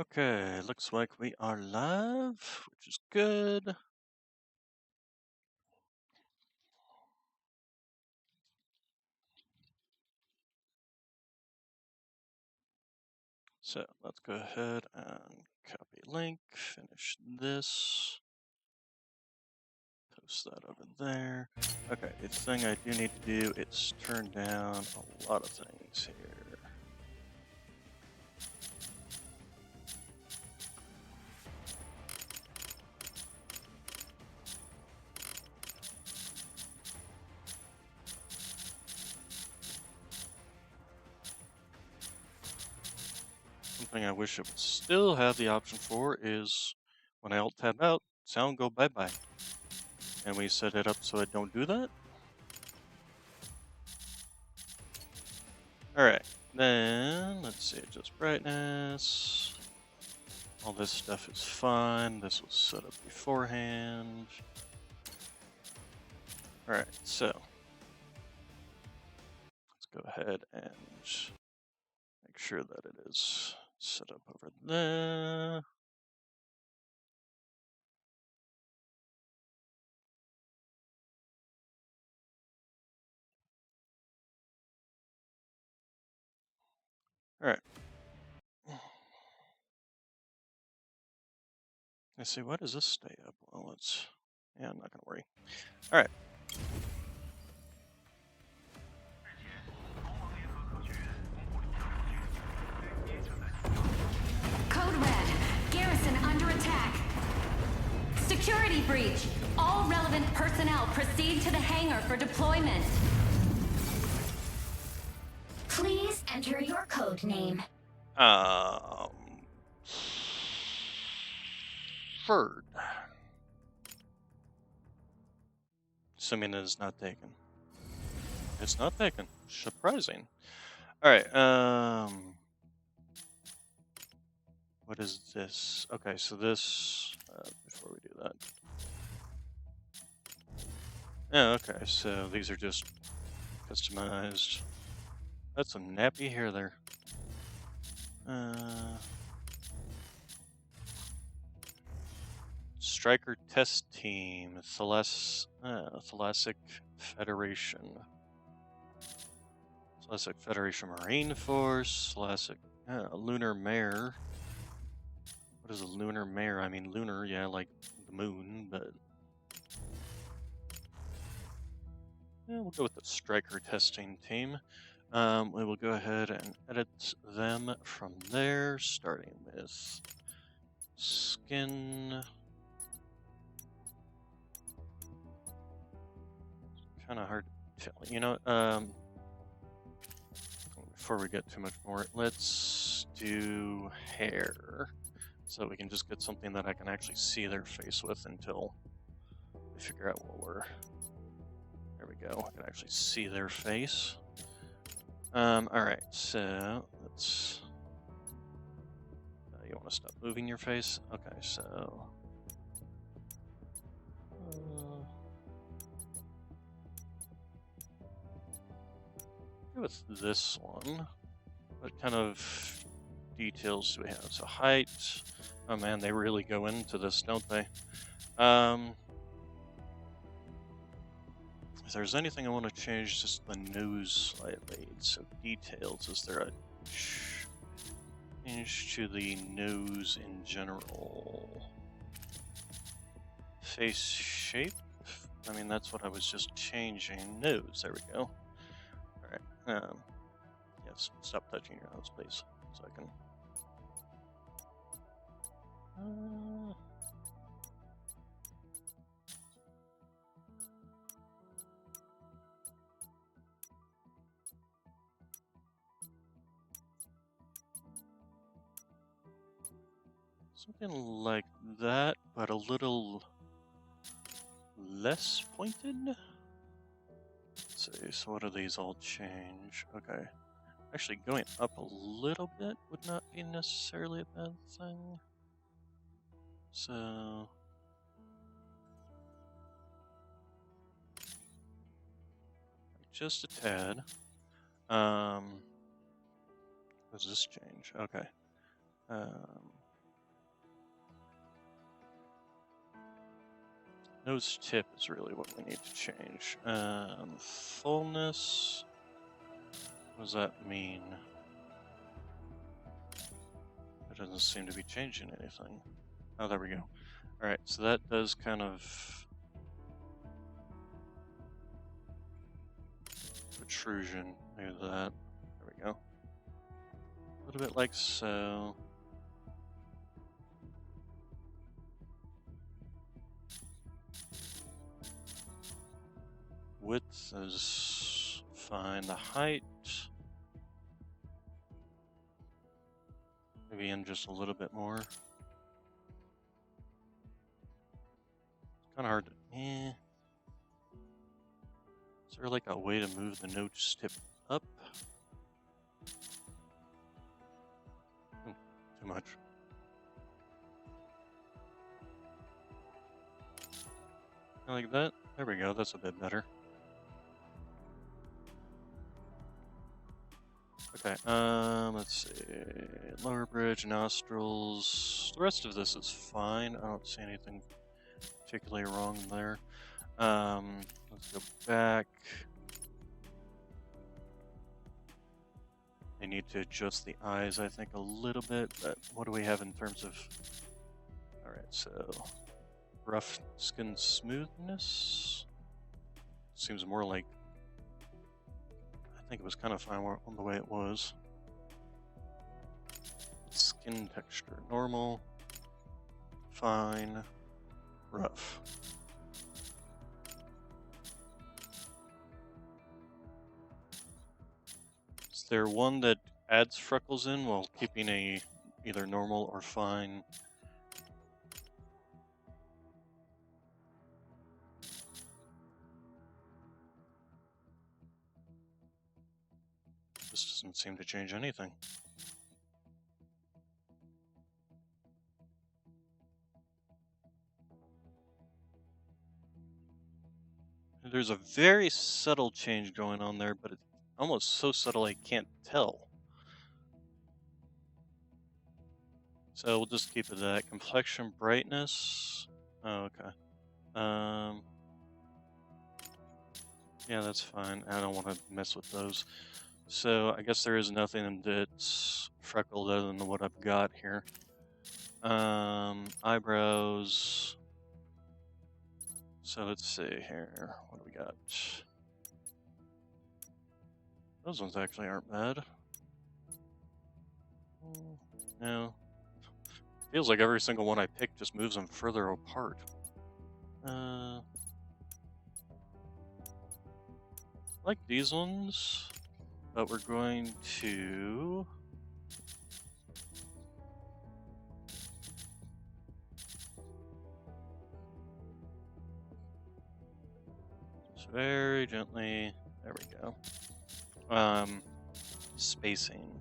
Okay, looks like we are live, which is good. So let's go ahead and copy link, finish this, post that over there. Okay, the thing I do need to do is turn down a lot of things here. Something I wish it would still have the option for is when I alt tab out, sound go bye bye. And we set it up so I don't do that. Alright, then let's see, adjust brightness. All this stuff is fine. This was set up beforehand. Alright, so let's go ahead and make sure that it is set up over there. Alright. Let's see, why does this stay up? Well, it's... yeah, I'm not going to worry. Alright. Code Red. Garrison under attack. Security breach. All relevant personnel proceed to the hangar for deployment. Please enter your code name. Ferd. Assuming it is not taken. It's not taken. Surprising. Alright, what is this? Okay, so this, before we do that. Yeah, okay, so these are just customized. That's some nappy hair there. Striker Test Team, Thalassic Federation. Thalassic Federation Marine Force, Thalassic Lunar Mare. What is a lunar mare? I mean, lunar, yeah, like the moon, but... yeah, we'll go with the Striker Testing Team. We will go ahead and edit them from there, starting with skin. Kind of hard to tell. You know, before we get too much more, let's do hair. So we can just get something that I can actually see their face with until we figure out what we're... there we go. I can actually see their face. Alright, so let's... you want to stop moving your face? Okay, so... go with this one. What kind of details do we have? So height. Oh man, they really go into this, don't they? If there's anything I want to change, just the nose slightly. So details, is there a change to the nose in general? Face shape? I mean, that's what I was just changing. Nose, there we go. Alright, yes, stop touching your nose, please, so I can... something like that, but a little less pointed. Let's see, so what do these all change? Okay. Actually, going up a little bit would not be necessarily a bad thing. So... just a tad. What does this change? Okay. Nose tip is really what we need to change. Fullness. What does that mean? It doesn't seem to be changing anything. Oh, there we go. Alright, so that does kind of protrusion. Maybe that. There we go. A little bit like so. Width is fine. The height, maybe in just a little bit more. It's kind of hard to. Is there like a way to move the nose tip up? Too much. Like that. There we go. That's a bit better. Okay, let's see. Lower bridge, nostrils. The rest of this is fine. I don't see anything particularly wrong there. Let's go back. I need to adjust the eyes, I think, a little bit, but what do we have in terms of... Alright, so... rough skin smoothness? Seems more like... I think it was kind of fine on the way it was. Skin texture, normal, fine, rough. Is there one that adds freckles in while keeping a either normal or fine? This doesn't seem to change anything. There's a very subtle change going on there, but it's almost so subtle I can't tell. So we'll just keep it at complexion brightness. Oh, okay. Yeah, that's fine. I don't want to mess with those. So I guess there is nothing that's freckled other than what I've got here. Eyebrows. So let's see here. What do we got? Those ones actually aren't bad. No. Feels like every single one I pick just moves them further apart. Like these ones, but we're going to... just very gently, there we go. Spacing.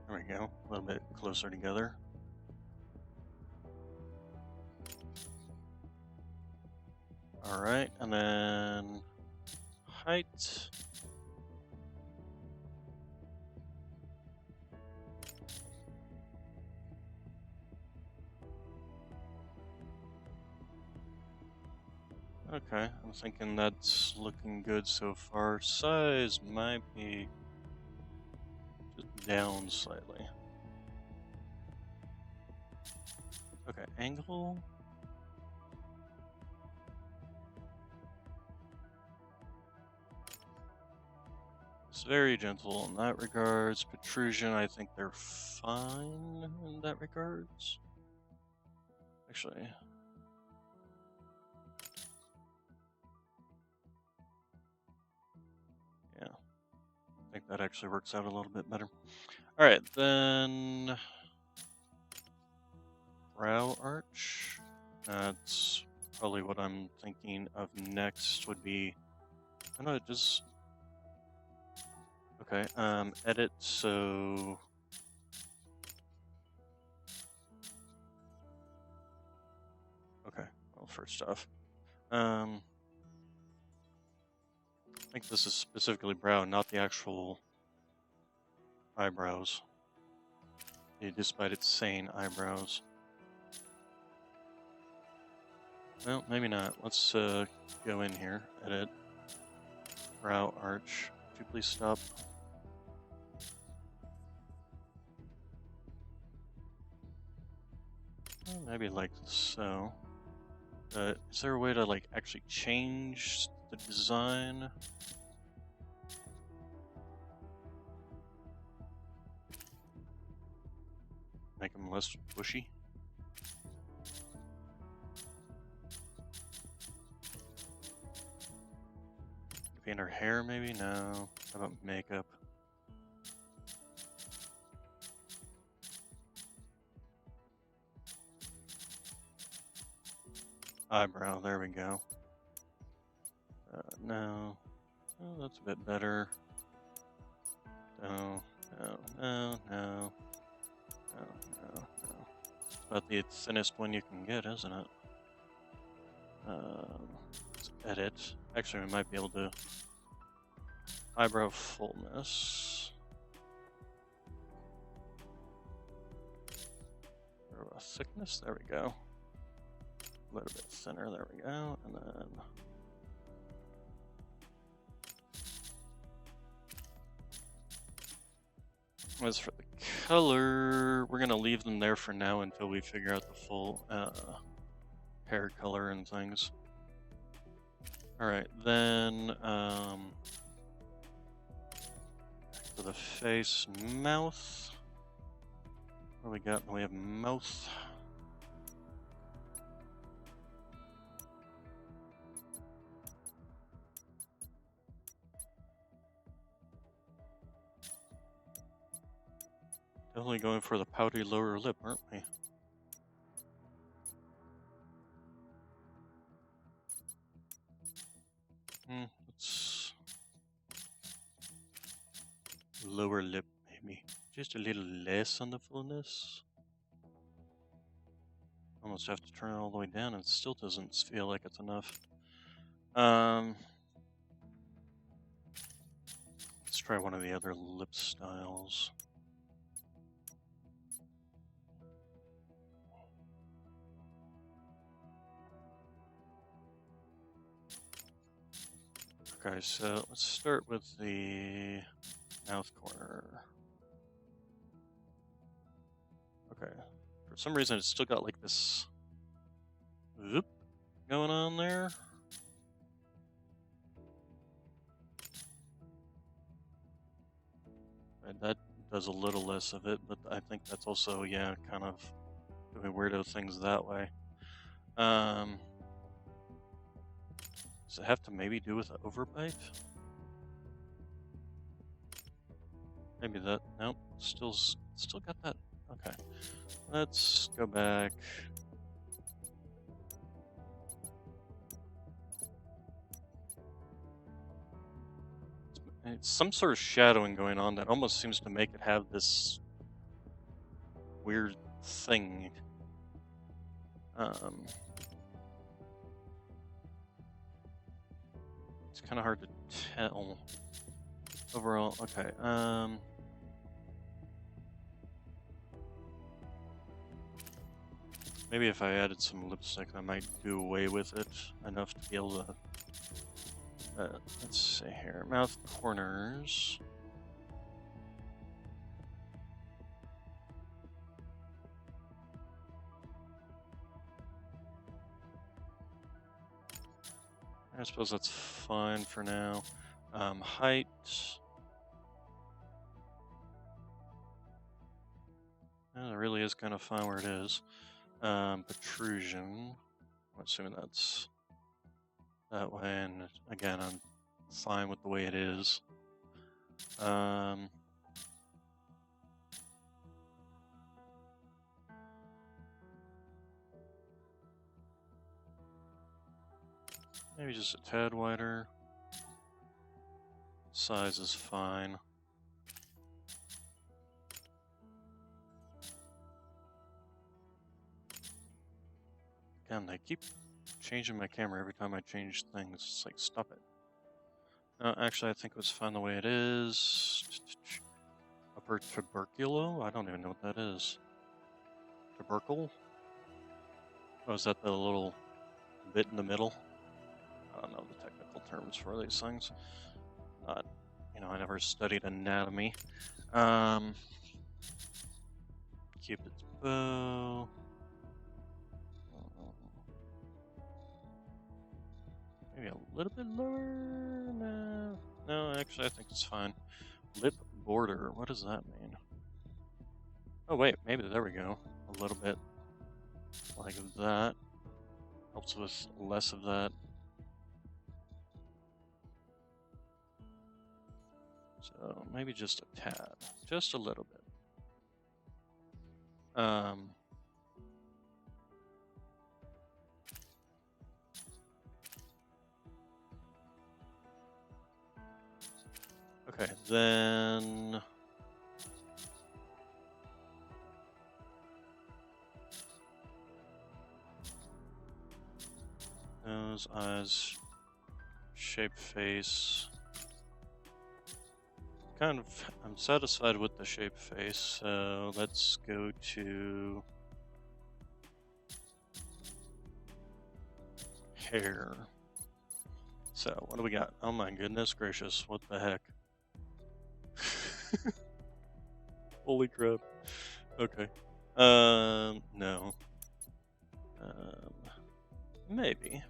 There we go, a little bit closer together. Alright, and then height. Okay, I'm thinking that's looking good so far. Size might be just down slightly. Okay, angle. It's very gentle in that regards. Protrusion, I think they're fine in that regards. Actually, yeah, I think that actually works out a little bit better. All right, then brow arch. That's probably what I'm thinking of next. Would be, I don't know, just okay. Edit. So okay. Well, first off, I think this is specifically brow, not the actual eyebrows. Despite its saying eyebrows. Well, maybe not. Let's go in here, edit, brow arch. Could you please stop? Maybe like so. Is there a way to like actually change the design? Make them less bushy? Paint her hair maybe? No. How about makeup? Eyebrow, there we go. No. Oh, that's a bit better. No, no, no, no, no, no, no. It's about the thinnest one you can get, isn't it? Let's edit. Actually, we might be able to eyebrow fullness. Or thickness. There we go. A little bit thinner. There we go. And then as for the color, we're gonna leave them there for now until we figure out the full hair color and things. Alright, then for the face, mouth. What do we got? We have mouth. Definitely going for the pouty lower lip, aren't we? Let's lower lip maybe. Just a little less on the fullness. Almost have to turn it all the way down and it still doesn't feel like it's enough. Let's try one of the other lip styles. Okay, so let's start with the mouth corner. Okay, for some reason it's still got like this whoop going on there. Right, that does a little less of it, but I think that's also, yeah, kind of doing weirdo things that way. Does it have to maybe do with the overbite? Maybe that. Nope. Still got that. Okay. Let's go back. It's some sort of shadowing going on that almost seems to make it have this weird thing. It's kind of hard to tell. Overall, okay. Maybe if I added some lipstick, I might do away with it enough to be able to. Let's see here, mouth corners. I suppose that's fine for now. Height. It really is kind of fine where it is. Protrusion. I'm assuming that's that way, and again, I'm fine with the way it is. Maybe just a tad wider. Size is fine. Again, they keep changing my camera every time I change things. It's like, stop it. Actually, I think it was fine the way it is. Upper tuberculo? I don't even know what that is. Tubercle? Oh, is that the little bit in the middle. I don't know the technical terms for these things. Not, I never studied anatomy. Cupid's bow. Maybe a little bit lower? No, actually I think it's fine. Lip border, what does that mean? Oh wait, maybe there we go. A little bit like that. Helps with less of that. So maybe just a tad. Just a little bit. Okay, then nose, eyes, shape face. I'm satisfied with the shape face, so let's go to hair. So, what do we got? Oh my goodness gracious, what the heck? Holy crap. Okay. No. Maybe.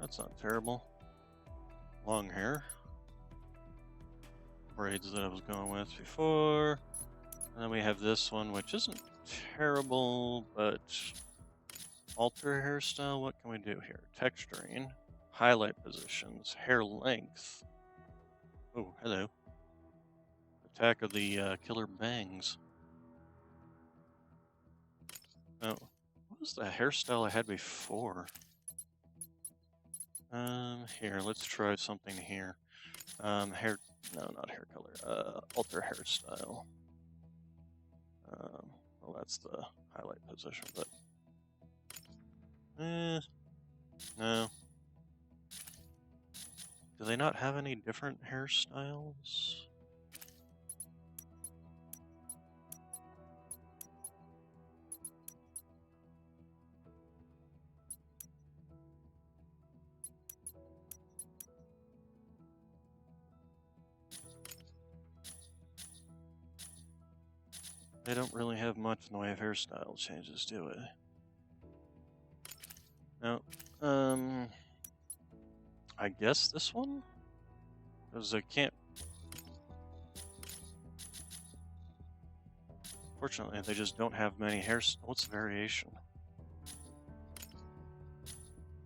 That's not terrible. Long hair. Braids that I was going with before. And then we have this one, which isn't terrible, but alter hairstyle. What can we do here? Texturing, highlight positions, hair length. Oh, hello. Attack of the killer bangs. Oh, what was the hairstyle I had before? Here, let's try something here. No, not hair color. Alter hairstyle. Well, that's the highlight position, but no. Do they not have any different hairstyles? They don't really have much in the way of hairstyle changes, do they? No. I guess this one? Because I can't... Fortunately, they just don't have many hairs. What's the variation?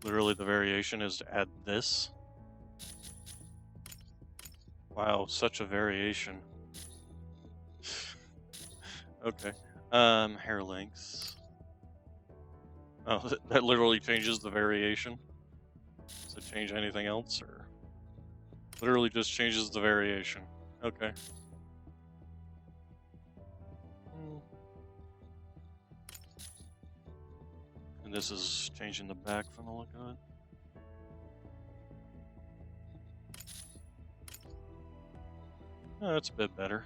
Literally, the variation is to add this? Wow, such a variation. Okay. Hair length. Oh, that literally changes the variation? Does it change anything else, or? Literally just changes the variation. Okay. And this is changing the back from the look of it. Oh, that's a bit better.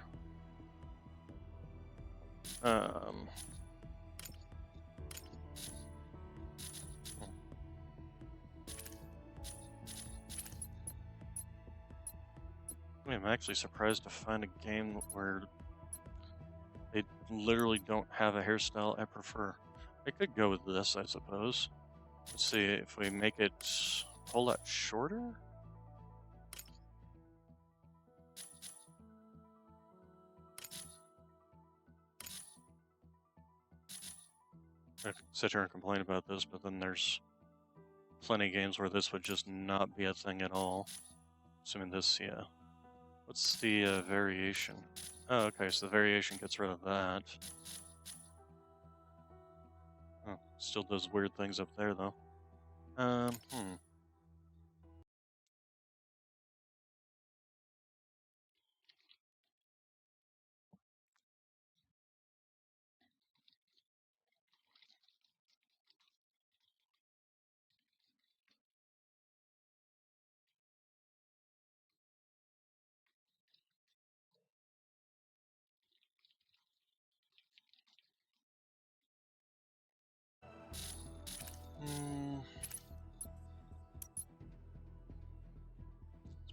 I'm actually surprised to find a game where they literally don't have a hairstyle I prefer. I could go with this, I suppose. Let's see if we make it a whole lot shorter. I could sit here and complain about this, but then there's plenty of games where this would just not be a thing at all. Assuming this, yeah. What's the variation? Oh, okay, so the variation gets rid of that. Oh, still does weird things up there, though.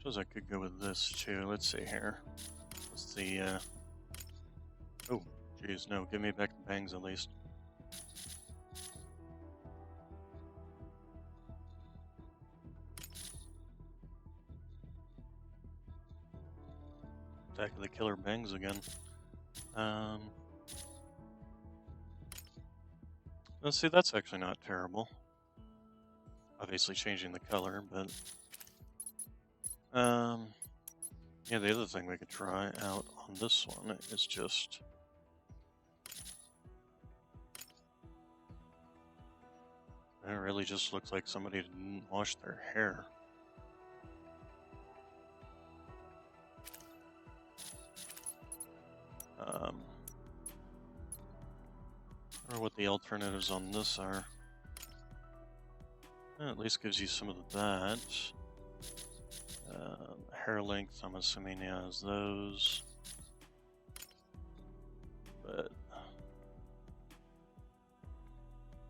suppose I could go with this too. Let's see here. What's the oh, geez, no, give me back the bangs at least. Attack of the killer bangs again. Let's see, that's actually not terrible. Obviously changing the color, but yeah, the other thing we could try out on this one is just it really just looks like somebody didn't wash their hair. Or what the alternatives on this are. At least gives you some of that. Hair length, I'm assuming he has those. But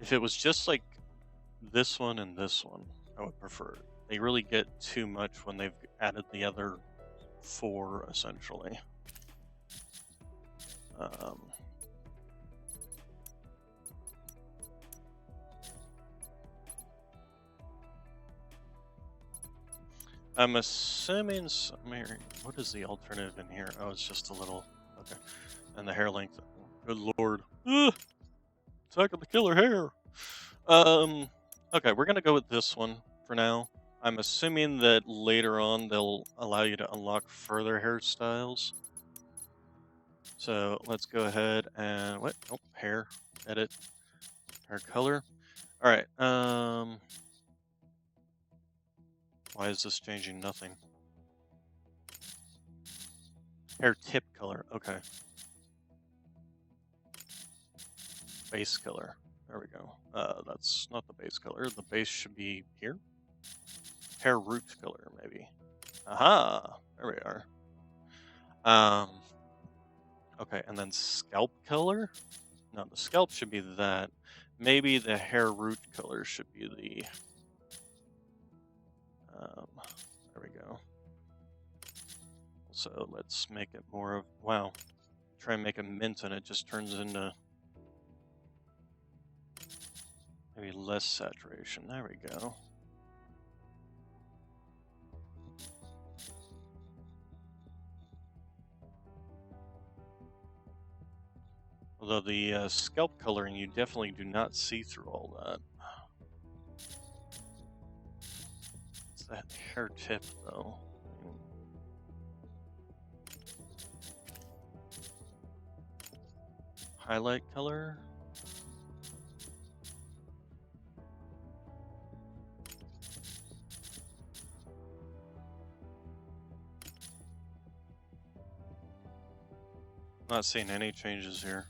if it was just like this one and this one, I would prefer it. They really get too much when they've added the other 4, essentially. I'm assuming. What is the alternative in here? Oh, it's just a little. Okay. And the hair length. Good lord. Ugh! Attack of the killer hair. Okay, we're gonna go with this one for now. I'm assuming that later on they'll allow you to unlock further hairstyles. So let's go ahead and what? Oh, hair. Edit. Hair color. All right. Why is this changing? Nothing. Hair tip color. Okay. Base color. There we go. That's not the base color. The base should be here. Hair root color, maybe. Aha! There we are. Okay, and then scalp color? No, the scalp should be that. Maybe the hair root color should be the... there we go. So let's make it more of... Wow. Try and make a mint and it just turns into... Maybe less saturation. There we go. Although the scalp coloring, you definitely do not see through all that. It's that hair tip, though. Highlight color. Not seeing any changes here.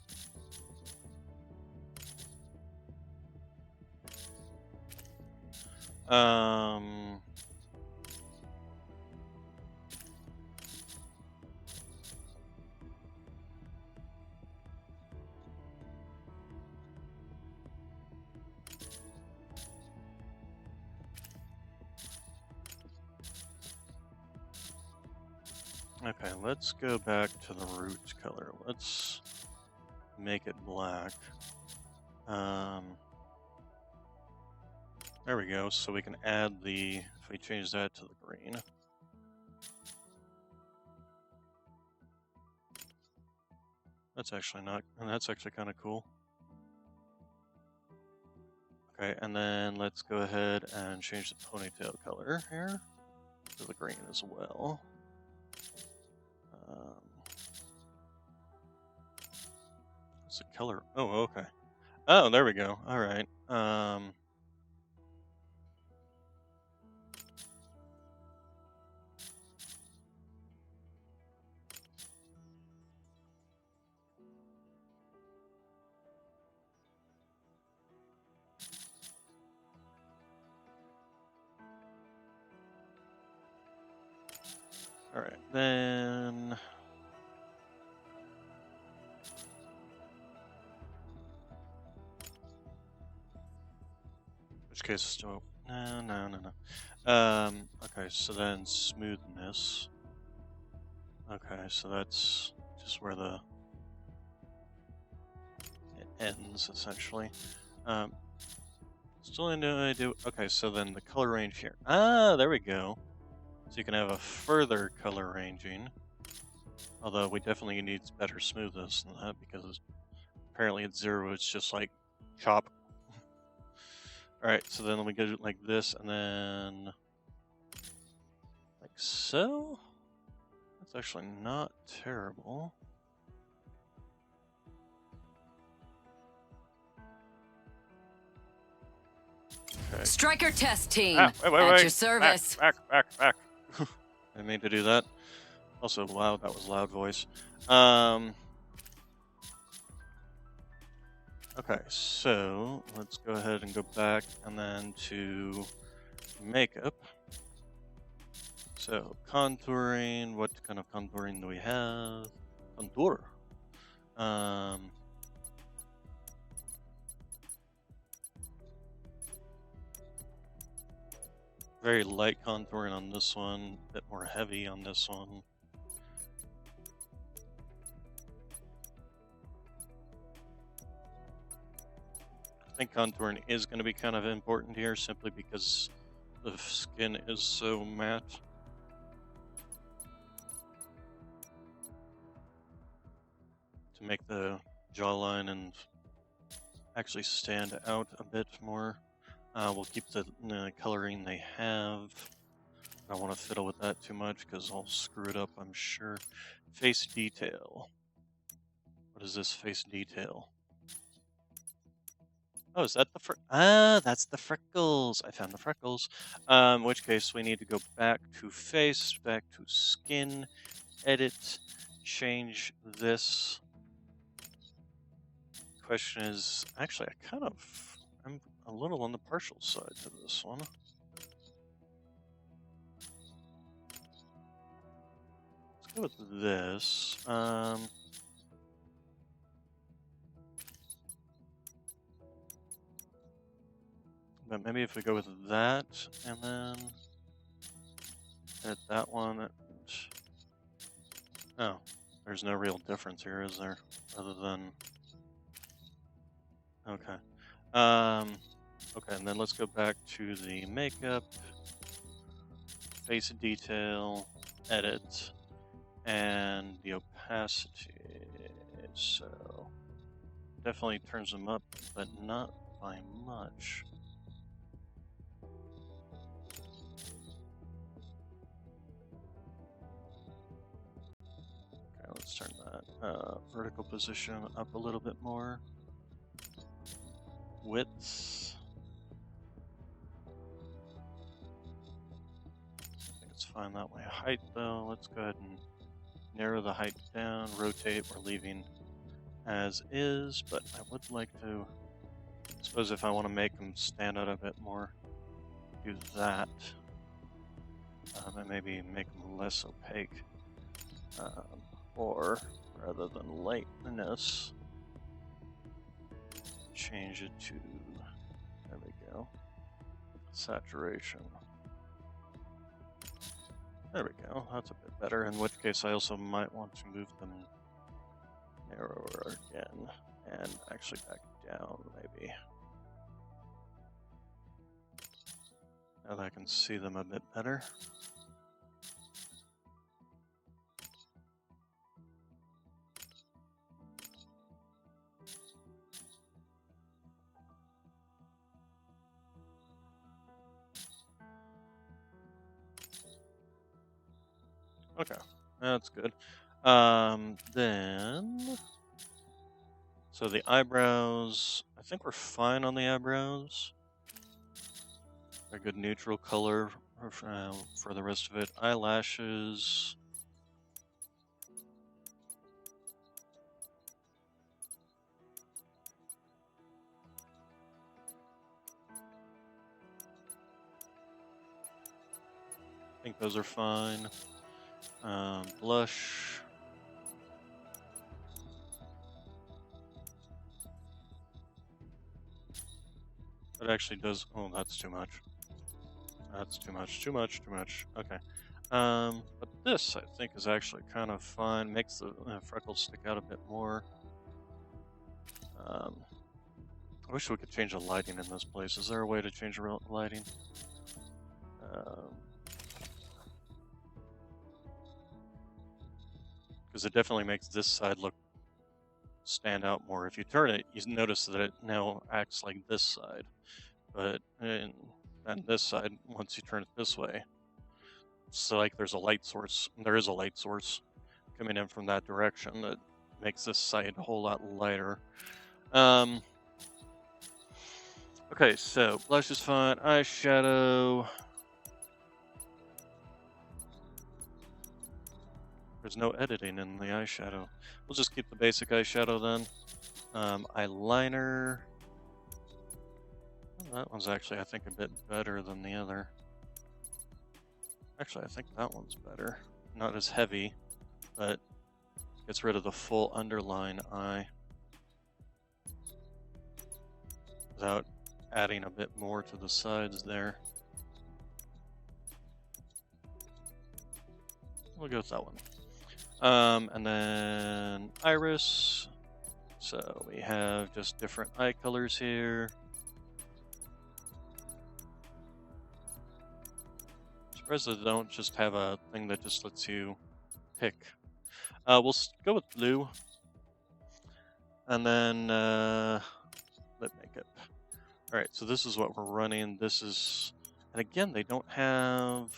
Okay, let's go back to the root color. Let's make it black. There we go, so we can add the, if we change that to the green. That's actually not, and that's actually kind of cool. Okay, and then let's go ahead and change the ponytail color here to the green as well. What's the color? Oh, okay. Oh, there we go. All right. All right, then. Which case, still, no. Okay, so then smoothness. Okay, so that's just where it ends, essentially. Um, Still no idea. Okay, so then the color range here. Ah, there we go. So you can have a further color ranging. Although we definitely need better smoothness than that because apparently at 0 it's just like chop. Alright, so then we go like this and then like so. That's actually not terrible. Okay. Striker test team. Ah, wait, At wait. your service. Back. I mean to do that. Also, loud. That was loud voice. Okay, so let's go ahead and go back and then to makeup. So contouring. What kind of contouring do we have? Contour. Very light contouring on this one, a bit more heavy on this one. I think contouring is going to be kind of important here simply because the skin is so matte. To make the jawline and actually stand out a bit more. We'll keep the coloring they have. I don't want to fiddle with that too much because I'll screw it up, I'm sure. Face detail. What is this face detail? Oh, is that the that's the freckles. I found the freckles. In which case we need to go back to face, back to skin, edit, change this. Question is, actually, I'm a little on the partial side to this one. Let's go with this. But maybe if we go with that, and then edit that one. Oh, there's no real difference here, is there? Other than... Okay. Okay, and then let's go back to the makeup, face detail, edit, and the opacity. So definitely turns them up, but not by much. Okay, let's turn that vertical position up a little bit more. Width. I think it's fine that way. Height, though, let's go ahead and narrow the height down. Rotate, we're leaving as is, but I would like to, I suppose if I want to make them stand out a bit more, do that. And maybe make them less opaque. Or, rather than lightness, change it to, there we go, saturation. There we go, that's a bit better, in which case I also might want to move them narrower again, and actually back down, maybe. Now that I can see them a bit better. Okay, that's good. Then, so the eyebrows, I think we're fine on the eyebrows. A good neutral color for the rest of it. Eyelashes. I think those are fine. Blush. That actually does, oh, that's too much. That's too much, too much, too much. Okay. But this, I think, is actually kind of fun. Makes the freckles stick out a bit more. I wish we could change the lighting in this place. Is there a way to change the lighting? Because it definitely makes this side stand out more. If you turn it, you notice that it now acts like this side. But and this side, once you turn it this way, it's like there's a light source. There is a light source coming in from that direction that makes this side a whole lot lighter. Okay, so blush is fine. Eyeshadow. There's no editing in the eyeshadow. We'll just keep the basic eyeshadow then. Eyeliner. Well, that one's actually, I think, a bit better than the other. Actually, I think that one's better. Not as heavy, but gets rid of the full underline eye without adding a bit more to the sides there. We'll go with that one. And then iris. So we have just different eye colors here. Surprised they don't just have a thing that just lets you pick. We'll go with blue. And then lip makeup. Alright, so this is what we're running. This is, and again, they don't have.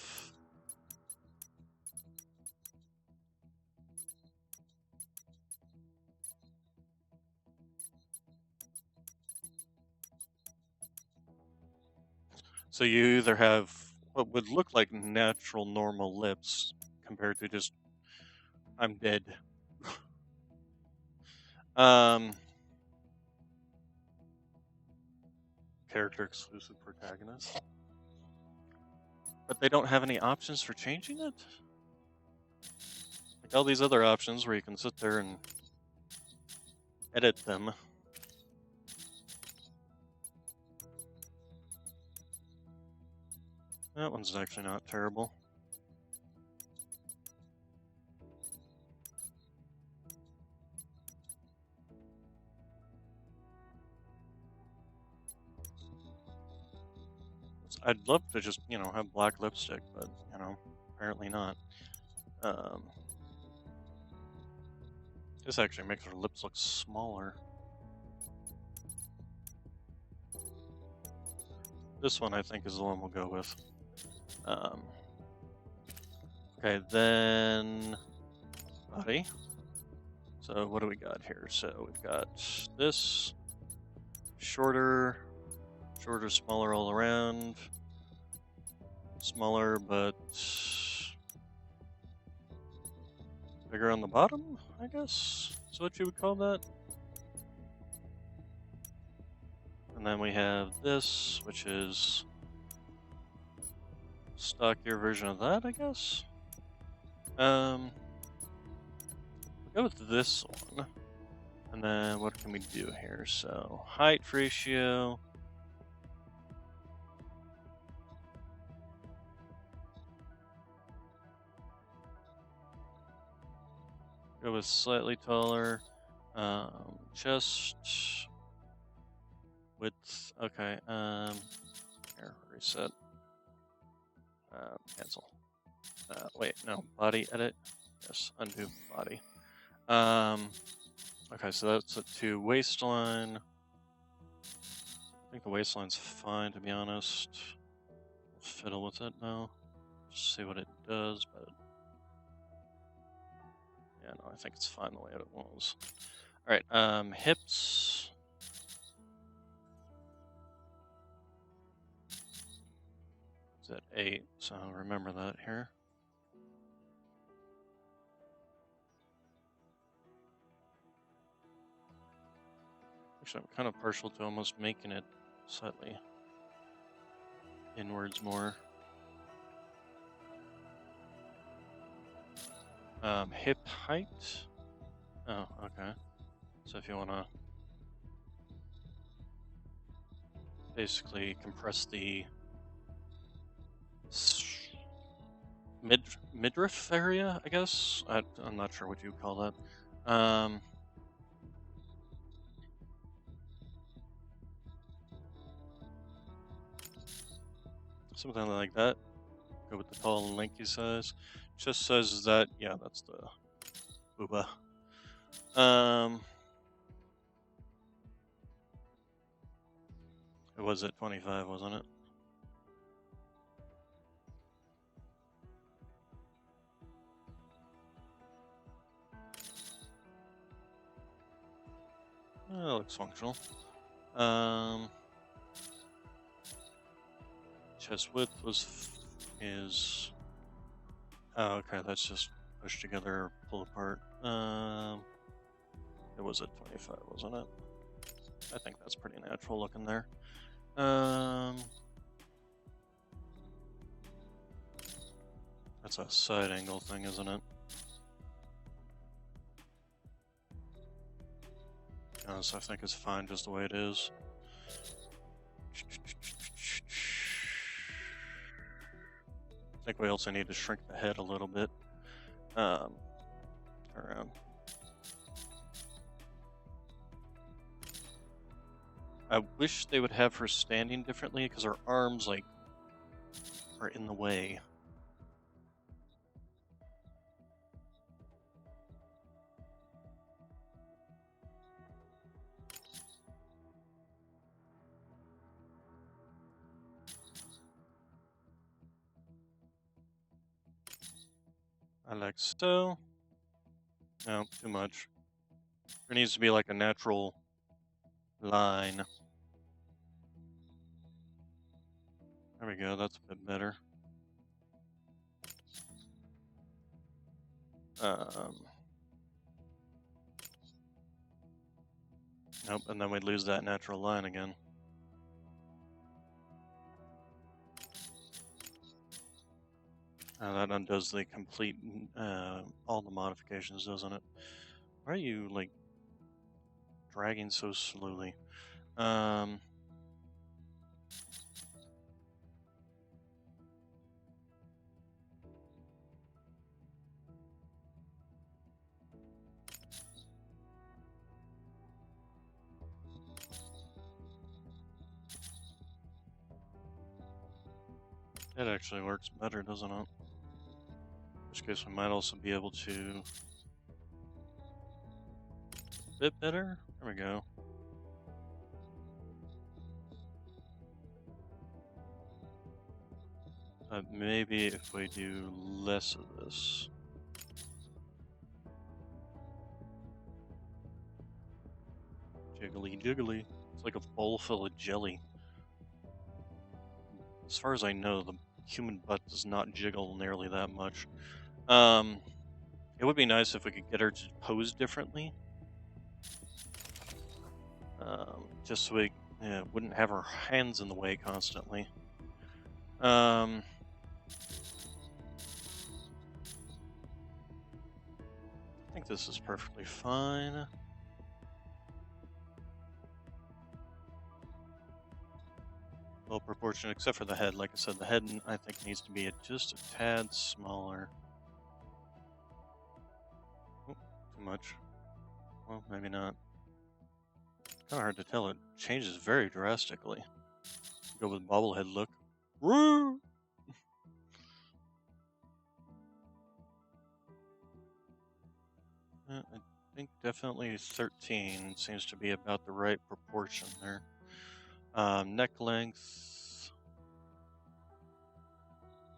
So you either have what would look like natural, normal lips compared to just, I'm dead. Character exclusive protagonist. But they don't have any options for changing it? Like all these other options where you can sit there and edit them. That one's actually not terrible. I'd love to just, have black lipstick, but, apparently not. This actually makes her lips look smaller. This one, I think, is the one we'll go with. Okay, then body. So what do we got here? So we've got this shorter, smaller all around. Smaller, but bigger on the bottom, I guess is what you would call that. And then we have this, which is stockier version of that, I guess. We'll go with this one. And then what can we do here? So height ratio. Go with slightly taller. Chest width. Okay. Here, reset. Cancel. Wait, no. Body edit. Yes, undo body. Okay, so that's it to waistline. I think the waistline's fine, to be honest. Fiddle with it now. Just see what it does, but yeah, no, I think it's fine the way it was. All right, hips. It's at 8, so remember that here. Actually, I'm kind of partial to almost making it slightly inwards more. Hip height. Oh, okay. So if you want to basically compress the Midriff area, I guess. I'm not sure what you call that. Something like that. Go with the tall and lanky size. Just says that, yeah, that's the booba. It was at 25, wasn't it? It looks functional. Chest width is. Oh, okay. That's just push together, pull apart. It was at 25, wasn't it? I think that's pretty natural looking there. That's a side angle thing, isn't it? So I think it's fine just the way it is. I think we also need to shrink the head a little bit. Around. I wish they would have her standing differently because her arms like are in the way. I like so. No, too much. There needs to be like a natural line. There we go, that's a bit better. Nope, and then we'd lose that natural line again. That undoes the complete, all the modifications, doesn't it? Why are you, like, dragging so slowly? It actually works better, doesn't it? In which case we might also be able to... A bit better? There we go. Maybe if we do less of this. Jiggly jiggly. It's like a bowl full of jelly. As far as I know, the human butt does not jiggle nearly that much. It would be nice if we could get her to pose differently. Just so we wouldn't have her hands in the way constantly. I think this is perfectly fine. Well proportionate, except for the head. Like I said, the head I think needs to be just a tad smaller. Oh, too much. Well, maybe not. Kind of hard to tell. It changes very drastically. Go with bobblehead look. Woo! I think definitely 13 seems to be about the right proportion there. Neck length.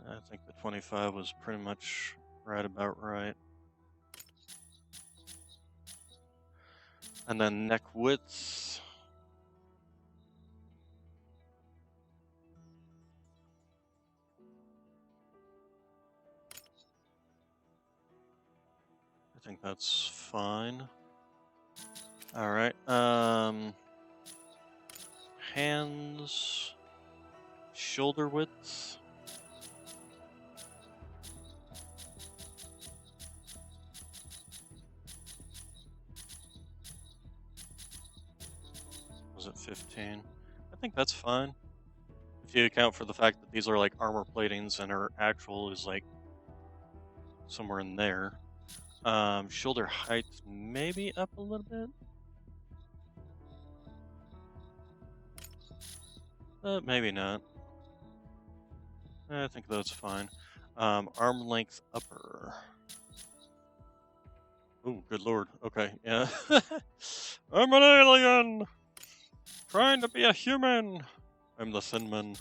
I think the 25 was pretty much right about right. And then neck width. I think that's fine. All right. Hands, shoulder width. Was it 15? I think that's fine. you account for the fact that these are like armor platings and her actual is like somewhere in there. Shoulder height maybe up a little bit. Maybe not. I think that's fine. Arm length upper. Oh, good lord. Okay, yeah. I'm an alien! Trying to be a human! I'm the Thin Man.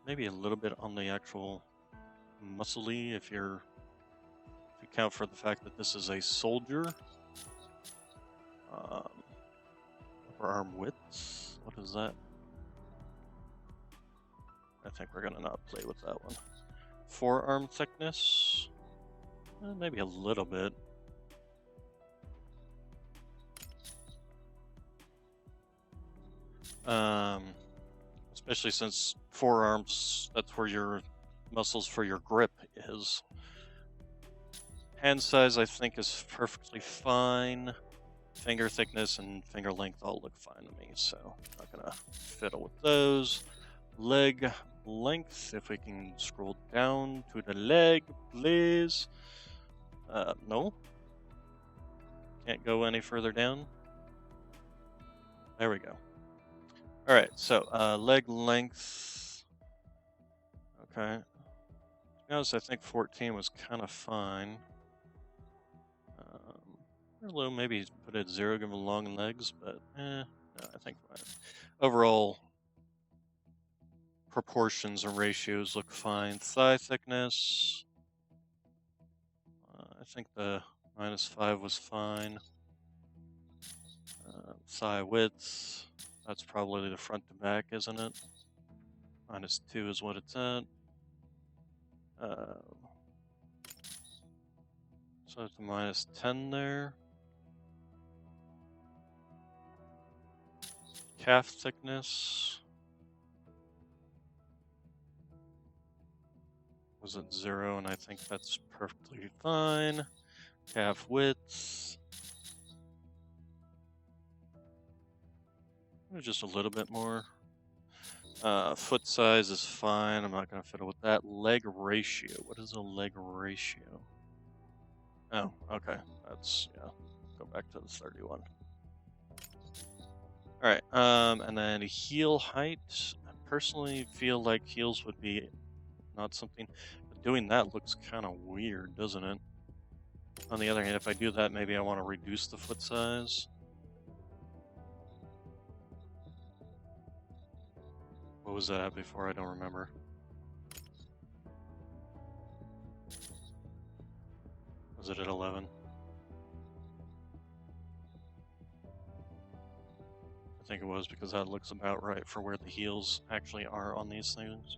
Maybe a little bit on the actual muscly if you count for the fact that this is a soldier. Upper arm width. What is that? I think we're gonna not play with that one. Forearm thickness. Maybe a little bit. Especially since forearms, that's where your muscles for your grip is. Hand size, I think, is perfectly fine. Finger thickness and finger length all look fine to me, so not gonna fiddle with those. Leg length, if we can scroll down to the leg, please. No. Can't go any further down. There we go. Alright, so leg length. Okay. Notice I think 14 was kind of fine. Or maybe put it at 0, give them long legs, but no, I think fine. Overall, proportions and ratios look fine. Thigh thickness. I think the -5 was fine. Thigh width. That's probably the front to back, isn't it? -2 is what it's at. So it's a -10 there. Calf thickness was at 0, and I think that's perfectly fine. Calf width. Just a little bit more. Foot size is fine. I'm not going to fiddle with that. Leg ratio. What is a leg ratio? Oh, okay. That's, yeah. Go back to the 31. Alright, and then heel height. I personally feel like heels would be not something... But doing that looks kind of weird, doesn't it? On the other hand, if I do that, maybe I want to reduce the foot size. What was that at before? I don't remember. Was it at 11? I think it was, because that looks about right for where the heels actually are on these things.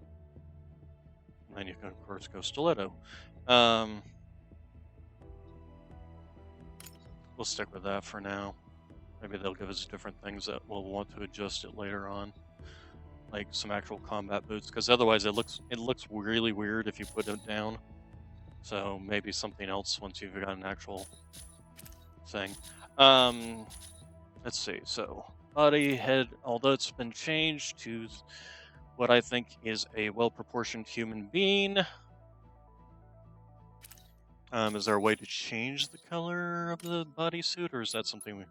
And then you can, of course, go stiletto. We'll stick with that for now. Maybe they'll give us different things that we'll want to adjust it later on, like some actual combat boots, because otherwise it looks really weird if you put it down. So maybe something else once you've got an actual thing. Let's see. So body, head, although it's been changed to what I think is a well-proportioned human being. Is there a way to change the color of the bodysuit, or is that something we...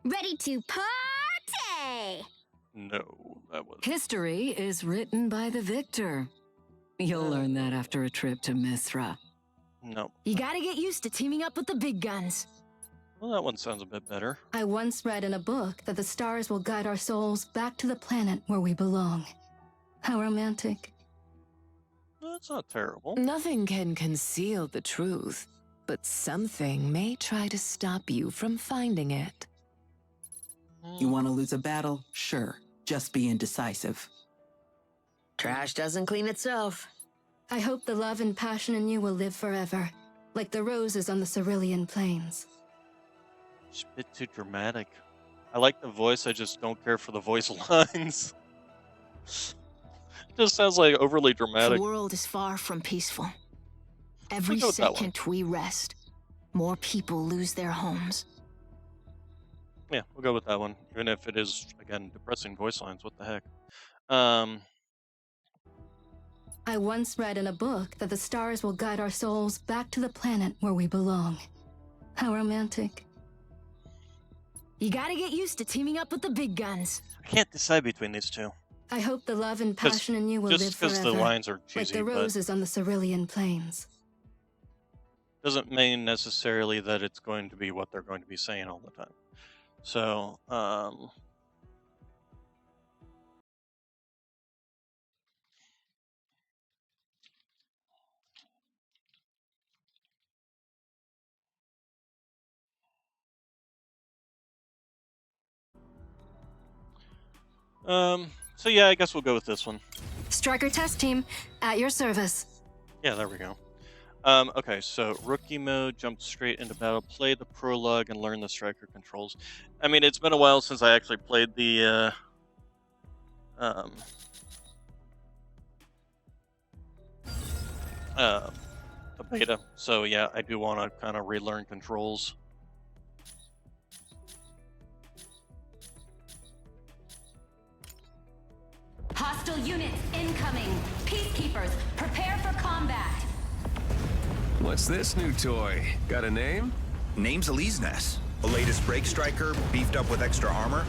Ready to party! No, that was... History is written by the victor. You'll learn that after a trip to Mithra. No. You gotta get used to teaming up with the big guns. Well, that one sounds a bit better. I once read in a book that the stars will guide our souls back to the planet where we belong. How romantic. That's not terrible. Nothing can conceal the truth, but something may try to stop you from finding it. You want to lose a battle? Sure. Just be indecisive. Trash doesn't clean itself. I hope the love and passion in you will live forever, like the roses on the Cerulean Plains. It's a bit too dramatic. I like the voice, I just don't care for the voice lines. It just sounds like overly dramatic. The world is far from peaceful. Every go with that one. second we rest, more people lose their homes. Yeah, we'll go with that one, even if it is again depressing voice lines. What the heck? Um, I once read in a book that the stars will guide our souls back to the planet where we belong. How romantic. You gotta get used to teaming up with the big guns. I can't decide between these two. I hope the love and 'Cause- passion in you will live Just because forever. the lines are like cheesy, the but roses on the cerulean plains. doesn't mean necessarily that it's going to be what they're going to be saying all the time. So, so yeah, I guess we'll go with this one. Striker test team, at your service. Yeah, there we go. Okay, so rookie mode, jump straight into battle, play the prologue, and learn the striker controls. I mean, it's been a while since I actually played the beta, so yeah, I do want to kind of relearn controls. Hostile units incoming. Peacekeepers, prepare for combat. What's this new toy? Got a name? Name's Elise, the latest brake striker, beefed up with extra armor.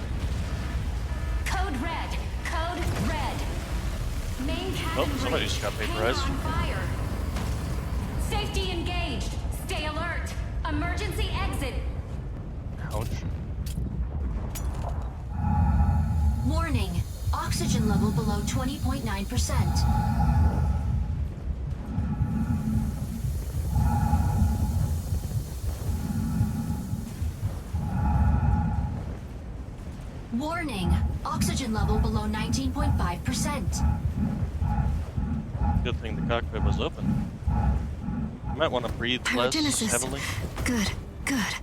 Code red. Code red. Main cabin breach. Somebody's got paper Hangar eyes. on fire. Safety engaged. Stay alert. Emergency exit. Ouch. Warning. Oxygen level below 20.9%. Warning. Oxygen level below 19.5%. Good thing the cockpit was open. You might want to breathe less Pyrogenesis. heavily. Good, good.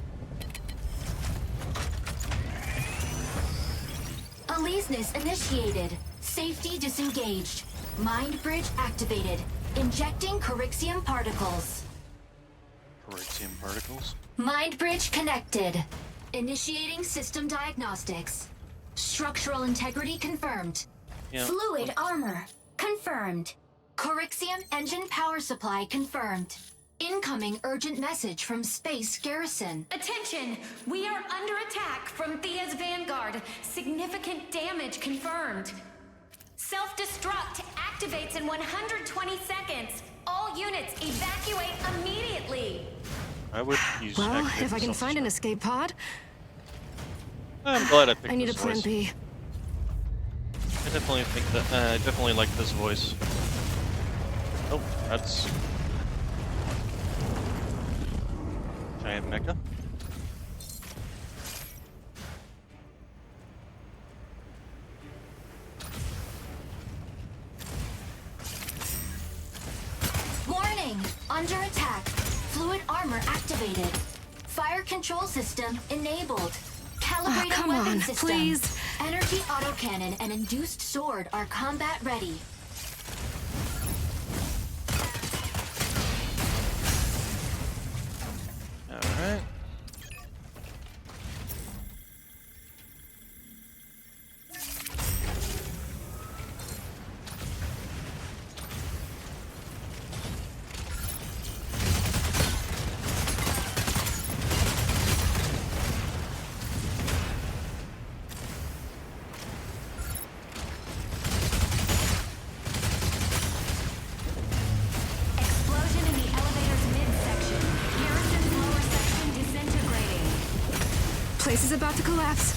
Aleseness initiated. Safety disengaged. Mind bridge activated. Injecting Corixium particles. Corixium particles. Mind bridge connected. Initiating system diagnostics. Structural integrity confirmed. Yeah. Fluid armor confirmed. Corixium engine power supply confirmed. Incoming urgent message from Space Garrison. Attention! We are under attack from Thea's Vanguard. Significant damage confirmed. Self-destruct activates in 120 seconds. All units evacuate immediately. I would use. Well, activate if I can the find an escape pod, I'm glad I picked I need a this plan voice. B. I definitely think that I definitely like this voice. Oh, that's giant mecha. Warning! Under attack. Fluid armor activated. Fire control system enabled. Calibrated come weapon on, system. please. Energy autocannon and induced sword are combat ready. Alright. Explosion in the elevator's midsection. Garrison's lower section disintegrating. Place is about to collapse.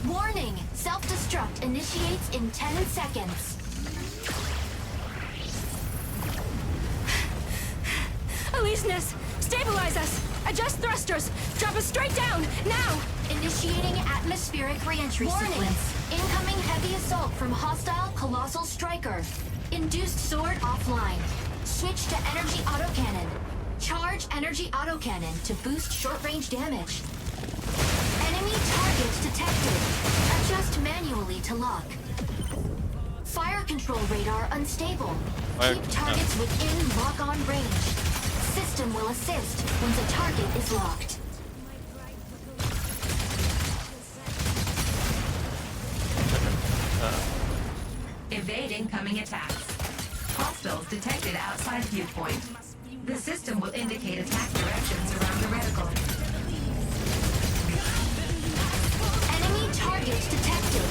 Warning! Self-destruct initiates in 10 seconds. Aleseness, stabilize us. Adjust thrusters. Drop us straight down, now. Initiating atmospheric reentry sequence. Incoming heavy assault from hostile colossal striker. Induced sword offline. Switch to energy autocannon. Charge energy autocannon to boost short-range damage. Enemy targets detected. Adjust manually to lock. Fire control radar unstable. Fire- Keep targets within lock-on range. System will assist once a target is locked. Detected outside viewpoint. The system will indicate attack directions around the reticle. Enemy targets detected.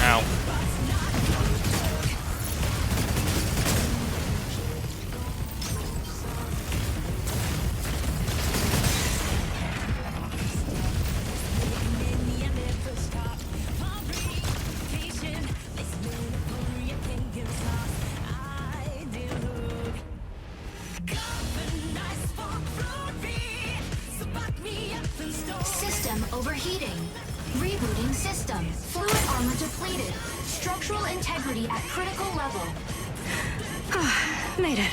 Ow. System overheating. Rebooting system. Fluid armor depleted. Structural integrity at critical level. Made it.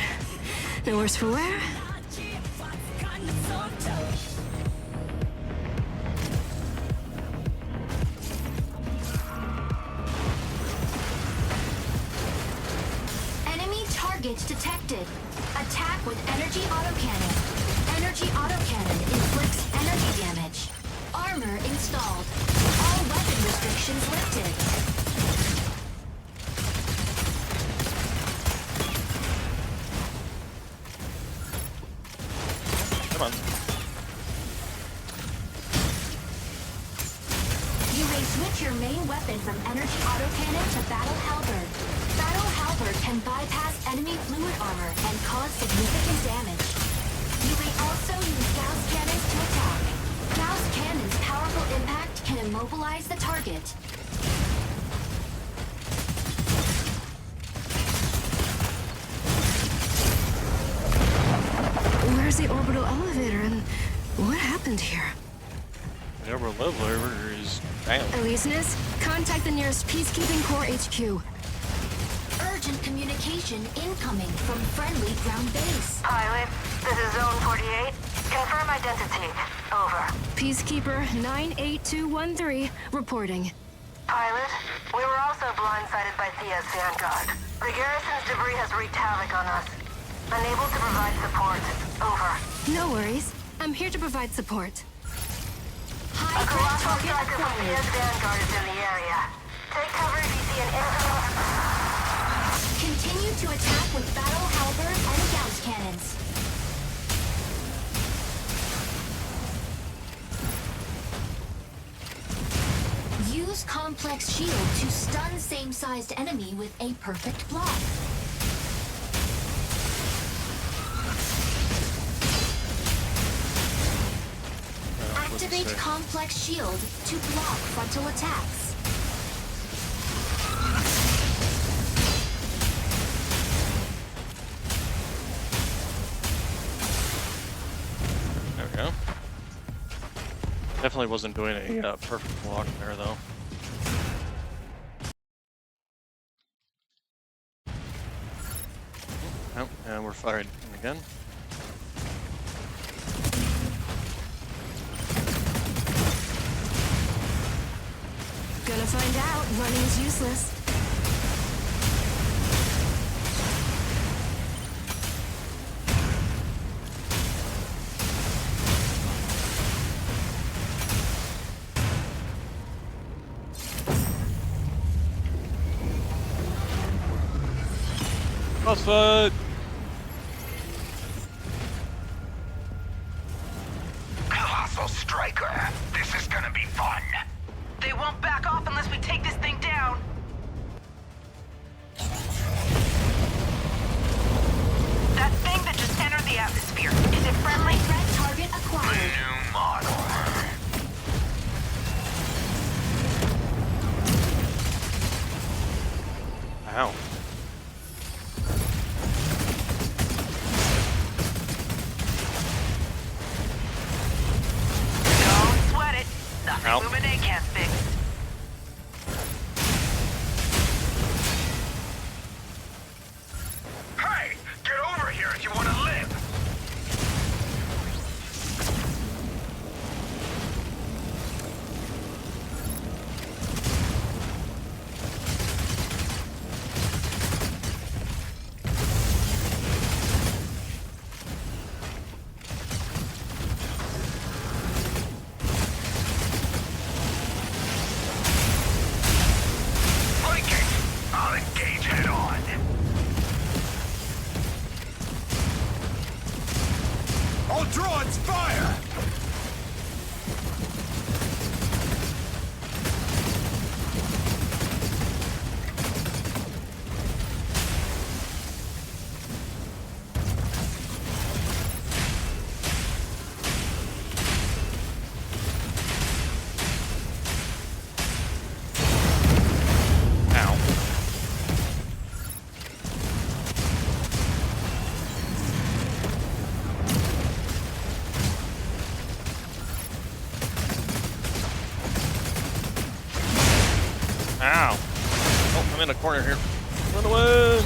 No worse for wear. Enemy targets detected. Attack with energy autocannon. Energy autocannon inflicts energy damage. Armor installed. All weapon restrictions lifted. Come on. You may switch your main weapon from energy autocannon to battle halberd. Battle halberd can bypass enemy fluid armor and cause significant damage. You may also use Gauss cannons to attack. Gauss cannons' powerful impact can immobilize the target. Where's the orbital elevator and what happened here? The upper level is down. Elysinus, contact the nearest Peacekeeping Corps HQ. Urgent communication incoming from friendly ground base. Pilot, this is Zone 48. Confirm identity. Over. Peacekeeper 98213, reporting. Pilot, we were also blindsided by Thea's Vanguard. The garrison's debris has wreaked havoc on us. Unable to provide support. Over. No worries. I'm here to provide support. A colossal striker from Thea's Vanguard is in the area. Take cover if you see an incoming... Continue to attack with battle halberd and Gauss cannons. Use complex shield to stun same-sized enemy with a perfect block. Activate complex shield to block frontal attacks. There we go. Definitely wasn't doing a perfect block there, though. Oh, and we're firing again. Gonna find out. Running is useless. Crossfoot! Colossal Striker. This is gonna be fun. They won't back off unless we take this thing down. That thing that just entered the atmosphere, is it friendly? Threat target acquired. New model. Ow. Don't sweat it. Nothing Ow. Luminae can't fix. Hey, get over here if you want to live. Fire! Ow. Ow. Oh, I'm in a corner here. Run away!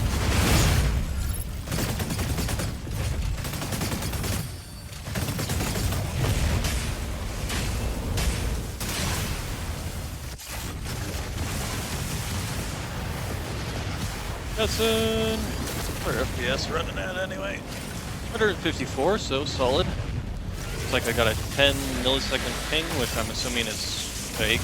That's what are FPS running at anyway? 154, so solid. Looks like I got a 10 millisecond ping, which I'm assuming is fake.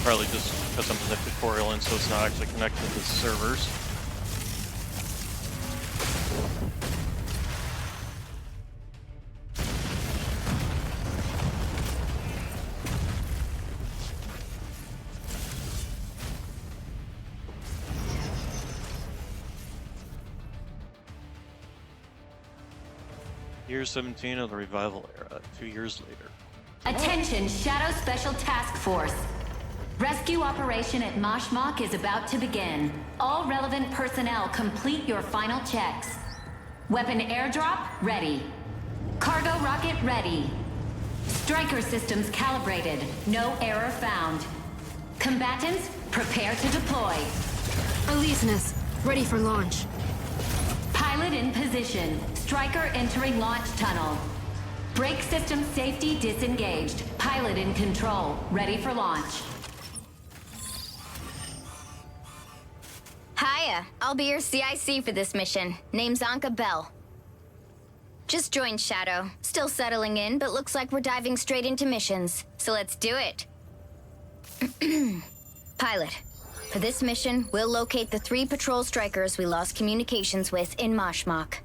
Probably just because I'm in the tutorial and so it's not actually connected to the servers. Year 17 of the revival era, 2 years later. Attention, Shadow Special Task Force. Rescue operation at Mashmak is about to begin. All relevant personnel complete your final checks. Weapon airdrop ready. Cargo rocket ready. Striker systems calibrated. No error found. Combatants, prepare to deploy. Elysinus, ready for launch. Pilot in position. Striker entering launch tunnel. Brake system safety disengaged. Pilot in control. Ready for launch. Hiya, I'll be your CIC for this mission. Name's Anka Bell. Just joined Shadow. Still settling in, but looks like we're diving straight into missions. So let's do it. Pilot, for this mission, we'll locate the 3 patrol strikers we lost communications with in Mashmak.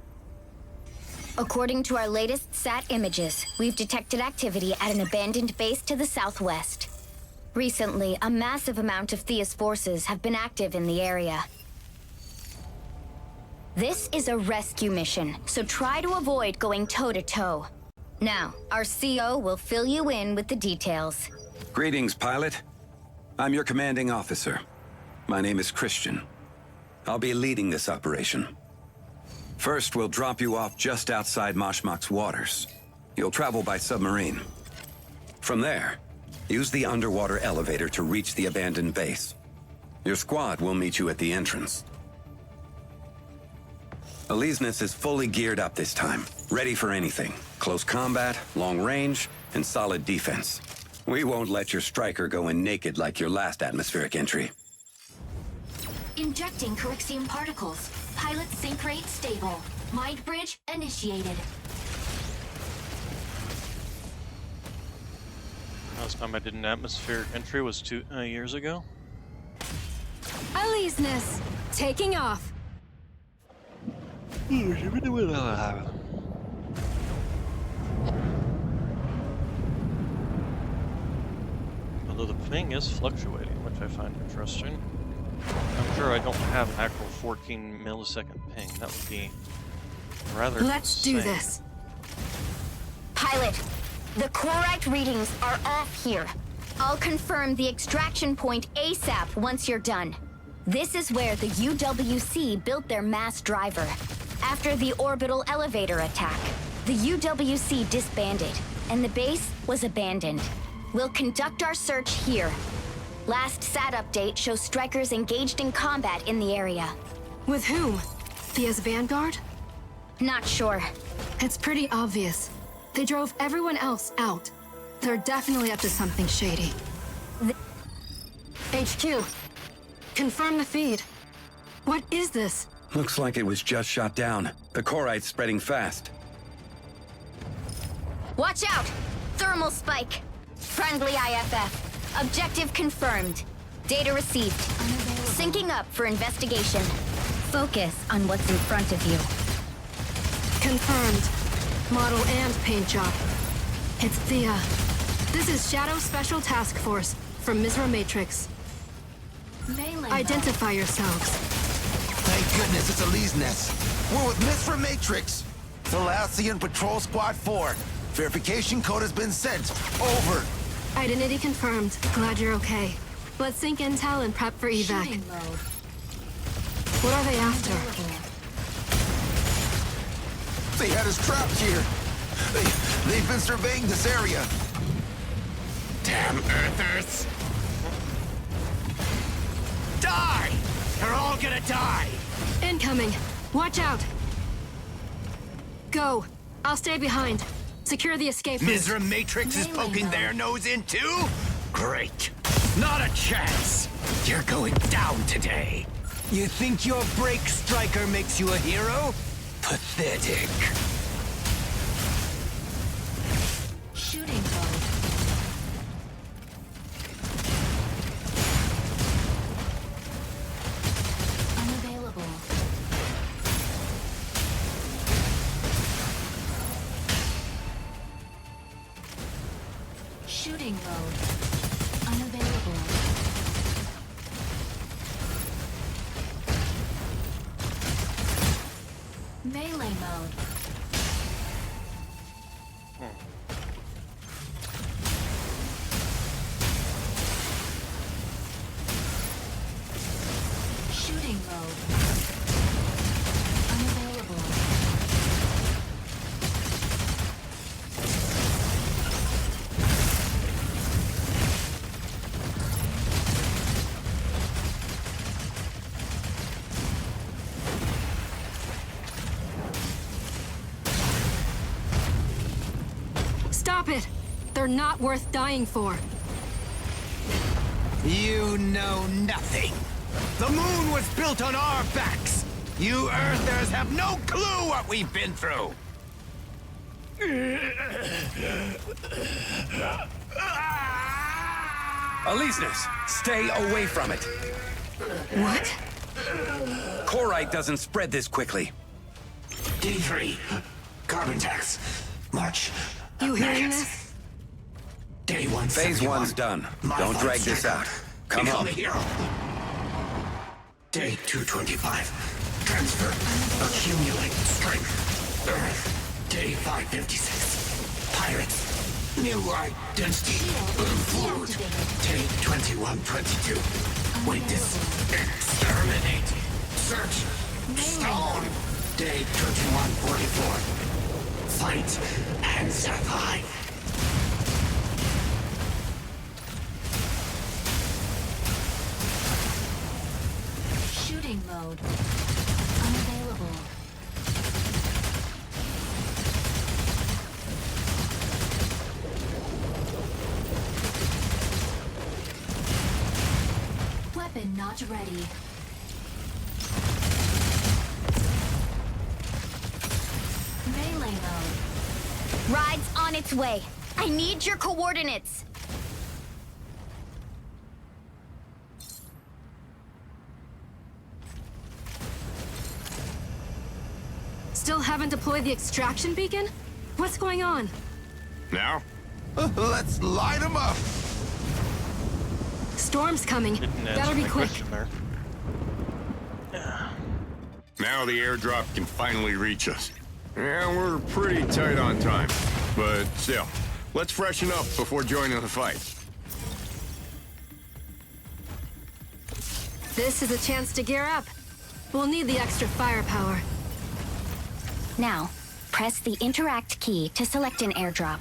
According to our latest SAT images, we've detected activity at an abandoned base to the southwest. Recently, a massive amount of Thea's forces have been active in the area. This is a rescue mission, so try to avoid going toe-to-toe. Now, our CO will fill you in with the details. Greetings, pilot. I'm your commanding officer. My name is Christian. I'll be leading this operation. First, we'll drop you off just outside Mashmak's waters. You'll travel by submarine. From there, use the underwater elevator to reach the abandoned base. Your squad will meet you at the entrance. Elysinus is fully geared up this time, ready for anything. Close combat, long range, and solid defense. We won't let your striker go in naked like your last atmospheric entry. Injecting Corixium particles. Pilot sync rate stable. Mind bridge initiated. Last time I did an atmospheric entry was 2 years ago. Elysinus, taking off. Although the ping is fluctuating, which I find interesting. I'm sure I don't have an actual 14 millisecond ping. That would be rather Let's do insane. this. Pilot, the correct readings are off here. I'll confirm the extraction point ASAP once you're done. This is where the UWC built their mass driver. After the orbital elevator attack, the UWC disbanded, and the base was abandoned. We'll conduct our search here. Last SAT update shows strikers engaged in combat in the area. With whom? Thea's Vanguard? Not sure. It's pretty obvious. They drove everyone else out. They're definitely up to something shady. HQ, confirm the feed. What is this? Looks like it was just shot down. The Corite's spreading fast. Watch out! Thermal spike. Friendly IFF. Objective confirmed. Data received. Syncing up for investigation. Focus on what's in front of you. Confirmed. Model and paint job. It's Thea. This is Shadow Special Task Force from Misra Matrix. Identify yourselves. Thank goodness it's Elise Ness. We're with Misra Matrix. Thalassian Patrol Squad 4. Verification code has been sent. Over. Identity confirmed. Glad you're okay. Let's sync intel and prep for evac. What are they after? They had us trapped here. They've been surveying this area. Damn Earthers. Die! They're all gonna die! Incoming. Watch out. Go. I'll stay behind. Secure the escape route. Misra Matrix is poking their nose in too? Great. Not a chance. You're going down today. You think your break striker makes you a hero? Pathetic. Shooting mode. Unavailable. Shooting mode. Unavailable. Melee mode. Shooting mode. Unavailable. Stop it! They're not worth dying for. You know nothing. The moon was built on our backs. You Earthers have no clue what we've been through. Aleseness, stay away from it. What? Corite doesn't spread this quickly. D3. Carbon tax. March. You hearing this? Day 1. Phase 1's done. Don't drag this out. Come on. Day 225. Transfer. Accumulate strength. Earth. Day 556. Pirates. New identity. Fluid. Day 2122. Witness. Exterminate. Search. Stone. Day 2144. Fight and survive. Shooting mode. Unavailable. Weapon not ready. Melee mode. Ride's on its way. I need your coordinates. Still haven't deployed the extraction beacon? What's going on? Now? Let's light them up! Storm's coming. Didn't Better answer be my quick. question there. Now the airdrop can finally reach us. Yeah, we're pretty tight on time. But still, let's freshen up before joining the fight. This is a chance to gear up. We'll need the extra firepower. Now, press the interact key to select an airdrop.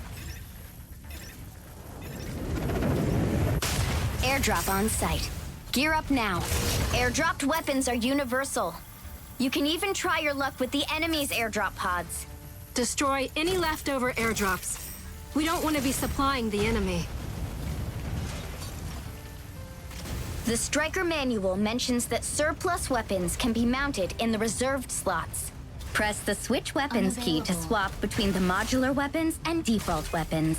Airdrop on site. Gear up now. Airdropped weapons are universal. You can even try your luck with the enemy's airdrop pods. Destroy any leftover airdrops. We don't want to be supplying the enemy. The Striker manual mentions that surplus weapons can be mounted in the reserved slots. Press the switch weapons key to Unavailable. swap between the modular weapons and default weapons.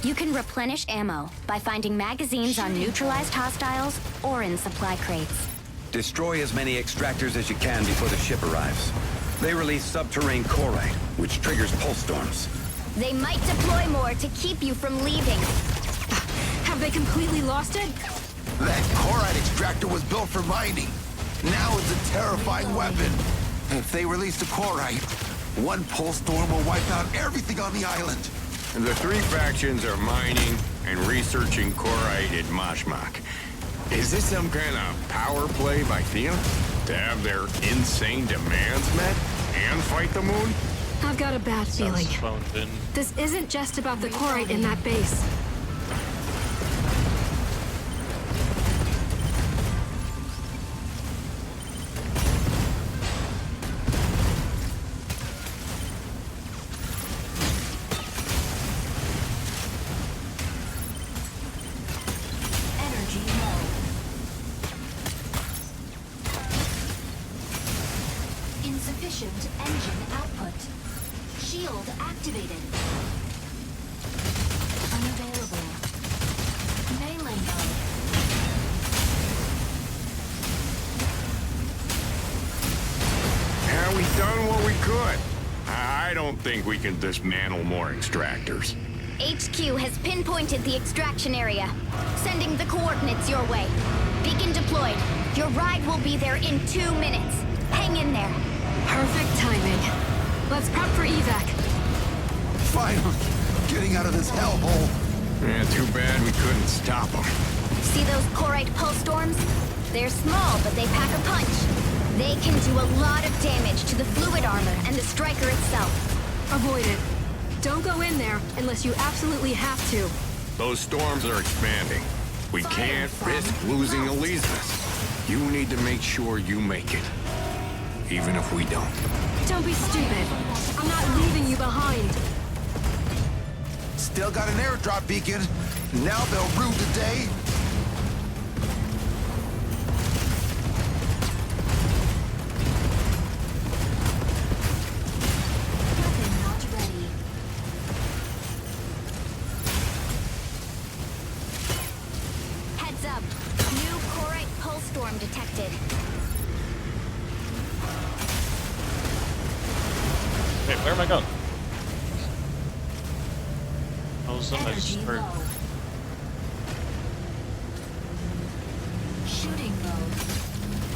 You can replenish ammo by finding magazines on neutralized hostiles or in supply crates. Destroy as many extractors as you can before the ship arrives. They release subterranean chloride, which triggers pulse storms. They might deploy more to keep you from leaving. Have they completely lost it? That chloride extractor was built for mining. Now it's a terrifying weapon. If they release the chloride, one pulse storm will wipe out everything on the island. The three factions are mining and researching chloride at Mashmak. Is this some kind of power play by Thea? To have their insane demands met and fight the moon? I've got a bad feeling. Phoned in. This isn't just about the chloride in that base. Energy low. Insufficient engine output. Shield activated. Unavailable. Melee mode. Yeah, we done what we could. I don't think we can dismantle more extractors. HQ has pinpointed the extraction area, sending the coordinates your way. Beacon deployed. Your ride will be there in 2 minutes. Hang in there. Perfect timing. Let's prep for evac. Finally, getting out of this hellhole. Yeah, too bad we couldn't stop them. See those chloride pulse storms? They're small, but they pack a punch. They can do a lot of damage to the fluid armor and the striker itself. Avoid it. Don't go in there unless you absolutely have to. Those storms are expanding. We can't risk losing Elisa's. You need to make sure you make it. Even if we don't. Don't be stupid. I'm not leaving you behind. Still got an airdrop beacon. Now they'll rue the day. Weapon not ready. Heads up. New chloride pulse storm detected. Wait, where am I going? I just Energy heard. low. Shooting mode.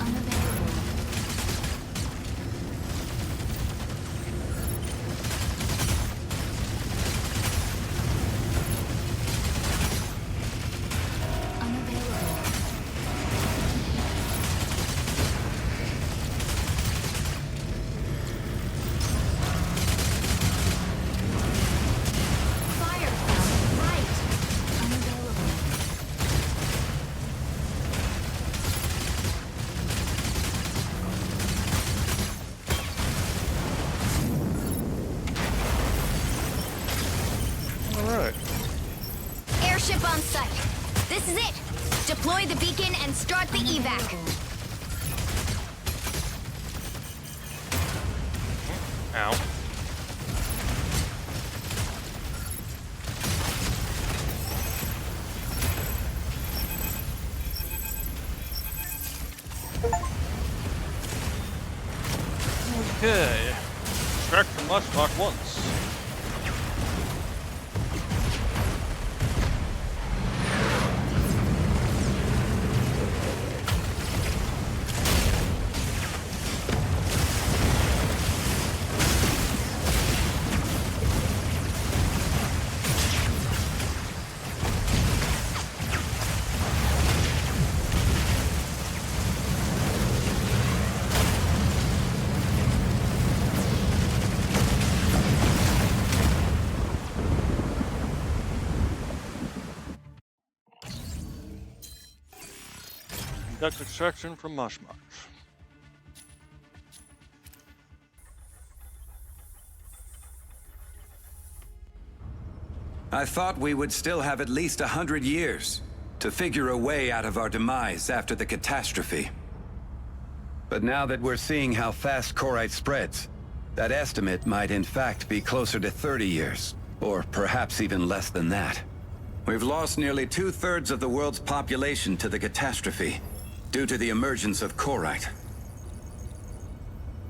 Unavailable. Unavailable. Fire found right. Unavailable. Alright. Airship on site. This is it. Deploy the beacon and start the evac. Ow. Okay. Extract from Mashmak once. Conduct extraction from Mashmak. I thought we would still have at least 100 years to figure a way out of our demise after the catastrophe. But now that we're seeing how fast chloride spreads, that estimate might in fact be closer to 30 years, or perhaps even less than that. We've lost nearly 2/3 of the world's population to the catastrophe, due to the emergence of Korite.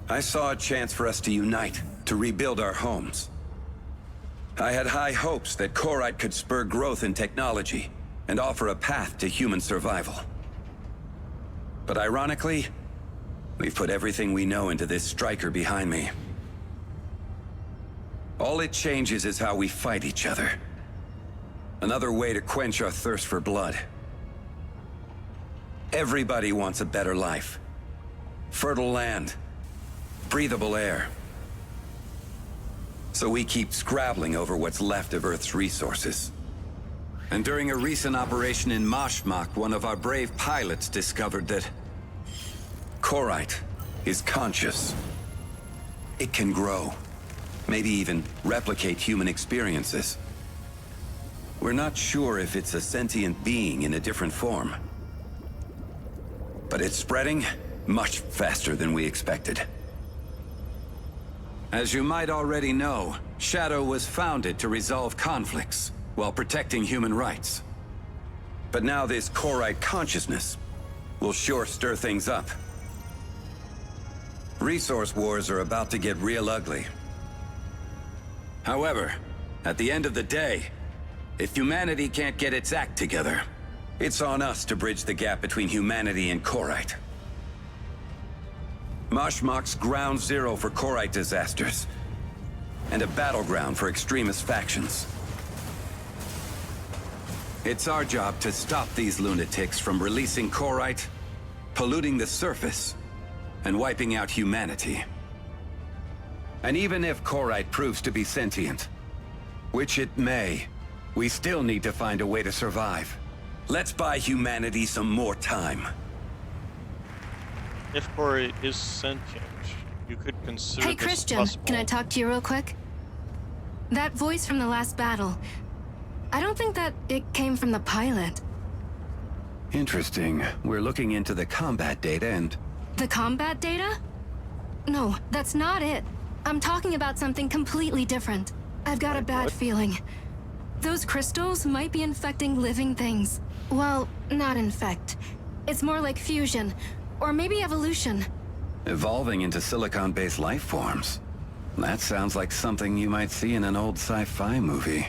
I saw a chance for us to unite, to rebuild our homes. I had high hopes that Korite could spur growth in technology, and offer a path to human survival. But ironically, we've put everything we know into this striker behind me. All it changes is how we fight each other. Another way to quench our thirst for blood. Everybody wants a better life. Fertile land. Breathable air. So we keep scrabbling over what's left of Earth's resources. And during a recent operation in Mashmak, one of our brave pilots discovered that Korite is conscious. It can grow. Maybe even replicate human experiences. We're not sure if it's a sentient being in a different form. But it's spreading much faster than we expected. As you might already know, Shadow was founded to resolve conflicts while protecting human rights. But now this Korite consciousness will sure stir things up. Resource wars are about to get real ugly. However, at the end of the day, if humanity can't get its act together, it's on us to bridge the gap between humanity and Korite. Mashmak's ground zero for Korite disasters, and a battleground for extremist factions. It's our job to stop these lunatics from releasing Korite, polluting the surface, and wiping out humanity. And even if Korite proves to be sentient, which it may, we still need to find a way to survive. Let's buy humanity some more time. If Korite is sentient, you could consider Hey, this Christian, possible. can I talk to you real quick? That voice from the last battle, I don't think that it came from the pilot. Interesting. We're looking into the combat data and... The combat data? No, that's not it. I'm talking about something completely different. I've got a bad feeling. Those crystals might be infecting living things. Well, not infect. It's more like fusion, or maybe evolution. Evolving into silicon-based life forms. That sounds like something you might see in an old sci-fi movie.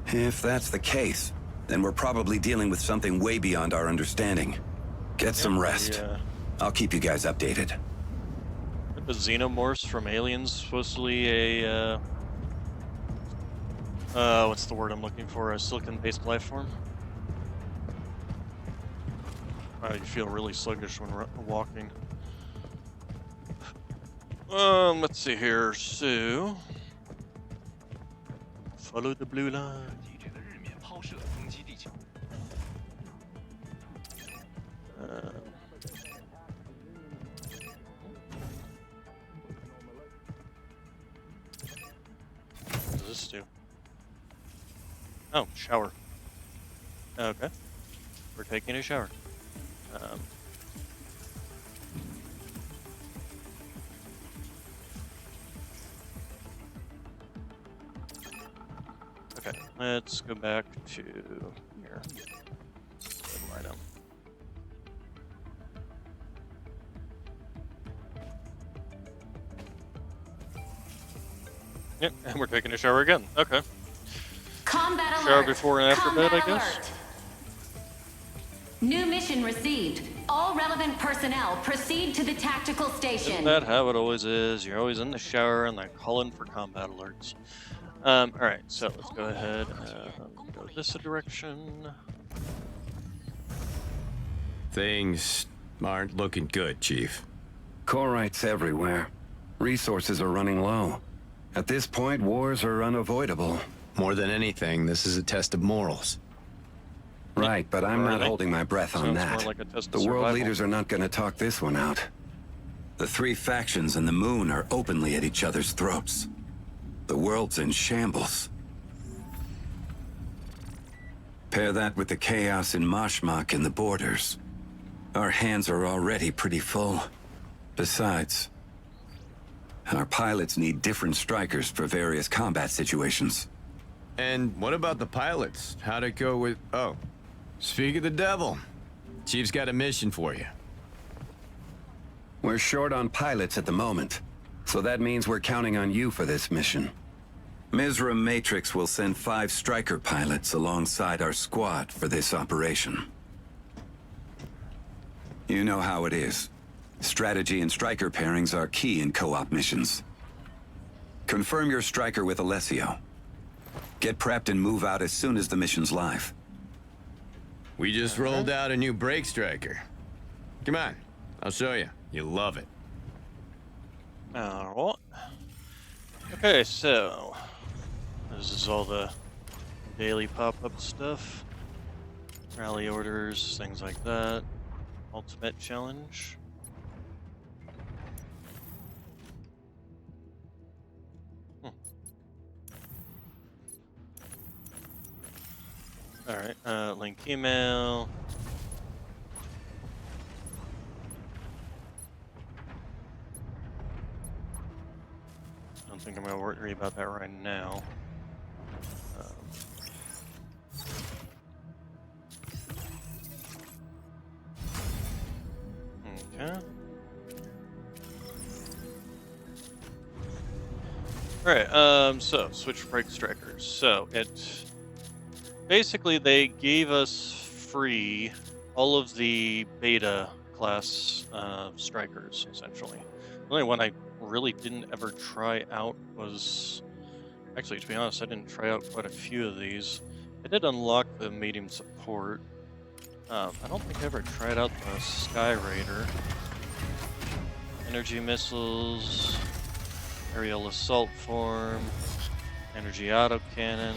If that's the case, then we're probably dealing with something way beyond our understanding. Get some rest. I'll keep you guys updated. The xenomorphs from Aliens supposedly a what's the word I'm looking for? A silicon-based life form. You feel really sluggish when walking. Let's see here. So, follow the blue line. What does this do? Oh, shower. Okay. We're taking a shower. Okay, let's go back to here. Lie down. Yep, and we're taking a shower again. Okay. Combat alert. Shower before and after Combat bed, I guess. alert. New mission received. All relevant personnel proceed to the tactical station. Isn't that how it always is? You're always in the shower and like calling for combat alerts. Alright, so let's go ahead and go this direction. Things aren't looking good, Chief. Korite's everywhere. Resources are running low. At this point, wars are unavoidable. More than anything, this is a test of morals. Right, but I'm not Really? holding my breath on Sounds that. more like a test of The world survival. leaders are not going to talk this one out. The three factions and the moon are openly at each other's throats. The world's in shambles. Pair that with the chaos in Mashmak and the borders. Our hands are already pretty full. Besides, our pilots need different strikers for various combat situations. And what about the pilots? How'd it go with... Oh, speak of the devil. Chief's got a mission for you. We're short on pilots at the moment, so that means we're counting on you for this mission. Mizra Matrix will send 5 Striker pilots alongside our squad for this operation. You know how it is. Strategy and Striker pairings are key in co-op missions. Confirm your Striker with Alessio. Get prepped and move out as soon as the mission's live. We just rolled out a new brake striker. Come on, I'll show you. You'll love it. Alright. Okay, so this is all the daily pop-up stuff. Rally orders, things like that. Ultimate challenge. Alright, link email. I don't think I'm gonna worry about that right now. Okay. Alright, so switch brake strikers. So basically they gave us free all of the beta class strikers, essentially. The only one I really didn't ever try out was, actually, to be honest, I didn't try out quite a few of these. I did unlock the medium support. I don't think I ever tried out the Sky Raider. Energy missiles, aerial assault form, energy autocannon,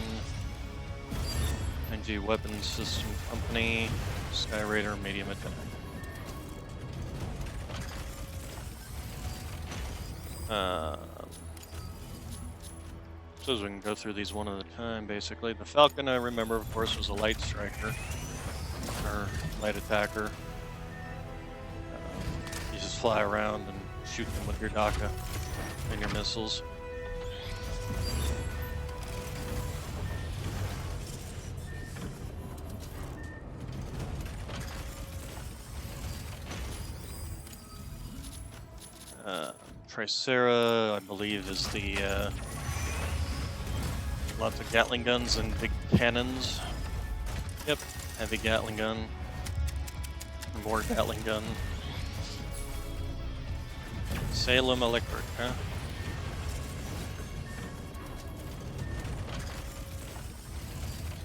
NG weapons system company, Sky Raider medium attack. So we can go through these one at a time, basically. The Falcon, I remember, of course, was a light striker, or light attacker. You just fly around and shoot them with your DACA and your missiles. Tricera, I believe, is the lots of Gatling guns and big cannons. Yep, heavy Gatling gun. More Gatling gun. Salem Electric, huh?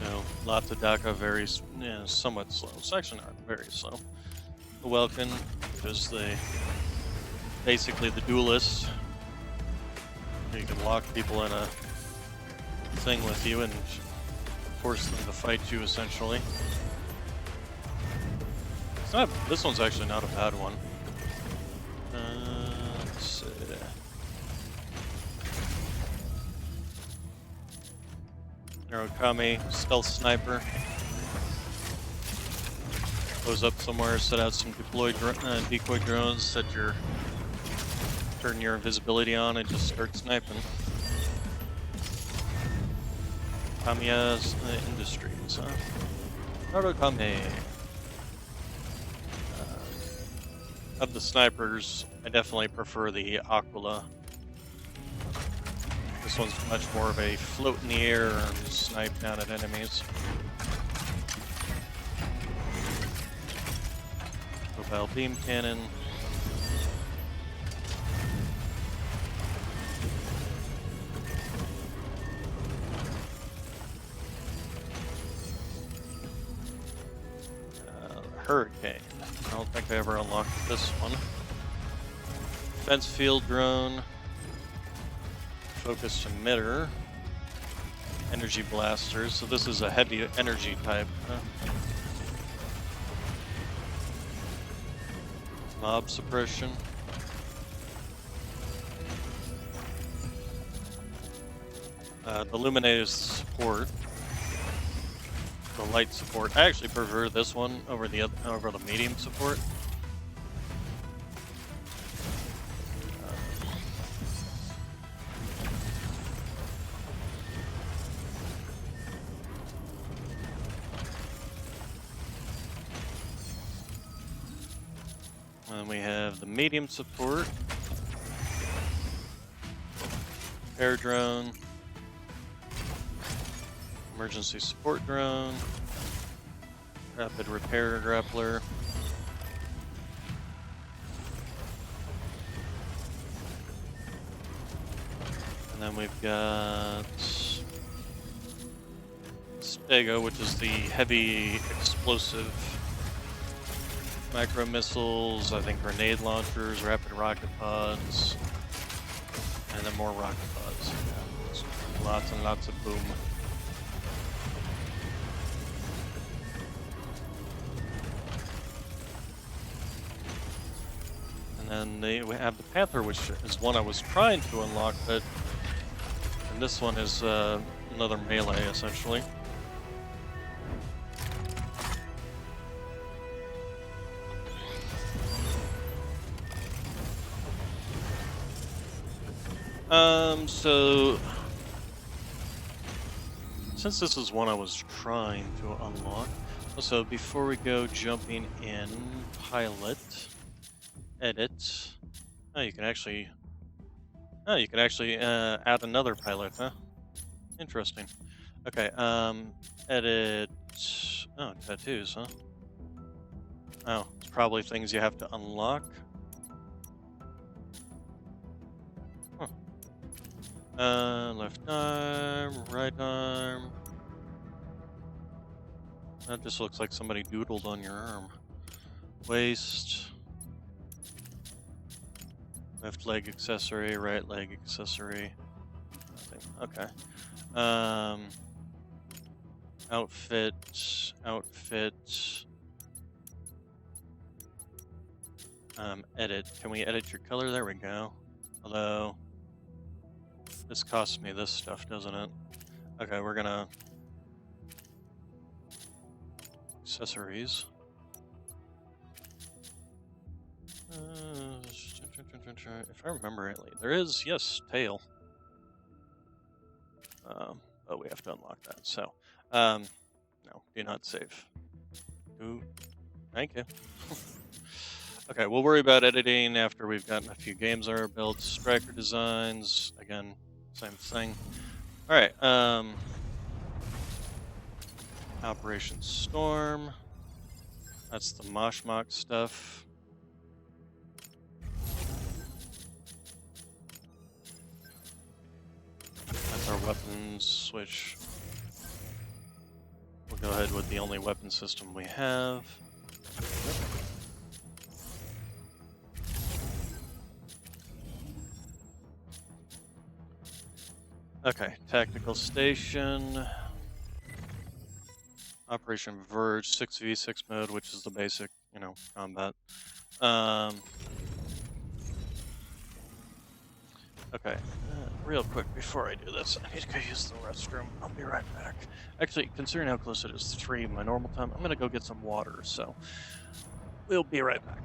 So, lots of DACA, very, somewhat slow. It's actually not very slow. The Welkin, which is basically the duelist. You can lock people in a thing with you and force them to fight you, essentially. This one's actually not a bad one. Let's see. Narukami, stealth sniper. Goes up somewhere, set out some decoy drones, turn your invisibility on and just start sniping. Kamiya's Industries, huh? Narukami. Of the snipers, I definitely prefer the Aquila. This one's much more of a float in the air and snipe down at enemies. Mobile beam cannon. Hurricane. I don't think I ever unlocked this one. Defense field drone. Focused emitter. Energy blasters. So this is a heavy energy type. Mob suppression. The Luminator's support. The light support. I actually prefer this one over the medium support. And then we have the medium support, air drone, emergency support drone, rapid repair grappler, and then we've got Stego, which is the heavy explosive micro missiles, I think grenade launchers, rapid rocket pods, and then more rocket pods. Yeah, lots and lots of boom. And then we have the Panther, which is one I was trying to unlock, but and this one is another melee, essentially. So since this is one I was trying to unlock, so before we go jumping in, pilot, edit. Oh, you can actually add another pilot, huh? Interesting. Okay, edit. Oh, tattoos, huh? Oh, it's probably things you have to unlock. Left arm, right arm. That just looks like somebody doodled on your arm. Waist. Left leg accessory, right leg accessory. Nothing. Okay. Outfit. Edit. Can we edit your color? There we go. Although, this costs me this stuff, doesn't it? Okay, we're gonna... Accessories. If I remember rightly, there is, yes, tail. Oh, we have to unlock that. So, no, do not save. Ooh, thank you. Okay, we'll worry about editing after we've gotten a few games under our belt. Striker designs, again, same thing. All right, Operation Storm. That's the Moshmock stuff. That's our weapons switch. We'll go ahead with the only weapon system we have. Okay, tactical station. Operation Verge, 6v6 mode, which is the basic, combat. Okay, real quick, before I do this, I need to go use the restroom. I'll be right back. Actually, considering how close it is to 3 my normal time, I'm gonna go get some water, so we'll be right back.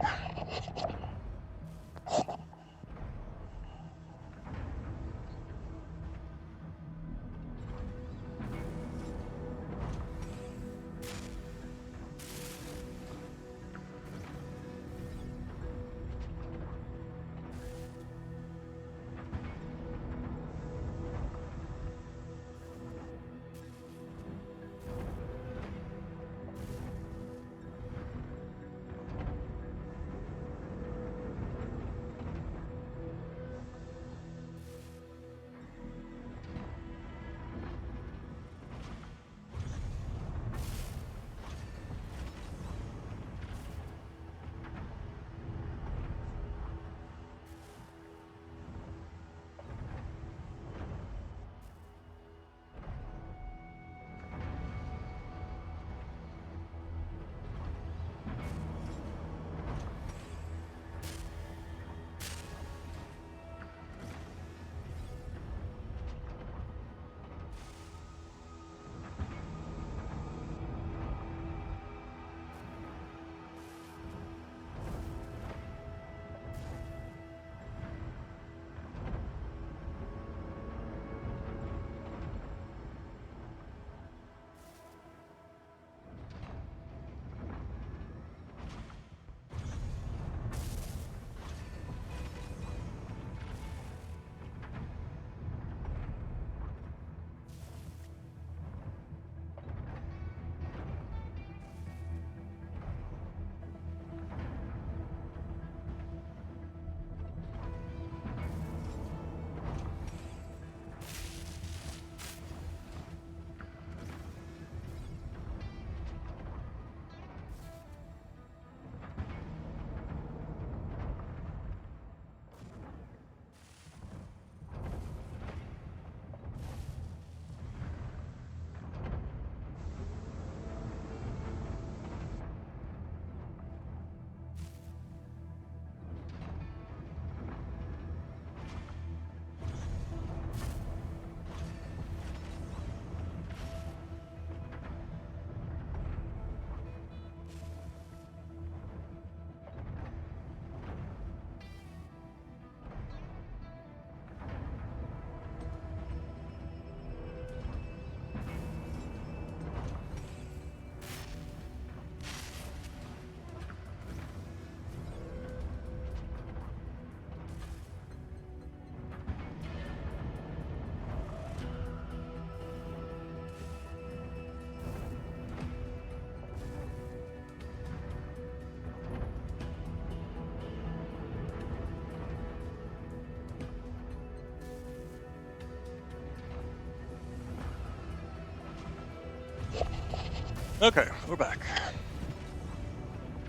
Okay, we're back.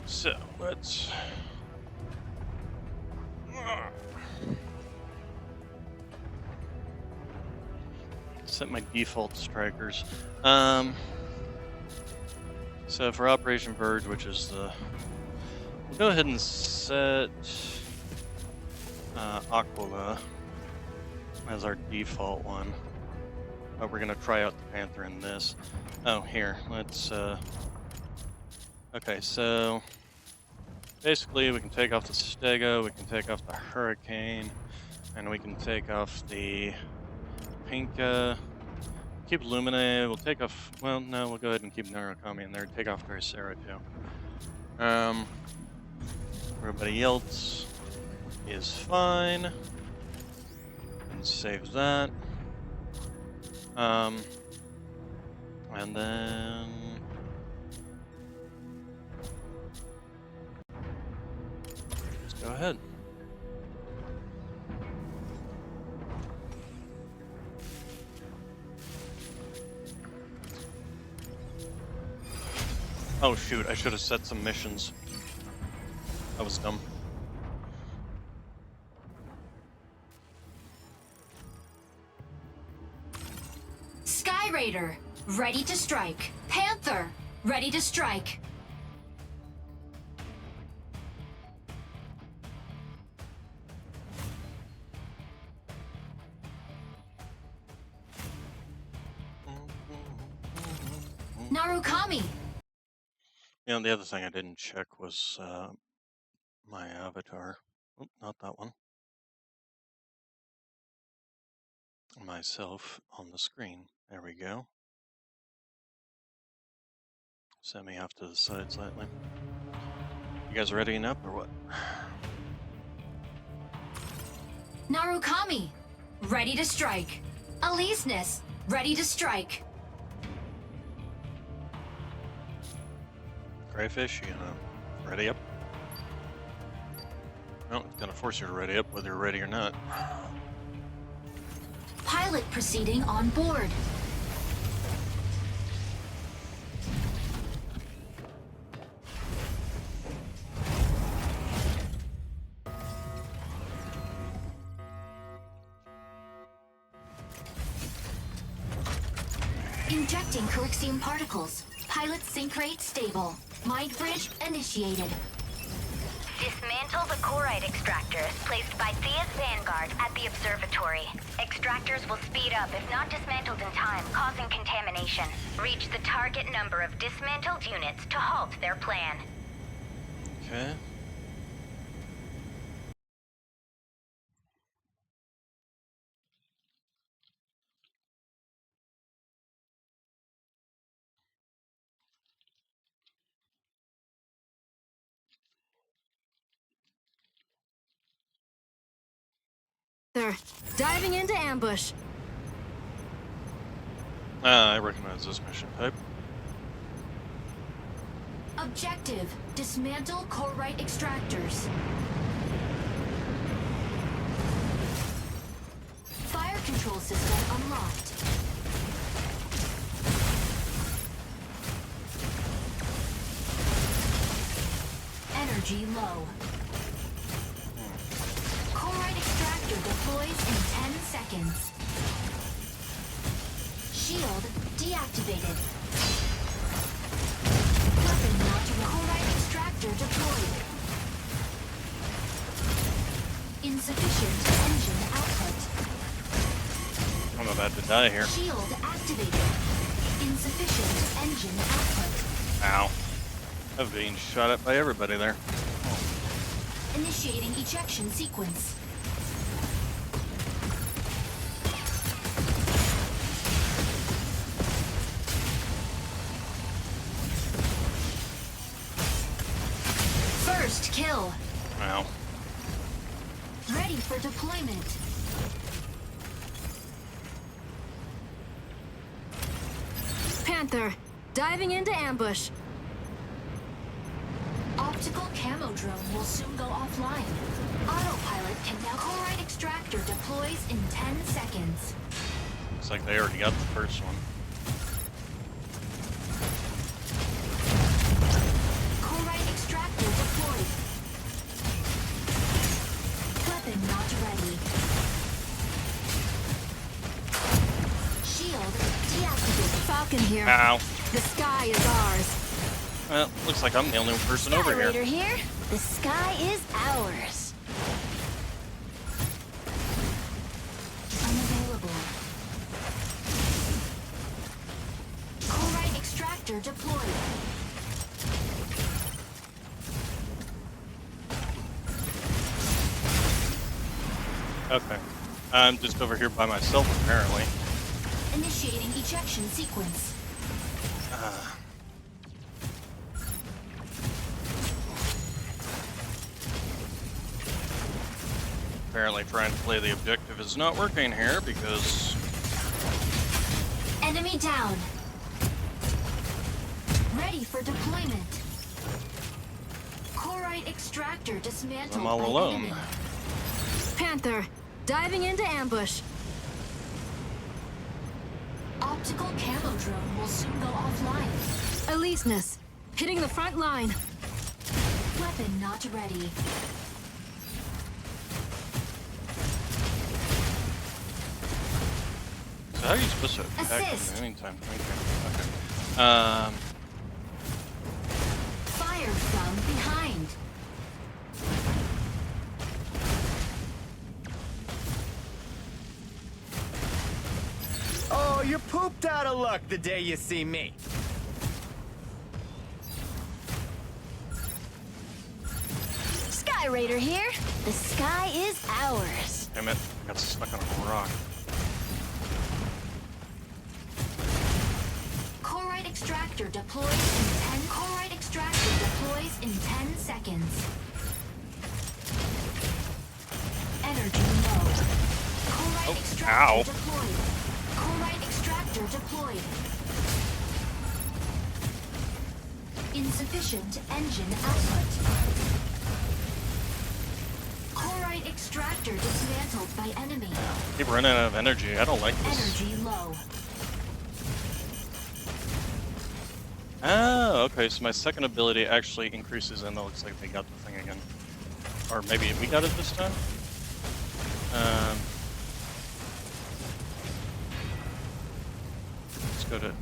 So, let's... set my default strikers. So for Operation Verge, which is the... We'll go ahead and set Aquila as our default one. But we're going to try out the Panther in this. Oh, here, let's... Okay, so... Basically, we can take off the Stego, we can take off the Hurricane, and we can take off the Pinka. Keep Lumine, we'll take off... Well, no, we'll go ahead and keep Narukami in there, take off Drysera too. Everybody else is fine. And save that. And then... let's go ahead. Oh shoot, I should have set some missions. That was dumb. Sky Raider, ready to strike. Panther, ready to strike. Narukami. You know, the other thing I didn't check was my avatar. Oh, not that one. Myself on the screen. There we go. Set me off to the side slightly. You guys readying up or what? Narukami, ready to strike. Aleseness, ready to strike. Crayfish, you know, ready up? Well, it's gonna force you to ready up whether you're ready or not. Pilot proceeding on board. Injecting Corixium particles. Pilot sync rate stable. Mind bridge initiated. Dismantle the Corite extractors placed by Thea's Vanguard at the observatory. Extractors will speed up if not dismantled in time, causing contamination. Reach the target number of dismantled units to halt their plan. Okay. They're diving into ambush. I recognize this mission type. Objective, dismantle Corite extractors. Fire control system unlocked. Energy low. Corite extractor deploys in 10 seconds. Shield deactivated. Weapon module. Corite extractor deployed. Insufficient engine output. I'm about to die here. Shield activated. Insufficient engine output. Ow. I'm being shot at by everybody there. Initiating ejection sequence. First kill. Wow. Ready for deployment. Panther, diving into ambush. Optical camo drone will soon go offline. Autopilot can now. Corite extractor deploys in 10 seconds. Looks like they already got the first one. Falcon here. Ow. The sky is ours. Well, looks like I'm the only person over here. Raider here. The sky is ours. Unavailable. Corite extractor deployed. Okay. I'm just over here by myself, apparently. Initiating ejection sequence. Apparently trying to play the objective is not working here because... Enemy down. Ready for deployment. Corite extractor dismantled I'm all by alone. enemy. Panther, diving into ambush. Optical camo drone will soon go offline. Aleseness, hitting the front line. Weapon not ready. So how are you supposed to attack Assist. in the meantime? Okay. Fire from behind. Oh, you're pooped out of luck the day you see me. Sky Raider here. The sky is ours. Damn it, I got stuck on a rock. Corite extractor deploys in 10. Corite extractor deploys in 10 seconds. Energy low. Corite extractor ow. deployed. Corite extractor deployed. Insufficient engine output. Corite extractor dismantled by enemy. Keep running out of energy. I don't like this. Energy low. Oh, okay, so my second ability actually increases and it looks like they got the thing again. Or maybe we got it this time? Let's go to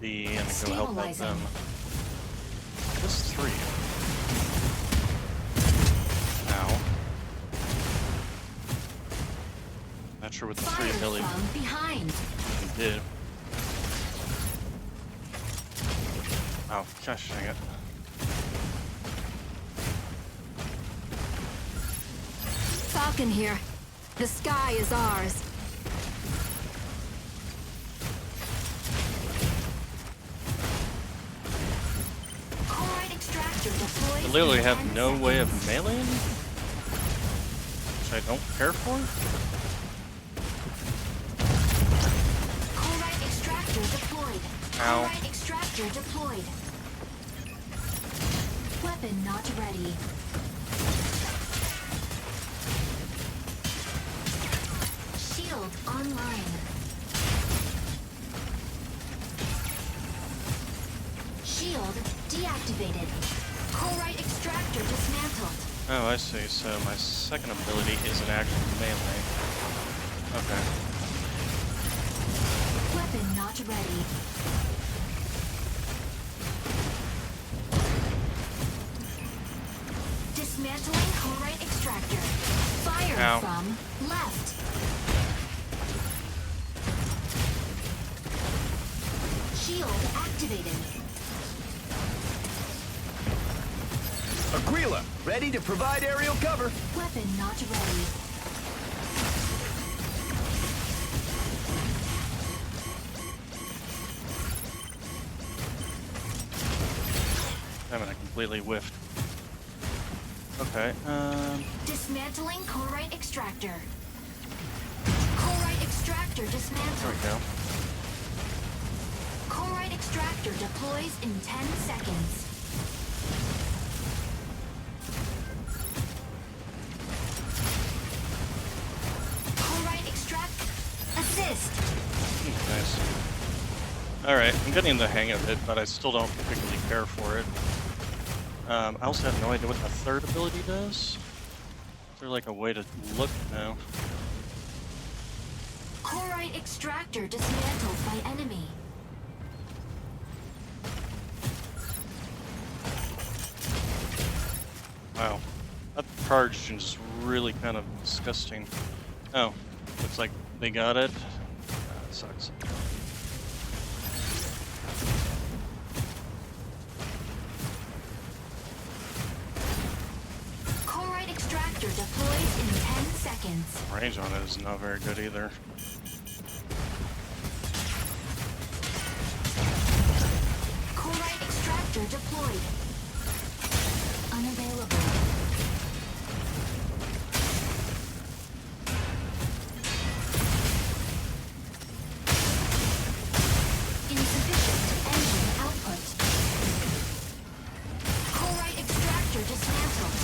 B and go help out them. This 3. Ow. Not sure what the 3 ability From behind. did. Oh, gosh dang it. Falcon here. The sky is ours. Corite extractor deploys. I literally in have 10 no way of seconds. meleeing, which I don't care for. Corite extractor deployed. Ow. Corite extractor deployed. Weapon not ready. Shield online. Shield deactivated. Corite extractor dismantled. Oh, I see. So my second ability is an actual melee. Okay. Weapon not ready. Dismantling Corite extractor. Fire Ow. from left. Shield activated. Aquila, ready to provide aerial cover. Weapon not ready. Damn it, I completely whiffed. Okay, Dismantling Corite extractor. Corite extractor there dismantled. we go. Corite extractor deploys in 10 seconds. Corite extract. Assist. Nice. Alright, I'm getting the hang of it, but I still don't particularly care for it. I also have no idea what the third ability does. Is there like a way to look now? Corite extractor dismantled by enemy. Wow. That charge is really kind of disgusting. Oh, looks like they got it. That sucks. Corite extractor deploys in 10 seconds. Range on it is not very good either. Corite extractor deployed. Unavailable. Insufficient engine output. Corite extractor dismantled.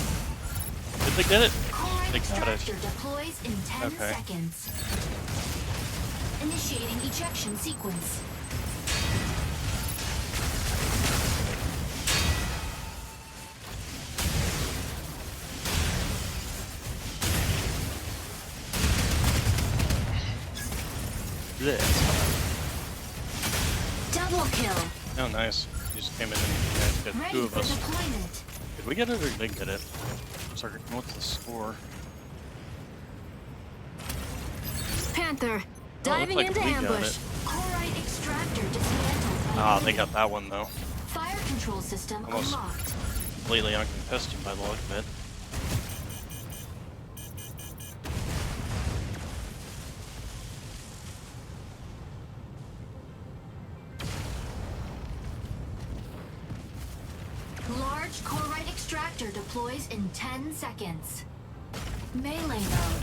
Did they get it? Corite They got it. extractor deploys in 10 Okay. seconds. Initiating ejection sequence. Yeah. Double kill. Oh, nice. He just came in and got two Ready of for us. deployment. Did we get it or did they get it? Sorry, what's the score? Panther, Oh, diving looks like into we got ambush. it. Corite extractor dismantled. by Ah, they enemy. got that one though. Fire control system Almost. unlocked. Completely uncontested by the look of it. Large corite extractor deploys in 10 seconds. Melee mode.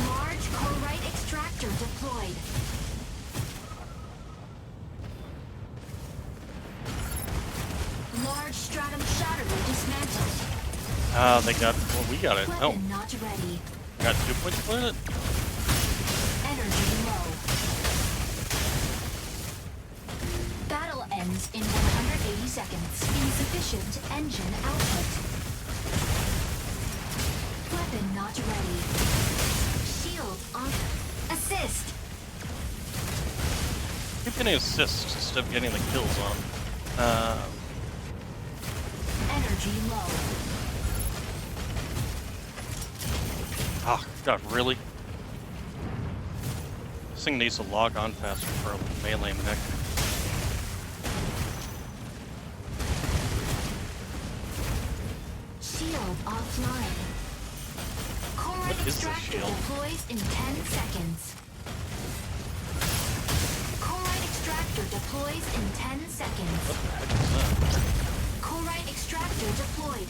Large corite extractor deployed. Large stratum shatterer dismantled. Ah, they got. Well, we got it. Weapon Oh, not ready. got 2 points for it. Energy low. Battle ends in 180 seconds. Insufficient engine output. Weapon not ready. Shield on. Assist. Keep getting assists instead of getting the kills on. Energy low. Oh, God, really? This thing needs to log on faster for a melee mech. Shield offline. Corite What is the extractor shield? deploys in 10 seconds. Corite extractor deploys in 10 seconds. What the heck is that? Corite extractor deployed.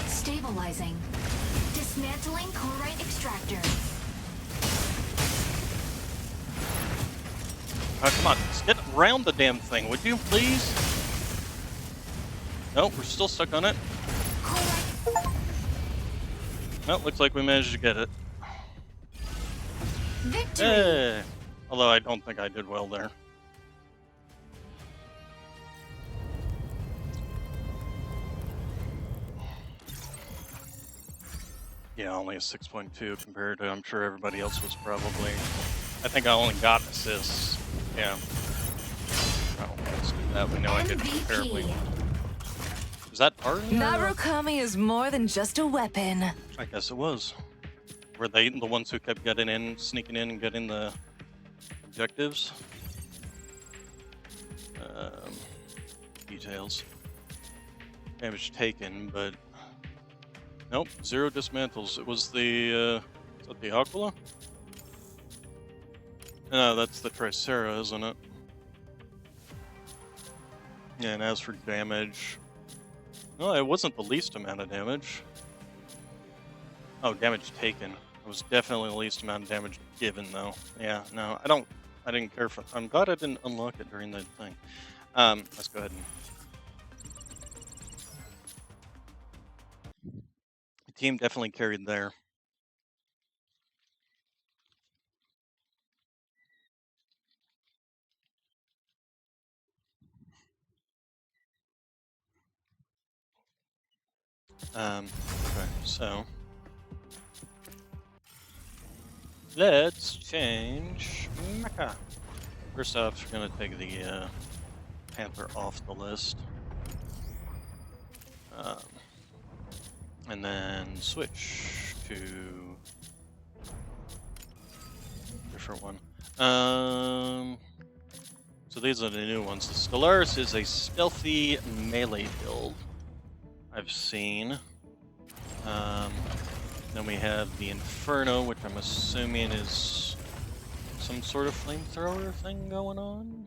Stabilizing. Dismantling corite extractor. Oh, come on, let's get around the damn thing, would you, please? Nope, we're still stuck on it. Well, looks like we managed to get it. Victory! Hey! Although I don't think I did well there. Yeah, only a 6.2 compared to, I'm sure everybody else was probably. I think I only got assists. Yeah. Oh, let's do that. We know I did terribly. Is that part of it? Narukami is more than just a weapon. I guess it was. Were they the ones who kept getting in, sneaking in, and getting the objectives? Details. Damage taken, but nope, 0 dismantles. It was the is that the Aquila? No, that's the Tricera, isn't it? Yeah, and as for damage, no, it wasn't the least amount of damage. Oh, damage taken. It was definitely the least amount of damage given, though. Yeah, no, I didn't care for. I'm glad I didn't unlock it during the thing. Let's go ahead and. The team definitely carried there. Okay, so let's change Mecha. First off, we're gonna take the Panther off the list. And then switch to different one. So these are the new ones. The Stellaris is a stealthy melee build I've seen. Then we have the Inferno, which I'm assuming is some sort of flamethrower thing going on.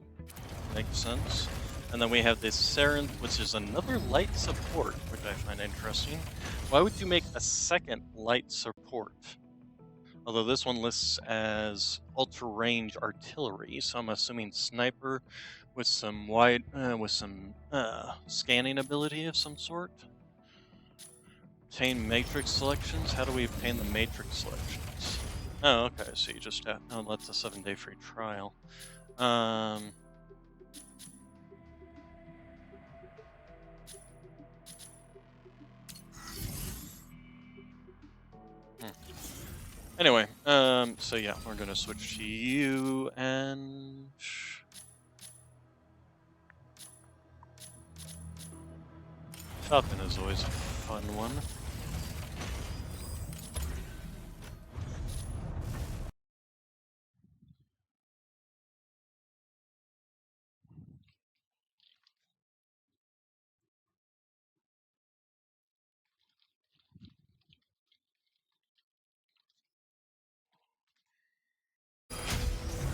Makes sense. And then we have this Sarenth, which is another light support, which I find interesting. Why would you make a second light support? Although this one lists as ultra-range artillery, so I'm assuming sniper with some scanning ability of some sort. Obtain matrix selections. How do we obtain the matrix selections? Oh, okay. So you just have. Oh, that's a 7-day free trial. Anyway, so yeah, we're gonna switch to you, and Falcon is always a fun one.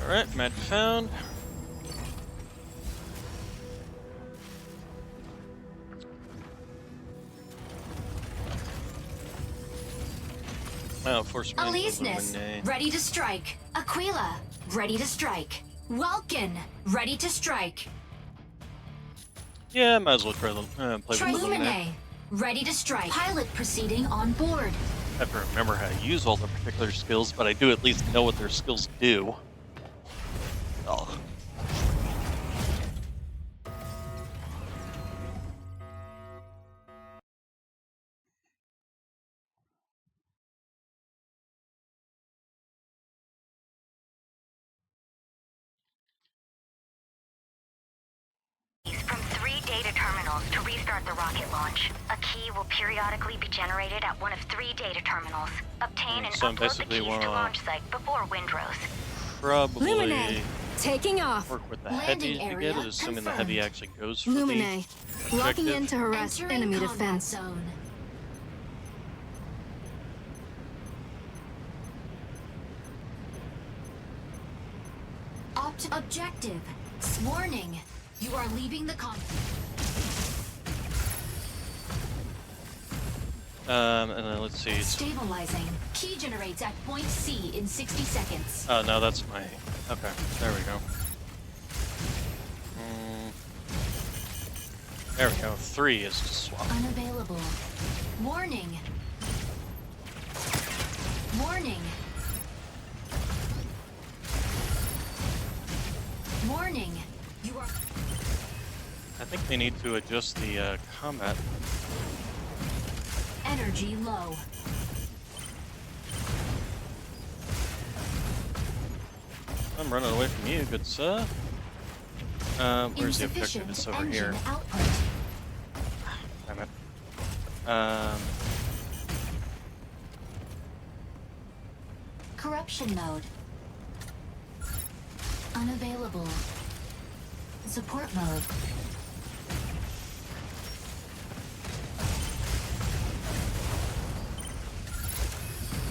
Alright, match found. Oh, Force Aleseness, ready to strike. Aquila, ready to strike. Welkin, ready to strike. Yeah, might as well try play with Lumine, ready to strike. Pilot proceeding on board. I have to remember how to use all the particular skills, but I do at least know what their skills do. Oh. From 3 data terminals to restart the rocket launch. A key will periodically be generated at one of 3 data terminals. Obtain and upload the keys to launch site before Windrose. Probably Lumine, taking off. Work with the heavy to get it, assuming the heavy actually goes for Lumine, the locking in to harass Entering enemy combat defense. Zone. Objective. Warning. You are leaving the conflict. And then let's see. Stabilizing. Key generates at point C in 60 seconds. Oh, no, that's my... Okay, there we go. There we go. 3 is to swap. Unavailable. Warning. Warning. Warning. You are... I think they need to adjust the combat. Energy low. I'm running away from you, good sir. Where's the objective? It's over here. Output. Damn it. Corruption mode. Unavailable. Support mode.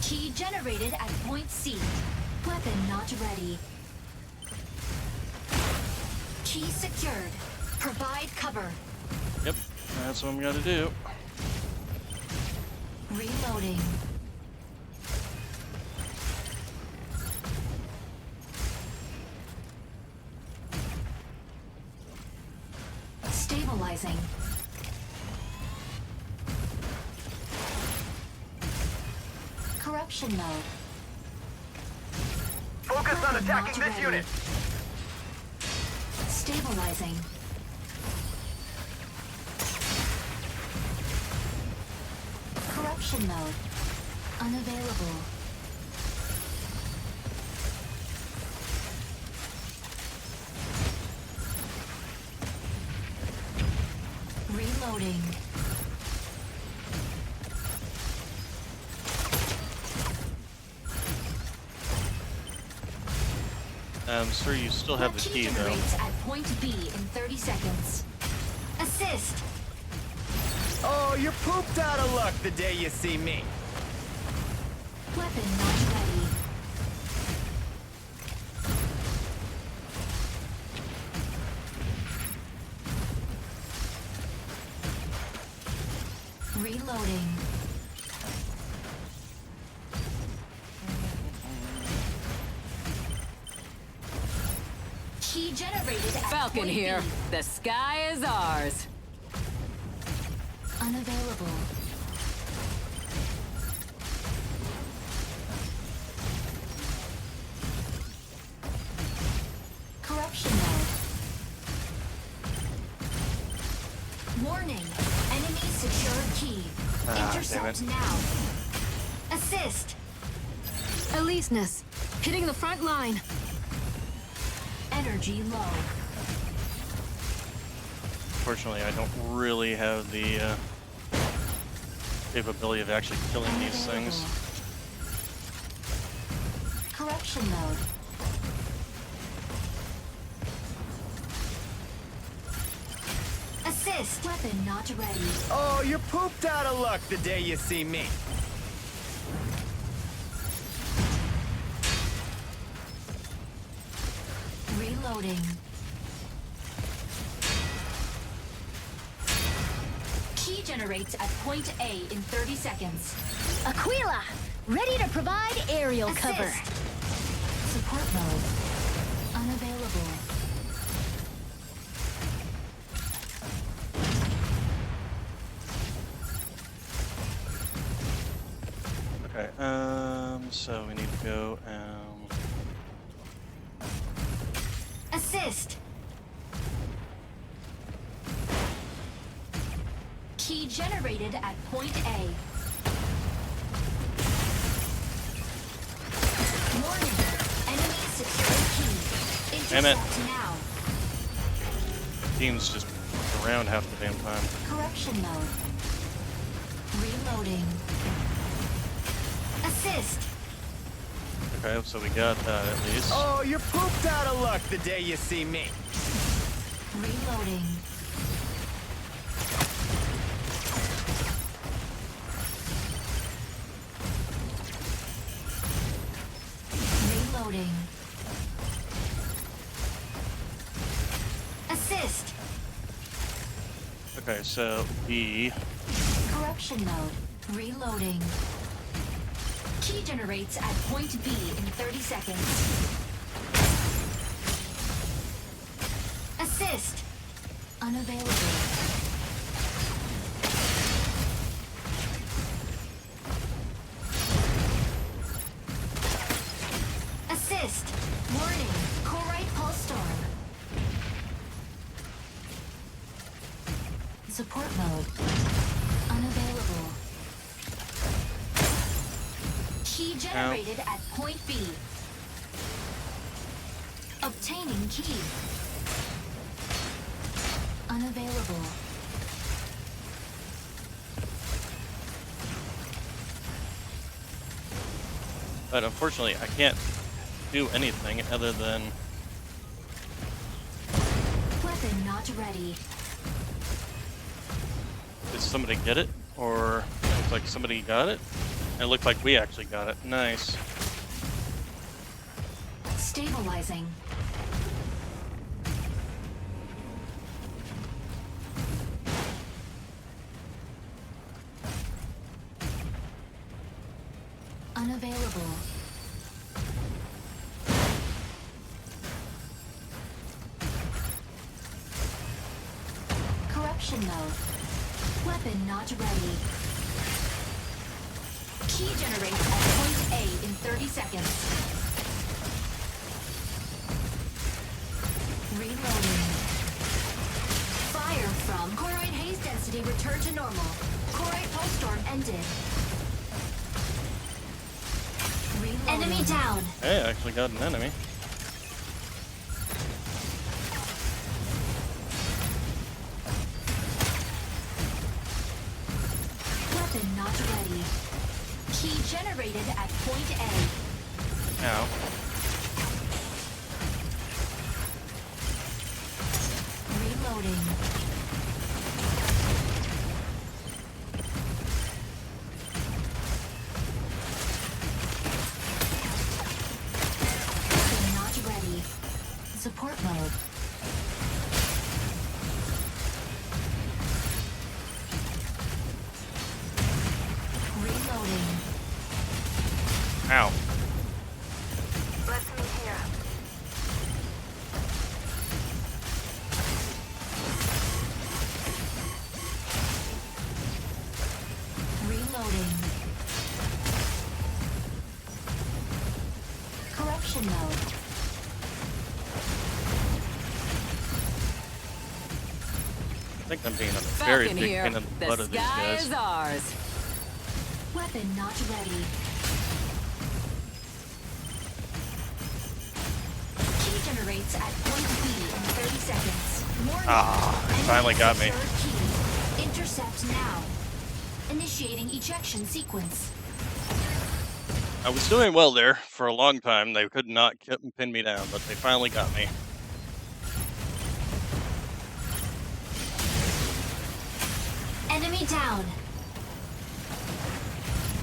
Key generated at point C. Weapon not ready. Key secured. Provide cover. Yep, that's what I'm gonna do. Reloading. Stabilizing. Corruption mode. Focus on attacking this unit. Stabilizing. Corruption mode. Unavailable. Reloading. Sir, you still have the key, though. Generates at point B in 30 seconds. Assist. Oh, you're pooped out of luck the day you see me. Weapon not ready. Reloading. Key generated at Falcon point here. B. The sky is ours. Unavailable. Corruption mode. Warning. Enemy secured key. Intercept now. Assist. Elyseness. Hitting the front line. Energy low. Fortunately, I don't really have the capability of actually killing these things. Corruption mode. Assist. Weapon not ready. Oh, you're pooped out of luck the day you see me. Reloading. Key generates at point A in 30 seconds. Aquila, ready to provide aerial Assist. cover. Support mode. Unavailable. Okay, so we need to go, Assist. Key generated at point A. Warning. Enemy secured key. Damn it. Intercept now. team's just around half the damn time. Corruption mode. Reloading. Assist. Okay, so we got that at least. Oh, you're pooped out of luck the day you see me. Reloading. Reloading. Assist. Okay, so B. Corruption mode. Reloading. Key generates at point B in 30 seconds. Assist. Unavailable. Assist. Warning. Corite pulse storm. Support mode. Unavailable. Key generated at point B. Obtaining key. Unavailable. But unfortunately, I can't do anything other than... Weapon not ready. Did somebody get it? Or it looks like somebody got it? It looked like we actually got it. Nice. Stabilizing. Unavailable. Corruption mode. Weapon not ready. Key generates at point A in 30 seconds. Reloading. Fire from Choroid haze density returned to normal. Choroid pulse storm ended. Reloading. Enemy down. Hey, I actually got an enemy. Generated at point A. Ow. Reloading. Not ready. Support mode. Reloading. Ow. Let's meet here. Reloading. Corruption mode. I think I'm being a very Falcon big here. pain in the The butt of these sky guys. is ours. Weapon not ready. Key generates at point B in 30 seconds. Warning. It finally got me. Third key. Intercept now. Initiating ejection sequence. I was doing well there for a long time. They could not pin me down, but they finally got me. Enemy down.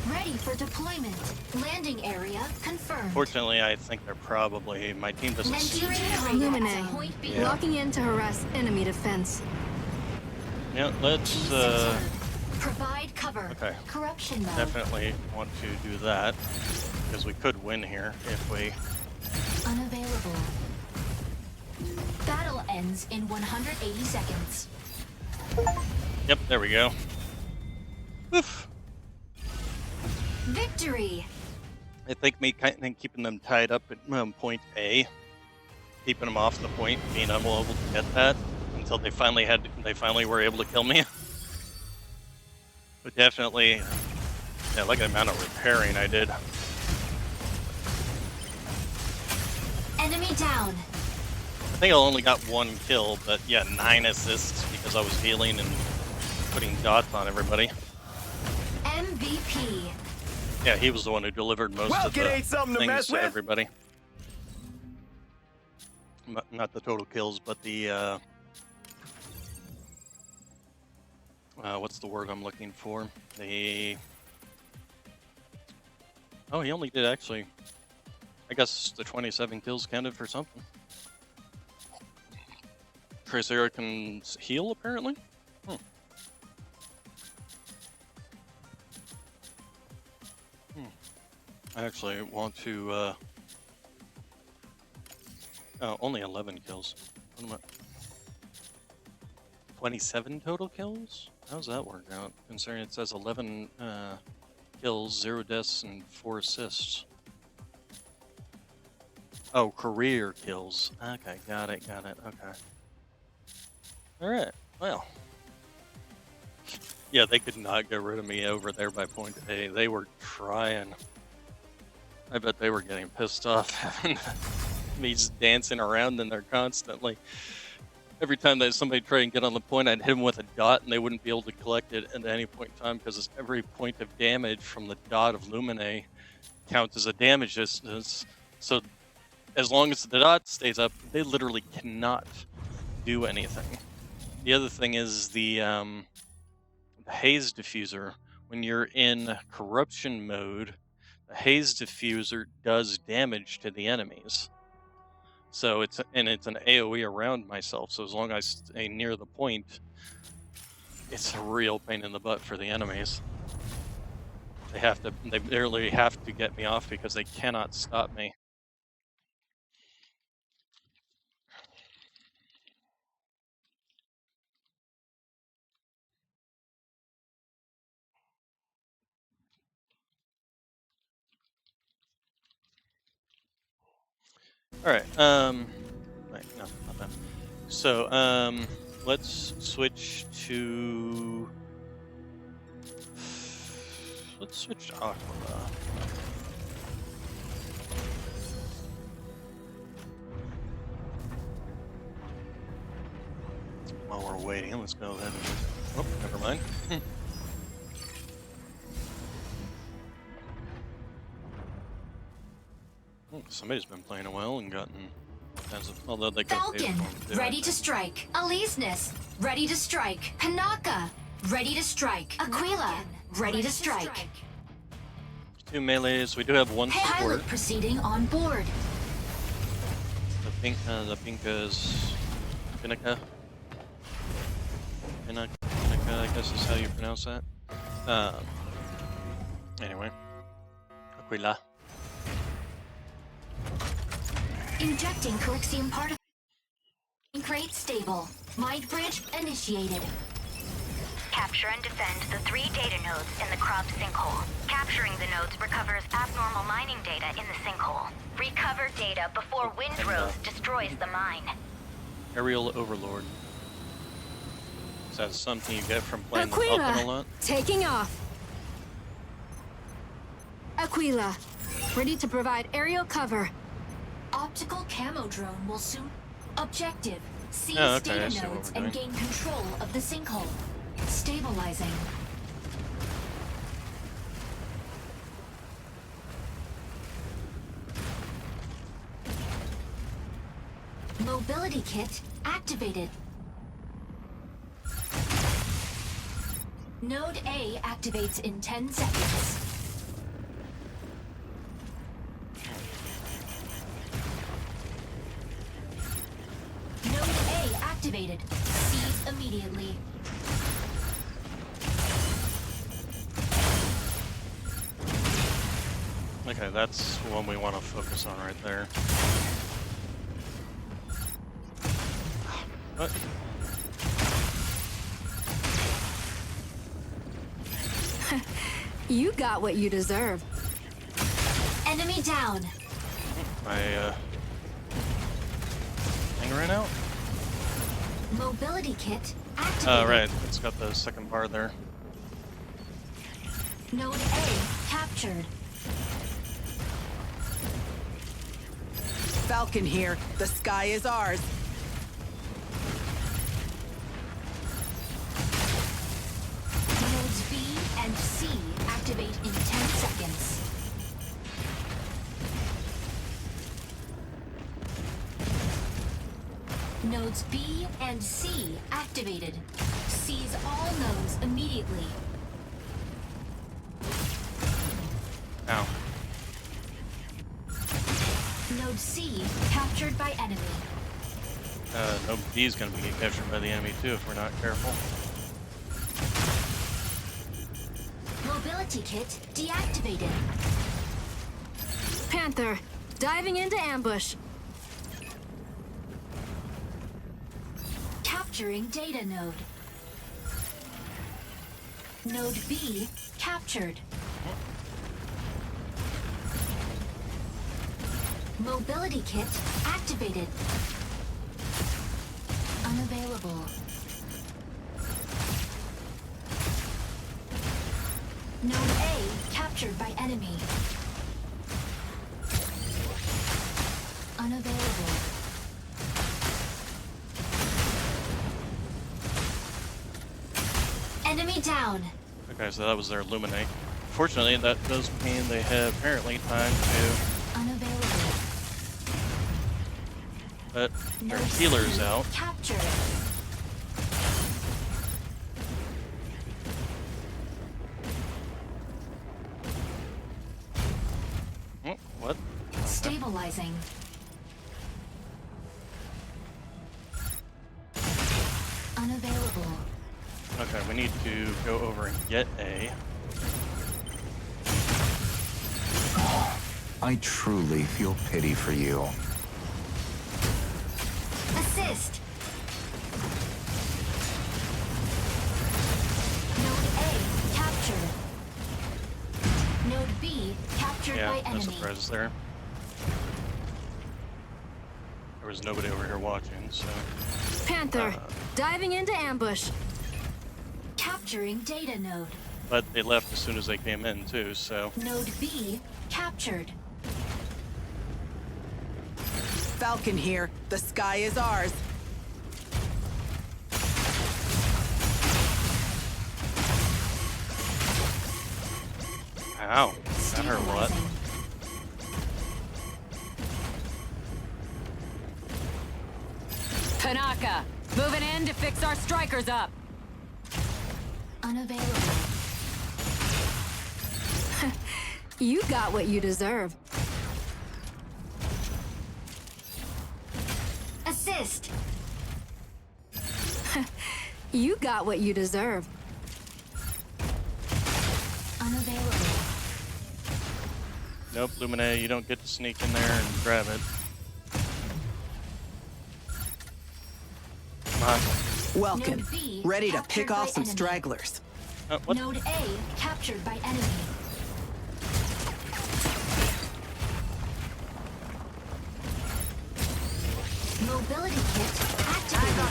Ready for deployment. Landing area confirmed. Fortunately, I think they're probably... My team doesn't see me. Luminae, Point B. Yeah. locking in to harass enemy defense. Yeah, let's... Key censored. Provide cover. Okay. Corruption mode. Definitely want to do that, because we could win here if we... Unavailable. Battle ends in 180 seconds. Yep, there we go. Oof. Victory! I think me keeping them tied up at point A, keeping them off the point, being unable to get that until they finally were able to kill me. But definitely, yeah, look at the amount of repairing I did. Enemy down. I think I only got 1 kill, but yeah, 9 assists because I was healing and putting dots on everybody. MVP. Yeah, he was the one who delivered most of the ain't something to things mess to with. everybody. Not the total kills, but the what's the word I'm looking for? Oh, he only did actually. I guess the 27 kills counted for something. Crusader can heal apparently. I actually want to. Oh, only 11 kills. What am I? 27 total kills? How's that work out? Considering it says 11 kills, 0 deaths, and 4 assists. Oh, career kills. Okay, got it, okay. Alright, well. Yeah, they could not get rid of me over there by point A. They were trying. I bet they were getting pissed off having me just dancing around in there constantly. Every time that somebody tried and get on the point, I'd hit them with a dot and they wouldn't be able to collect it at any point in time because every point of damage from the dot of Luminae counts as a damage distance. So as long as the dot stays up, they literally cannot do anything. The other thing is the haze diffuser. When you're in corruption mode, the haze diffuser does damage to the enemies. So it's an AoE around myself. So as long as I stay near the point, it's a real pain in the butt for the enemies. They literally have to get me off because they cannot stop me. All right. Wait, no, not that. So, let's switch to. Let's switch to Aqua. While we're waiting, let's go ahead and. Oh, never mind. somebody's been playing a while and gotten tons of, although they got paid Falcon, for them too, ready to strike. Aleseness, ready to strike. Panaka, ready to strike. Aquila, ready to strike. 2 melees. We do have 1 support. Pilot proceeding on board. The Pinka's Pinaka. Pinaka, I guess is how you pronounce that. Anyway. Aquila. Injecting Colixium particle. Crate stable. Mind bridge initiated. Capture and defend the 3 data nodes in the crop sinkhole. Capturing the nodes recovers abnormal mining data in the sinkhole. Recover data before Windrose destroys the mine. Aerial Overlord. Is that something you get from playing the Falcon a lot? Taking off. Aquila, ready to provide aerial cover. Optical camo drone will soon. Objective: seize okay, data nodes and gain control of the sinkhole. Stabilizing. Mobility kit activated. Node A activates in 10 seconds. Node A activated. Seize immediately. Okay, that's one we want to focus on right there. What? You got what you deserve. Enemy down. My thing ran out? Mobility kit activated. Oh, right. It's got the second bar there. Node A captured. Falcon here. The sky is ours. Nodes B and C activate in 10 seconds. Nodes B and C activated. Seize all nodes immediately. Ow. Node C captured by enemy. Node B is going to be captured by the enemy too if we're not careful. Mobility kit deactivated. Panther, diving into ambush. Capturing data node. Node B captured. Mobility kit activated. Unavailable. Node A captured by enemy. Unavailable. Enemy down. Okay, so that was their Illuminate. Fortunately, that does mean they have apparently time to... Unavailable. But their healer's out. Captured. Oh, what? Okay. Stabilizing. Unavailable. Okay, we need to go over and get A. I truly feel pity for you. Assist. Node A captured. Node B captured by Yeah, no enemy. surprises there. There was nobody over here watching, so... Panther, diving into ambush. Capturing data node. But they left as soon as they came in, too, so... Node B captured. Falcon here. The sky is ours. Ow, that hurt a lot. Tanaka, moving in to fix our strikers up. Unavailable. You got what you deserve. Assist. You got what you deserve. Unavailable. Nope, Lumine, you don't get to sneak in there and grab it. Come on. Welcome. Node B Ready to captured pick by off some enemy. stragglers. What? Node A captured by enemy. Mobility kit activated.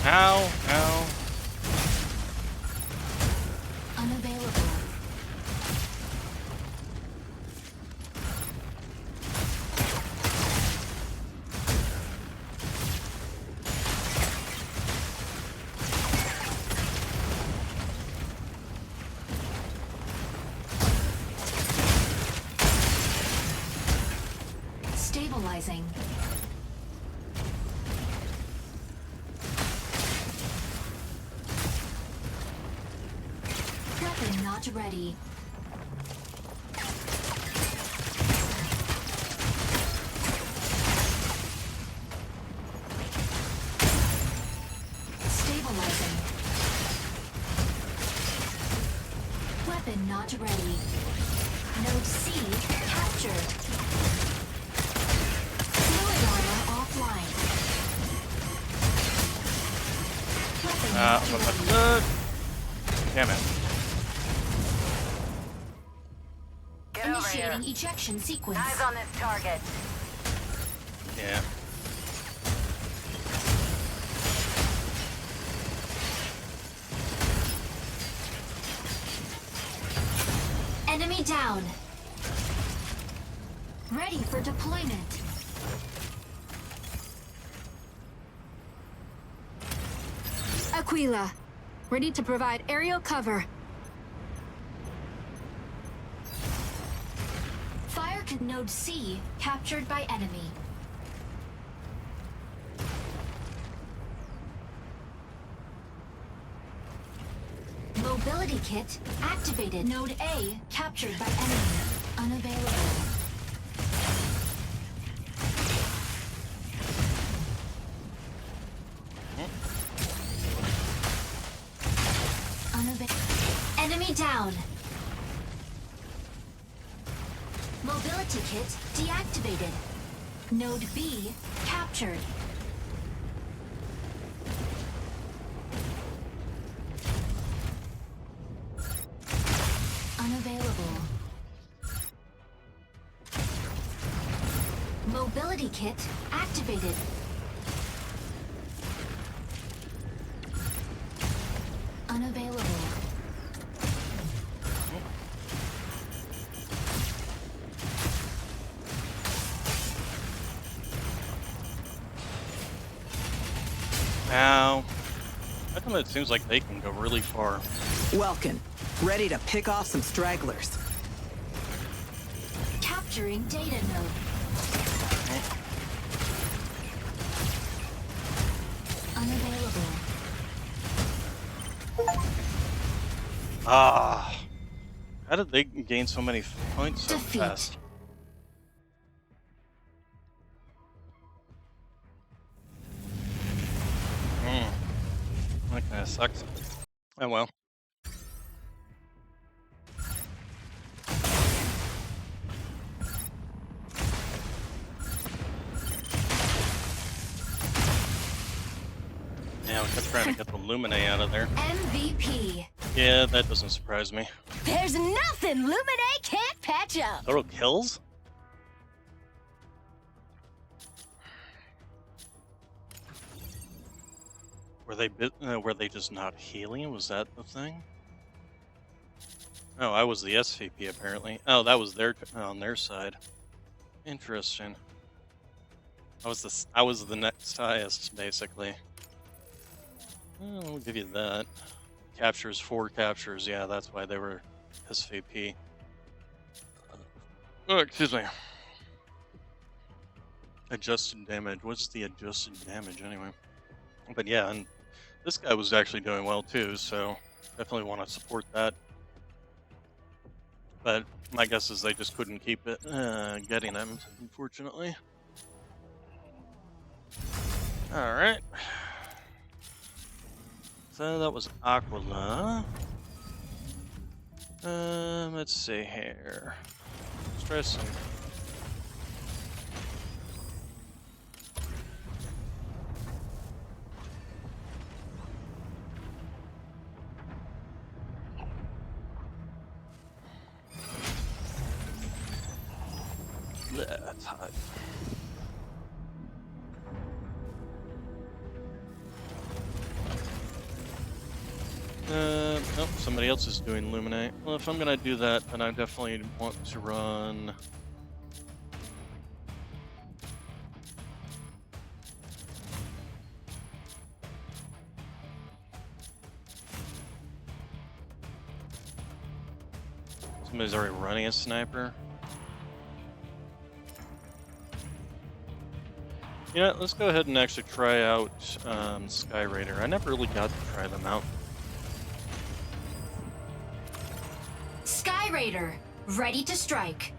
Ow, ow. Unavailable. Stabilizing. Weapon not ready. Stabilizing. Weapon not ready. Node C captured. Fluid armor offline. Weapon not ready. Damn it. Initiating ejection sequence. Eyes on this target. Yeah. Enemy down. Ready for deployment. Aquila, ready to provide aerial cover. Fire to Node C captured by enemy. Mobility kit activated. Node A captured by enemy. Unavailable. Enemy down. Mobility kit deactivated. Node B captured. Unavailable. Mobility kit activated. Unavailable. Ow. How come it seems like they can go really far? Welcome. Ready to pick off some stragglers. Capturing data node. Unavailable. Ah. How did they gain so many points so Defeat. fast? That kind of sucks. Oh well. Yeah, we kept trying to get the Lumine out of there. MVP. Yeah, that doesn't surprise me. There's nothing Lumine can't patch up. Total kills? Were they just not healing? Was that the thing? Oh, I was the SVP apparently. Oh, that was on their side. Interesting. I was the next highest basically. Well, I'll give you that. Captures, 4 captures. Yeah, that's why they were SVP. Oh, excuse me. Adjusted damage. What's the adjusted damage anyway? But yeah, and this guy was actually doing well too, so definitely want to support that. But my guess is they just couldn't keep it getting him, unfortunately. Alright. So that was Aquila. Let's see here. Stress and that's hot. Nope, somebody else is doing Luminate. Well, if I'm gonna do that, then I definitely want to run... Somebody's already running a sniper. Yeah, let's go ahead and actually try out Sky Raider. I never really got to try them out. Sky Raider, ready to strike.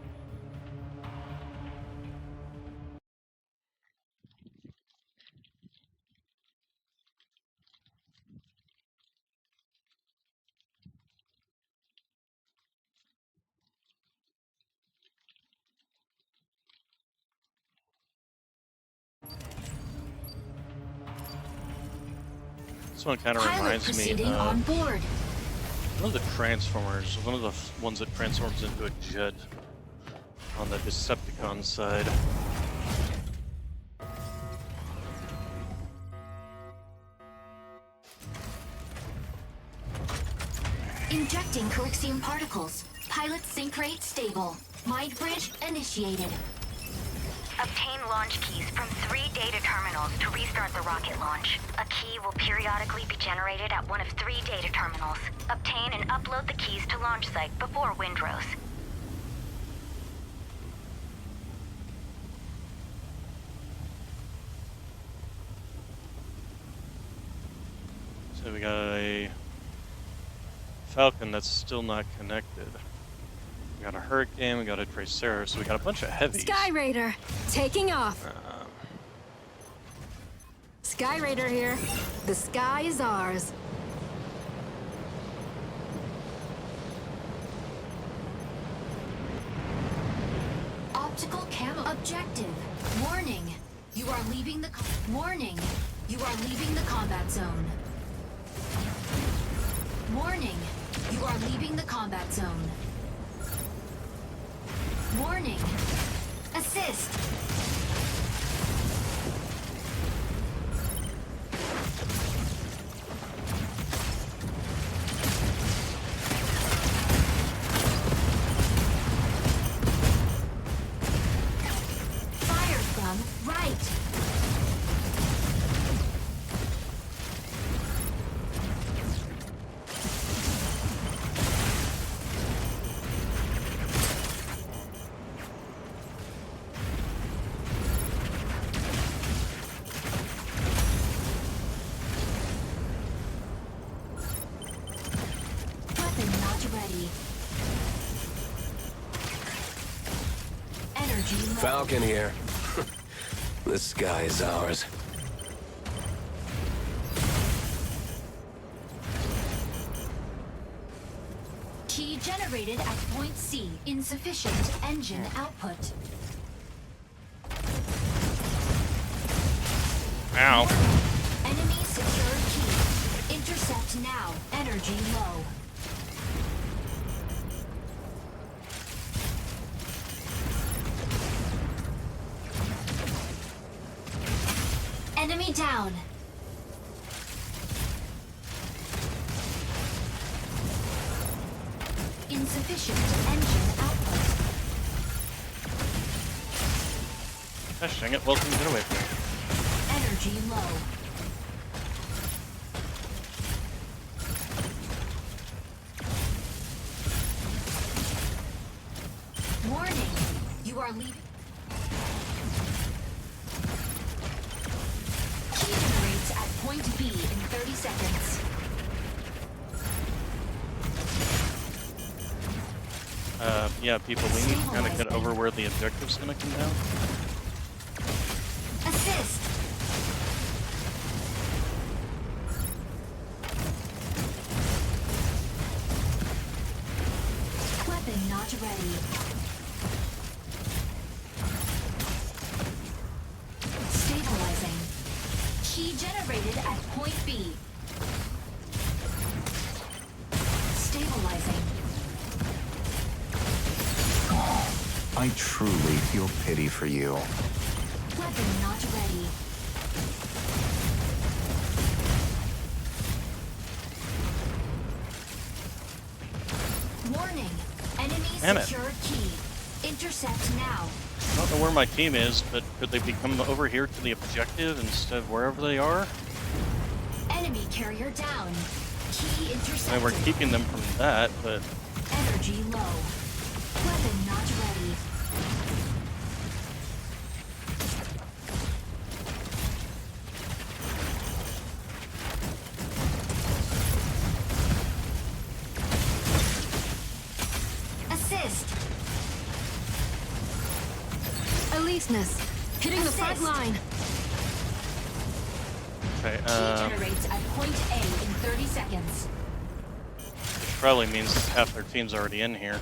This one kind of reminds me of on board. one of the Transformers, one of the ones that transforms into a jet on the Decepticon side. Injecting Corexium particles. Pilot sync rate stable. Mind bridge initiated. Obtain launch keys from 3 data terminals to restart the rocket launch. A key will periodically be generated at one of 3 data terminals. Obtain and upload the keys to launch site before Windrose. So we got a Falcon that's still not connected. We got a Hurricane, we got a Tracera, so we got a bunch of heavies. Sky Raider, taking off. Sky Raider here. The sky is ours. Optical camo objective. Warning. You are leaving the warning. You are leaving the combat zone. Warning. You are leaving the combat zone. Warning. Assist. Fire from right. Weapon not ready. Energy low. Falcon here. The sky is ours. Key generated at point C. Insufficient engine output. Ow. Enemy secured key. Intercept now. Energy low. Enemy down. Insufficient engine output. Gosh dang it, welcome, get away from me. Energy low. Warning. You are leaving. 30 seconds. Yeah, people, we need to kind of get over where the objective's gonna come down. Assist. Weapon not ready. Stabilizing. Key generated at point B. Stabilizing. I truly feel pity for you. Weapon not ready. Warning. Enemy Damn it. secured key. Intercept now. I don't know where my team is, but could they become over here to the objective instead of wherever they are? Enemy carrier down. Key I intercepted. mean, we're keeping them from that, but Energy low. Weapon not ready. Assist. Aleseness, hitting the front Assist. line. okay, Key generates at point A in 30 seconds. which probably means half their team's already in here.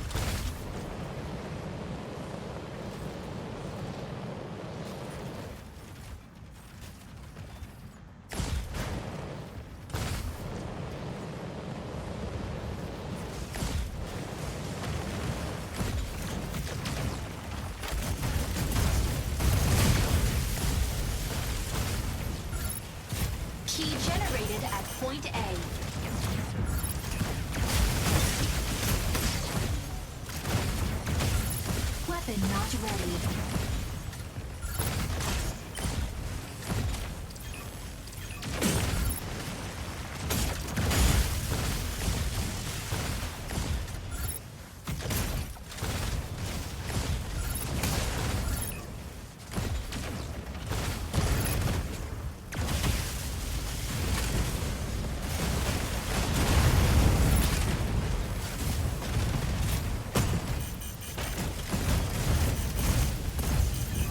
Key generated at point A. Weapon not ready.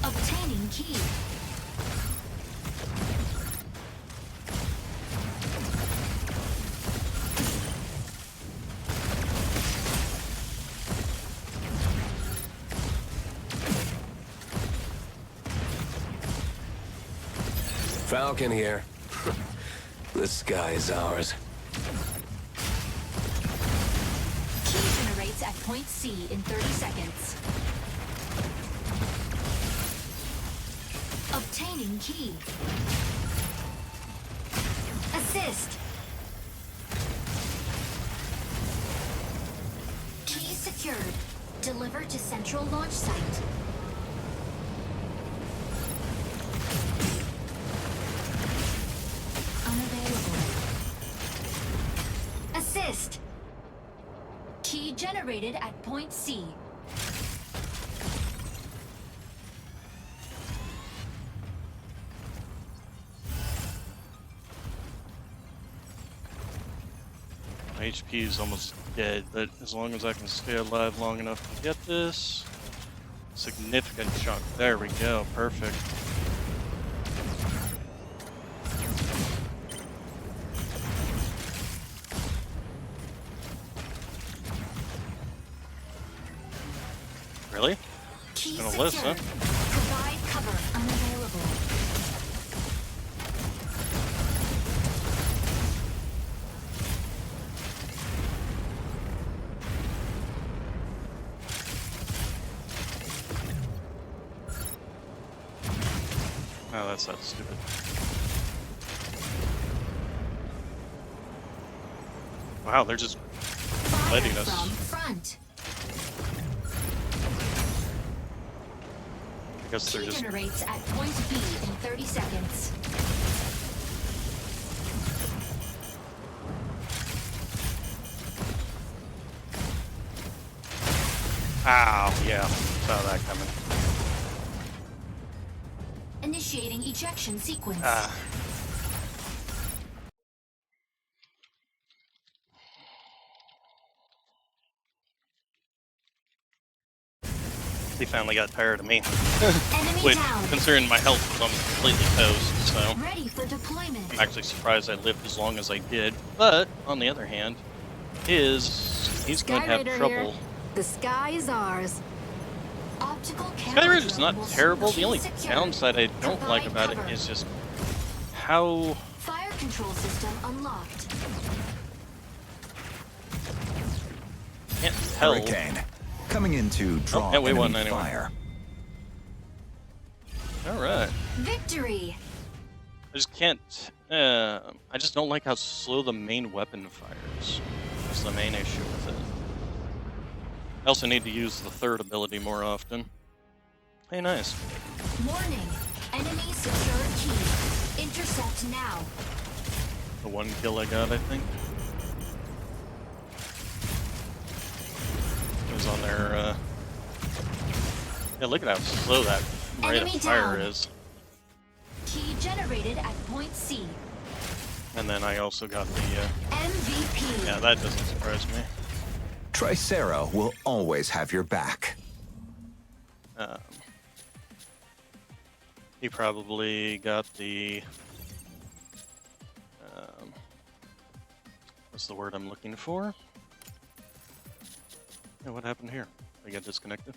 Obtaining key. Falcon here. The sky is ours. Key generates at point C in 30 seconds. Obtaining key. Assist. Key secured. Deliver to central launch site. Unavailable. Assist. Key generated at point C. My HP is almost dead, but as long as I can stay alive long enough to get this significant chunk. There we go, perfect. Really? Key Gonna listen. secured. Provide cover. Unavailable. Oh, that's not stupid. Wow, they're just Fire letting us. from front. I guess they're Key just. generates at point B in 30 seconds. Ow, yeah, saw that coming. Initiating ejection sequence. Ah. He finally got tired of me. Enemy Which, down. considering my health was almost completely toast, so Ready for deployment. I'm actually surprised I lived as long as I did. But, on the other hand, he's going to have Skyraider trouble. here. The sky is ours. Optical Skyraider is not will terrible. soon The only be secured. downside I don't like Provide about cover. it is just how... Fire control system unlocked. Can't tell. Hurricane. Coming in to draw yeah, we won enemy anyway. fire. Alright. Victory. I just can't... I just don't like how slow the main weapon fires. That's the main issue with it. I also need to use the third ability more often. Hey, nice. Warning. Enemy secured key. Intercept now. The one kill I got, I think. It was on their, Yeah, look at how slow that rate Enemy of fire down. is. Key generated at point C. And then I also got the, MVP. Yeah, that doesn't surprise me. Tricero will always have your back. He probably got the... what's the word I'm looking for? Yeah, what happened here? I got disconnected.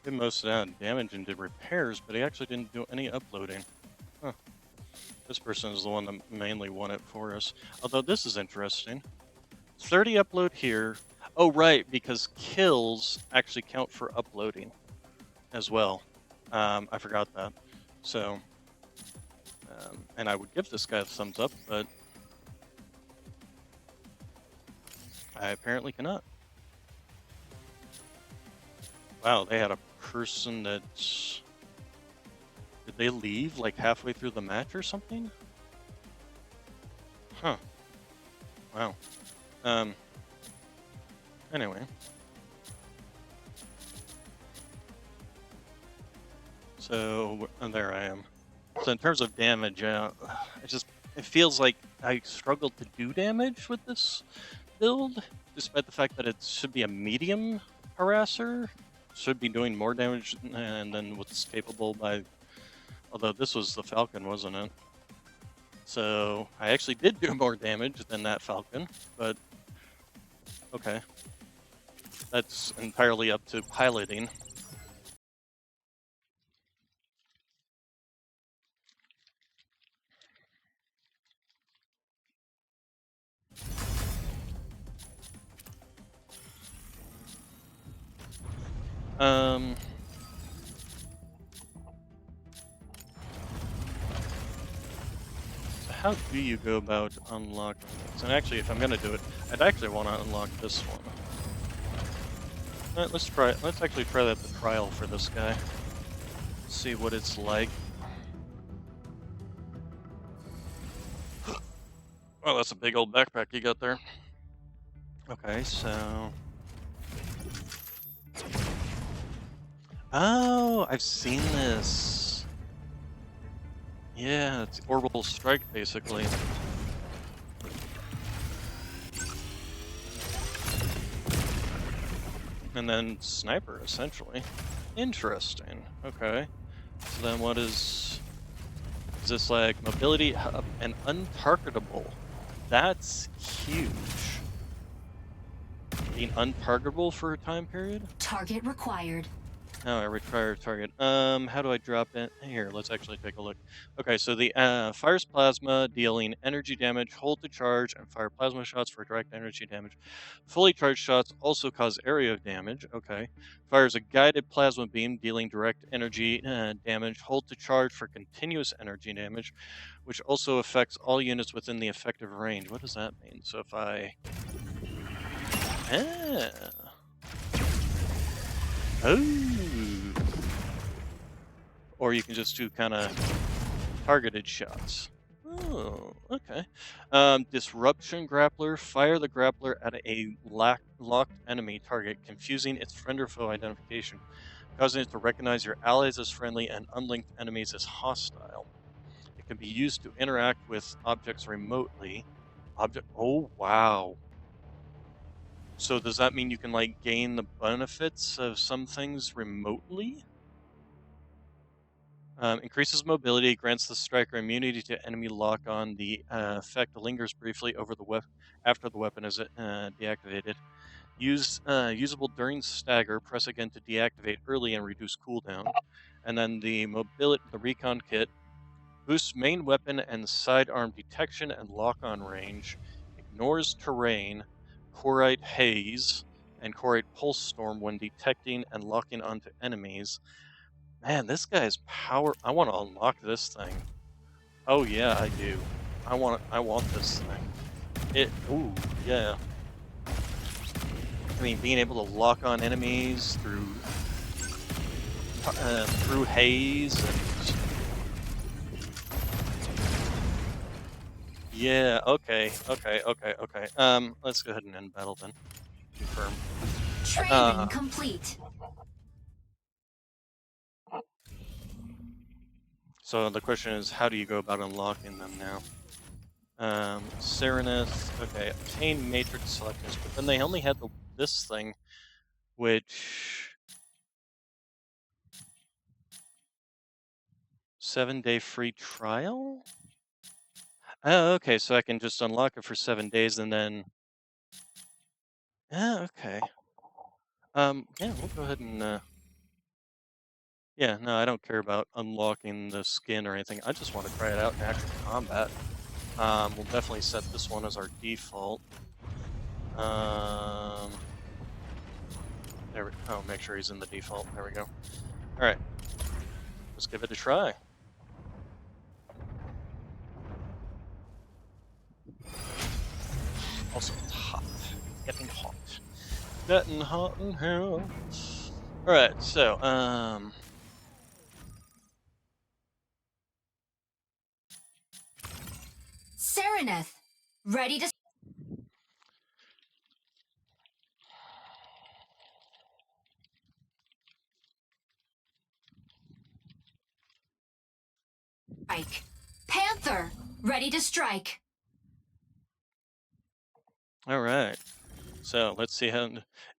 Did most of that damage and did repairs, but he actually didn't do any uploading. Huh. This person is the one that mainly won it for us. Although this is interesting. 30 upload here. Oh, right, because kills actually count for uploading as well. I forgot that. So, and I would give this guy a thumbs up, but I apparently cannot. Wow, they had a person that... Did they leave like halfway through the match or something? Huh. Wow. Anyway. So, there I am. So in terms of damage, it feels like I struggled to do damage with this build, despite the fact that it should be a medium harasser. Should be doing more damage than what's capable by... Although this was the Falcon, wasn't it? So, I actually did do more damage than that Falcon, but... Okay. That's entirely up to piloting. So how do you go about unlocking this? And actually, if I'm gonna do it, I'd actually want to unlock this one. Let's actually try that the trial for this guy. See what it's like. Oh, that's a big old backpack you got there. Okay, so... Oh, I've seen this. Yeah, it's orbital strike, basically. And then sniper, essentially. Interesting. Okay. So then what is this like mobility hub and untargetable? That's huge. Being untargetable for a time period? Target required. No, I require target. How do I drop it? Here, let's actually take a look. Okay, so the fires plasma, dealing energy damage, hold to charge, and fire plasma shots for direct energy damage. Fully charged shots also cause area damage. Okay. Fires a guided plasma beam, dealing direct energy damage, hold to charge for continuous energy damage, which also affects all units within the effective range. What does that mean? So if I... Oh. Or you can just do kind of targeted shots. Oh, okay. Disruption grappler. Fire the grappler at a locked enemy target, confusing its friend or foe identification, causing it to recognize your allies as friendly and unlinked enemies as hostile. It can be used to interact with objects remotely. Oh, wow. So does that mean you can like gain the benefits of some things remotely? Increases mobility, grants the striker immunity to enemy lock-on. The effect lingers briefly over the after the weapon is deactivated. Usable during stagger. Press again to deactivate early and reduce cooldown. And then the recon kit boosts main weapon and sidearm detection and lock-on range. Ignores terrain, Corite haze, and Corite pulse storm when detecting and locking onto enemies. Man, this guy's power. I want to unlock this thing. Oh yeah, I do. I want this thing. Ooh, yeah. I mean, being able to lock on enemies through haze and yeah. Okay. Let's go ahead and end battle then. Confirm. Training complete. So the question is, how do you go about unlocking them now? Serenith, okay, obtain matrix selectors, but then they only had this thing, which 7-day free trial? Oh, okay, so I can just unlock it for 7 days and then. Yeah, okay. Yeah, we'll go ahead and. Yeah, no, I don't care about unlocking the skin or anything. I just want to try it out in actual combat. We'll definitely set this one as our default. There we go. Oh, make sure he's in the default. There we go. All right, let's give it a try. Also, it's hot. Getting hot. Getting hot in hell. All right, so Serenith, ready to strike. Panther, ready to strike. all right. So let's see how.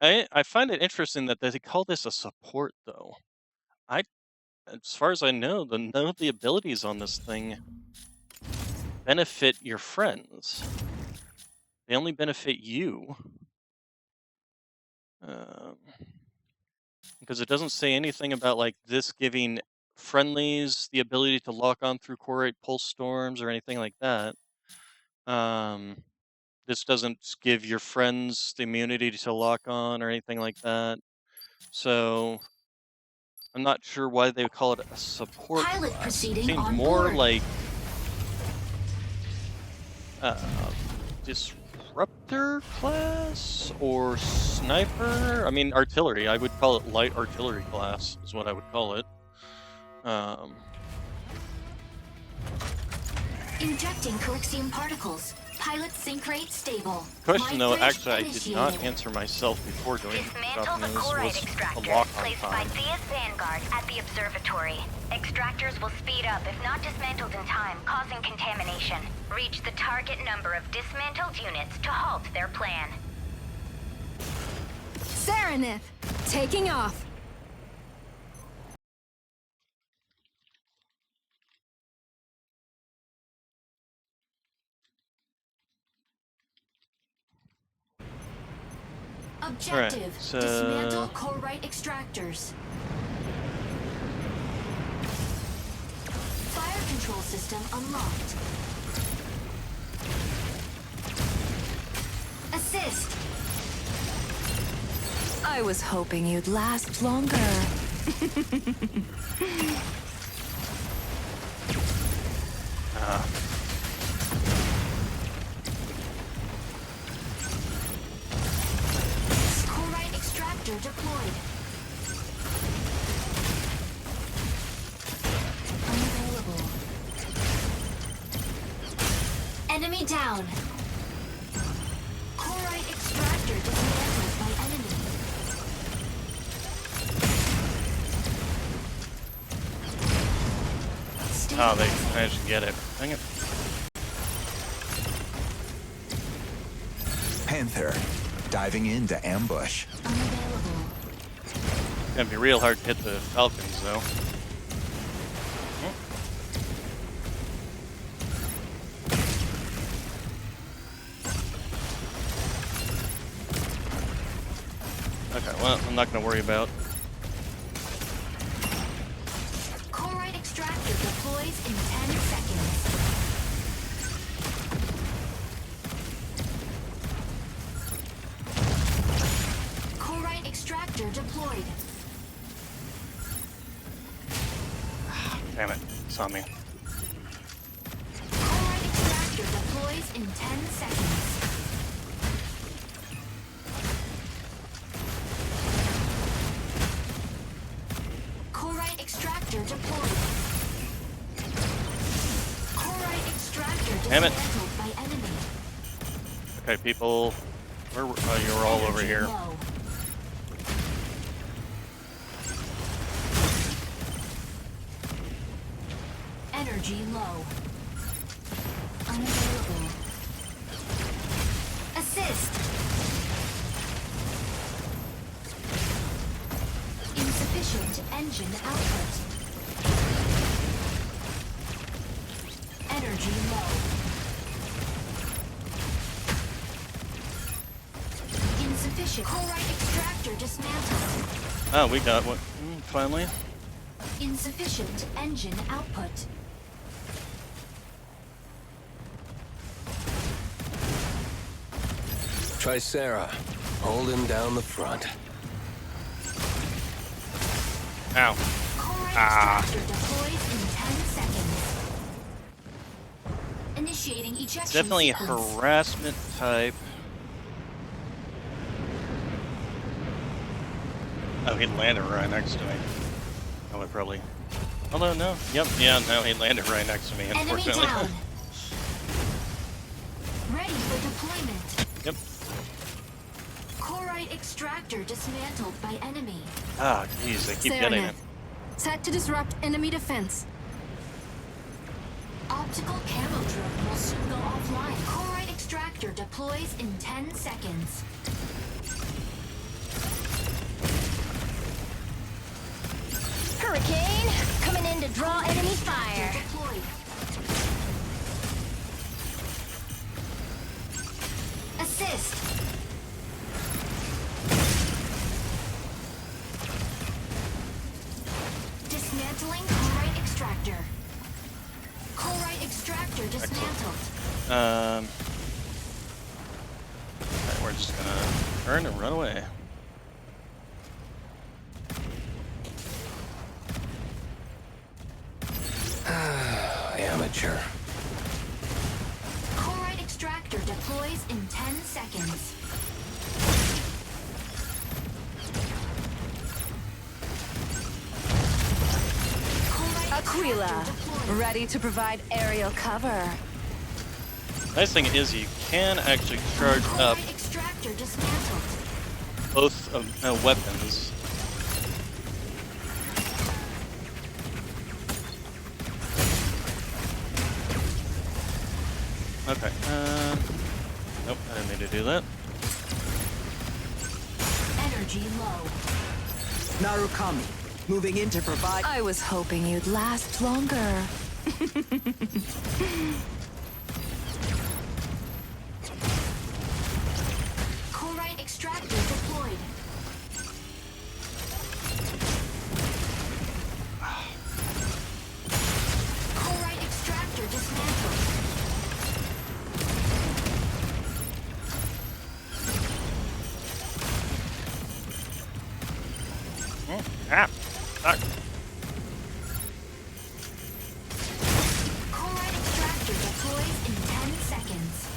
I find it interesting that they call this a support, though. As far as I know, none of the abilities on this thing benefit your friends. They only benefit you. Because it doesn't say anything about like this giving friendlies the ability to lock on through Corite pulse storms or anything like that. This doesn't give your friends the immunity to lock on or anything like that. So I'm not sure why they would call it a support Pilot class. proceeding It seems on more board. like disruptor class or sniper. I mean, artillery. I would call it light artillery class is what I would call it. Injecting Coaxium particles. Pilot sync rate stable. Question though, Light actually, I bridge did not initiated. answer myself before doing Dismantle the this Corite was a extractor lock on placed by time. Thea's Vanguard at the observatory. Extractors will speed up if not dismantled in time, causing contamination. Reach the target number of dismantled units to halt their plan. Serenith, taking off. Objective, so- dismantle Corite extractors. Fire control system unlocked. Assist. I was hoping you'd last longer. Corite extractor deployed. Unavailable. Enemy down. Corite extractor dismantled by enemy. Oh, they managed to get it. Dang it. Panther, diving into ambush. Gonna be real hard to hit the Falcons, though. Okay, well, I'm not gonna worry about. Corite extractor deploys in 10 seconds. Corite extractor deployed. Damn it, saw me. Corite extractor deploys in 10 seconds. Corite extractor deployed. Corite extractor Damn it. dismantled by enemy. Okay, people, you're all over here. Low. Energy low. Unavailable. Assist. Insufficient engine output. Energy low. Insufficient. Corite extractor dismantled. Oh, we got one. Finally. Insufficient engine output. Tricera, holding down the front. Ow. Corite extractor deploys in 10 seconds. Initiating ejection It's definitely a sequence. harassment type. Oh, he landed right next to me. I would probably. Although, no. Yep, yeah, no, he landed right next to me, Enemy unfortunately. down. Ready for deployment. Yep. Corite extractor dismantled by enemy. Ah, jeez, they keep getting it. Set to disrupt enemy defense. Optical camo drone will soon go offline. Corite extractor deploys in 10 seconds. Hurricane, coming in to draw enemy fire. Deployed. Assist. Dismantling Corite extractor. Corite extractor dismantled. Alright, we're just gonna turn and run away. Amateur. Corite extractor deploys in 10 seconds. Corite Aquila, extractor deployed. ready to provide aerial cover. Nice thing is you can actually charge up Corite extractor dismantled. both weapons. Okay. Nope, I didn't mean to do that. Energy low. Narukami, moving in to provide. I was hoping you'd last longer. Corite extractor deployed. Corite extractor dismantled. Ah! Fuck. Corite extractor deploys in 10 seconds.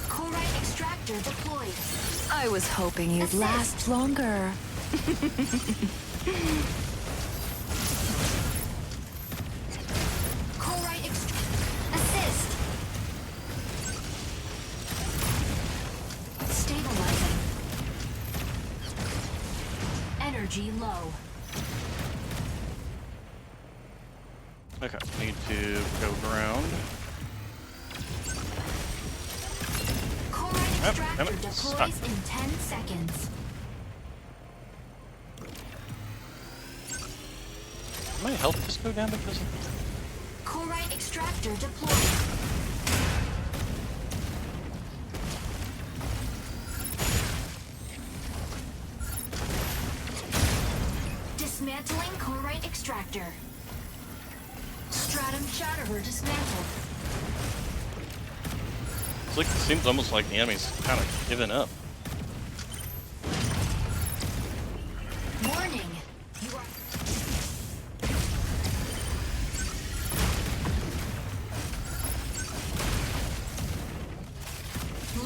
Corite extractor deployed. I was hoping you'd Assist. last longer. Corite assist. Stabilizing. Energy low. Okay, need to go ground. Corite extractor Stuck. deploys in 10 seconds. Did my health just go down because of... Corite extractor deployed. Dismantling Corite extractor. Stratum Shatterer dismantled. It's like, it seems almost like the enemy's kind of giving up. Warning. You are...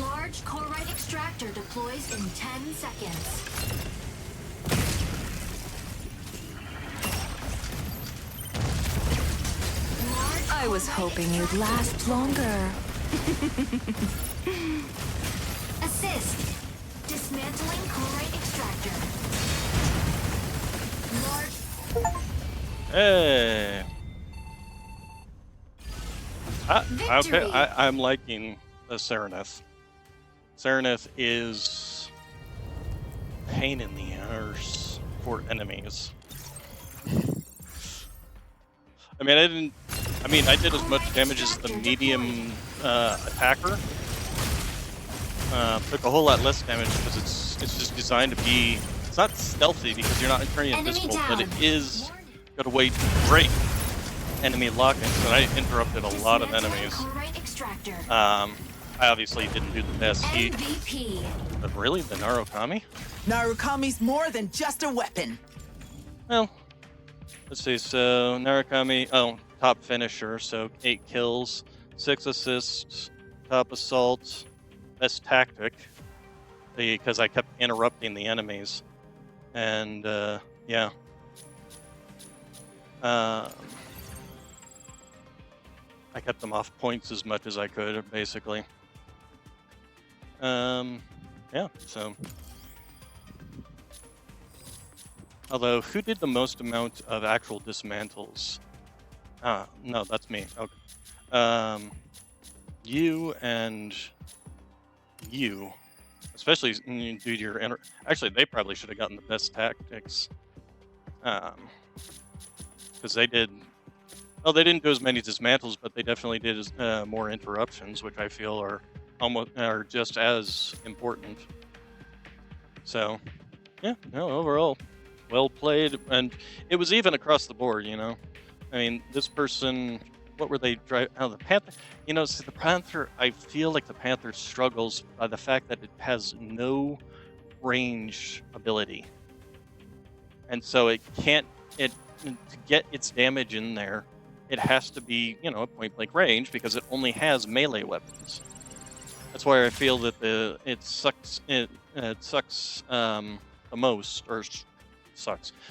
Large Corite extractor deploys in 10 seconds. I was hoping you'd last longer. Assist. Dismantling Corite extractor. Large... Hey! Victory. Okay, I'm liking the Serenith. Serenith is pain in the arse for enemies. I did as much damage as the medium attacker. Took a whole lot less damage because it's just designed to be. It's not stealthy because you're not turning invisible, but it is got a way to break enemy lock-in. So I interrupted a lot of enemies. I obviously didn't do the best heat. But really, the Narukami? Narukami's more than just a weapon. Well, let's see. So Narukami, top finisher. So 8 kills, 6 assists, top assault, best tactic. Because I kept interrupting the enemies, and yeah. I kept them off points as much as I could, basically. Yeah, so. Although, who did the most amount of actual dismantles? No, that's me. Okay. You and you. Especially due to your... Actually, they probably should have gotten the best tactics. Because they did... Well, they didn't do as many dismantles, but they definitely did more interruptions, which I feel are just as important. So, yeah, no, overall, well played, and it was even across the board. You know, I mean, this person, what were they driving? Oh, the Panther. You know, see, the Panther. I feel like the Panther struggles by the fact that it has no range ability, and so it can't. To get its damage in there, it has to be, you know, a point-blank range because it only has melee weapons. That's why I feel that it sucks the most, or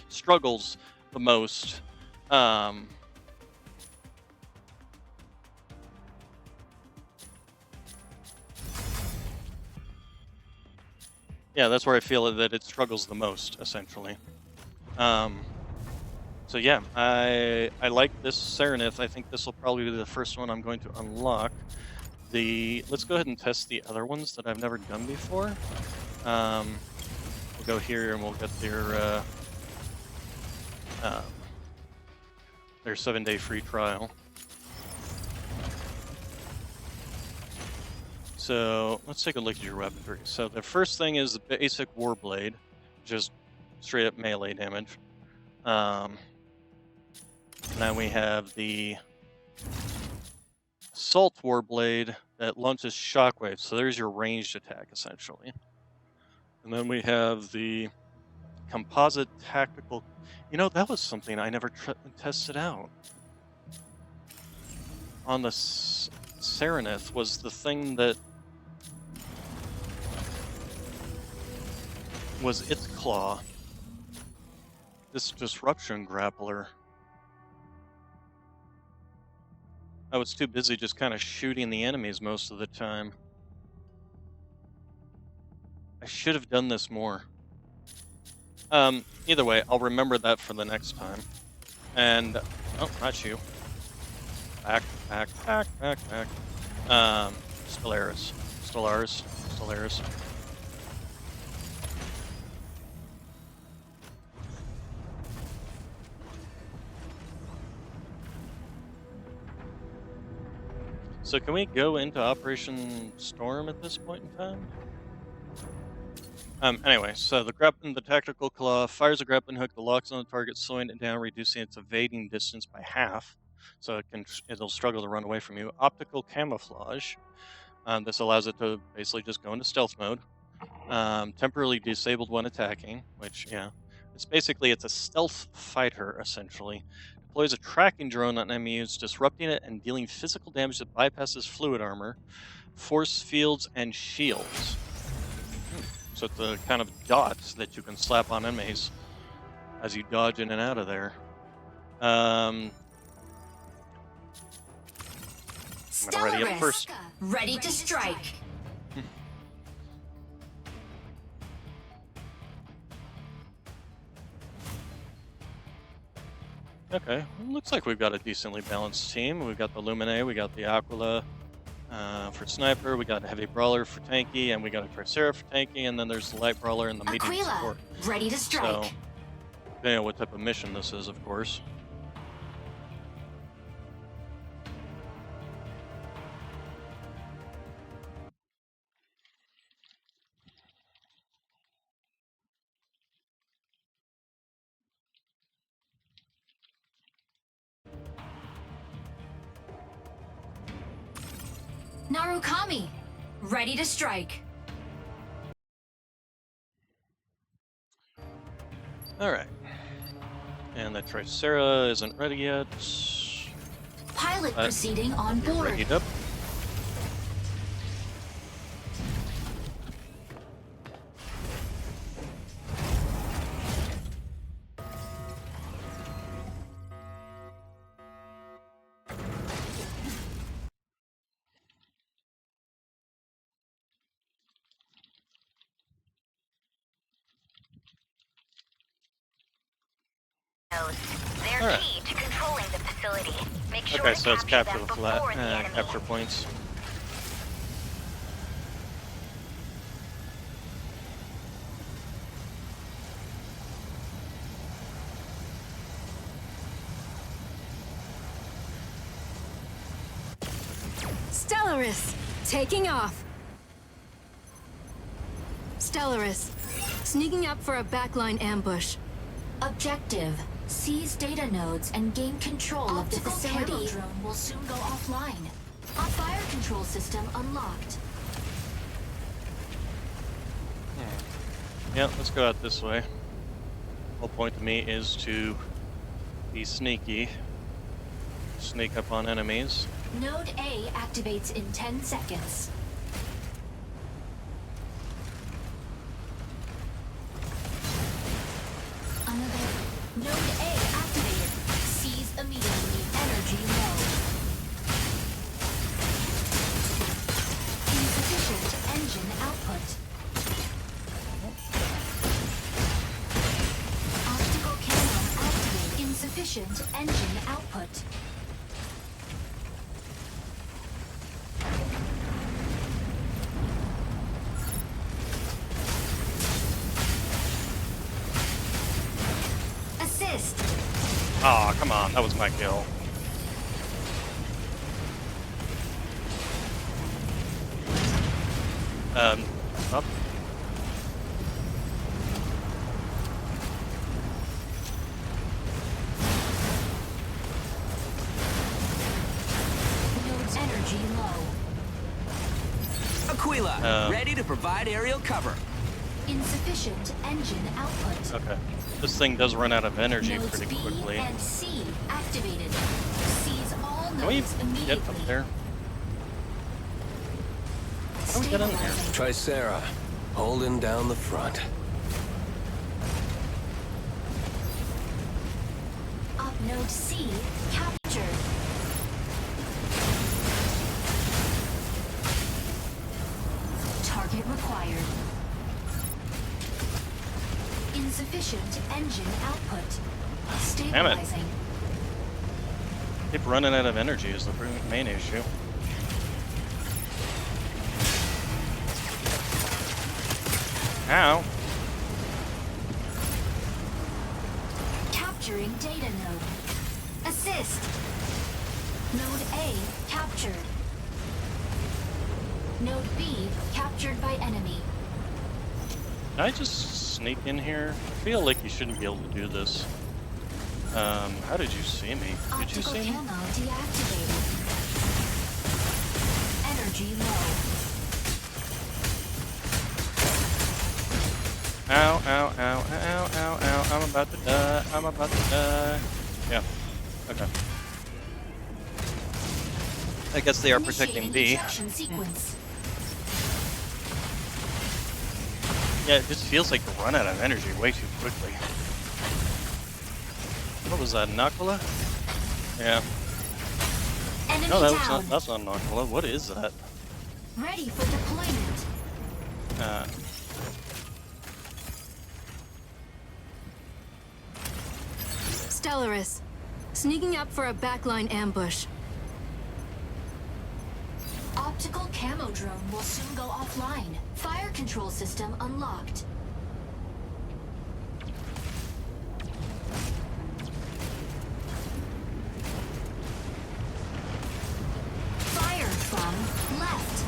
struggles the most. Yeah, that's where I feel that it struggles the most, essentially. So yeah, I like this Serenith. I think this will probably be the first one I'm going to unlock. Let's go ahead and test the other ones that I've never done before. We'll go here and we'll get their 7-day free trial. So let's take a look at your weaponry. So the first thing is the basic Warblade, just straight up melee damage. Now we have the Assault Warblade that launches shockwaves. So there's your ranged attack, essentially. And then we have the Composite Tactical... You know, that was something I never tested out. On the Serenith was the thing that was its claw. This Disruption Grappler. I was too busy just kind of shooting the enemies most of the time. I should have done this more. Either way, I'll remember that for the next time. And, oh, not you. Back. Stellaris. So can we go into Operation Storm at this point in time? Anyway, so the tactical claw fires a grappling hook that locks on the target, slowing it down, reducing its evading distance by half, so it'll struggle to run away from you. Optical camouflage. This allows it to basically just go into stealth mode. Temporarily disabled when attacking, which it's a stealth fighter essentially. Deploys a tracking drone on enemies, disrupting it and dealing physical damage that bypasses fluid armor, force fields, and shields. So it's a kind of dots that you can slap on enemies as you dodge in and out of there. I'm gonna ready up first. Ready to strike. Okay, looks like we've got a decently balanced team. We've got the Lumine, we got the Aquila for sniper, we got a heavy brawler for tanky, and we got a Tricera for tanky, and then there's the light brawler and the medium support. Ready to strike. So, depending on what type of mission this is, of course. Narukami, ready to strike. Alright. And the Tricera isn't ready yet. Pilot proceeding on board. Readied up. They're key to controlling the facility. Make sure Okay, so it's capture them the before the enemy. capture points. Stellaris, taking off. Stellaris, sneaking up for a backline ambush. Objective: seize data nodes and gain control of the facility. Optical drone will soon go offline. Our fire control system unlocked. Yeah, let's go out this way. Whole point to me is to be sneaky. Sneak up on enemies. Node A activates in 10 seconds. Node A activated. Seize immediately. Energy low. Insufficient engine output. Optical camera activated. Insufficient engine output. Aw, come on, that was my kill. Up. Node's energy low. Aquila, ready to provide aerial cover. Insufficient engine output. Okay. This thing does run out of energy Nodes pretty B quickly. and C activated. Seize all Can we nodes get immediately. up there? How do we get in there? Tricera, holding down the front. Up node C captured. Target required. Insufficient engine output. Stabilizing. Keep running out of energy is the main issue. Ow. Capturing data node. Assist. Node A captured. Node B captured by enemy. Can I just sneak in here? I feel like you shouldn't be able to do this. How did you see me? Did you see me? Optical camo deactivated. Energy low. Ow, ow, ow, ow, ow, ow, I'm about to die, I'm about to die. Yeah, okay. I guess they are protecting B. Yeah, it just feels like you run out of energy way too quickly. What was that, Nakula? Yeah. Enemy No, down. that's not Nakula. What is that? Ready for deployment. Stellaris, sneaking up for a backline ambush. Optical camo drone will soon go offline. Fire control system unlocked. Fire from left.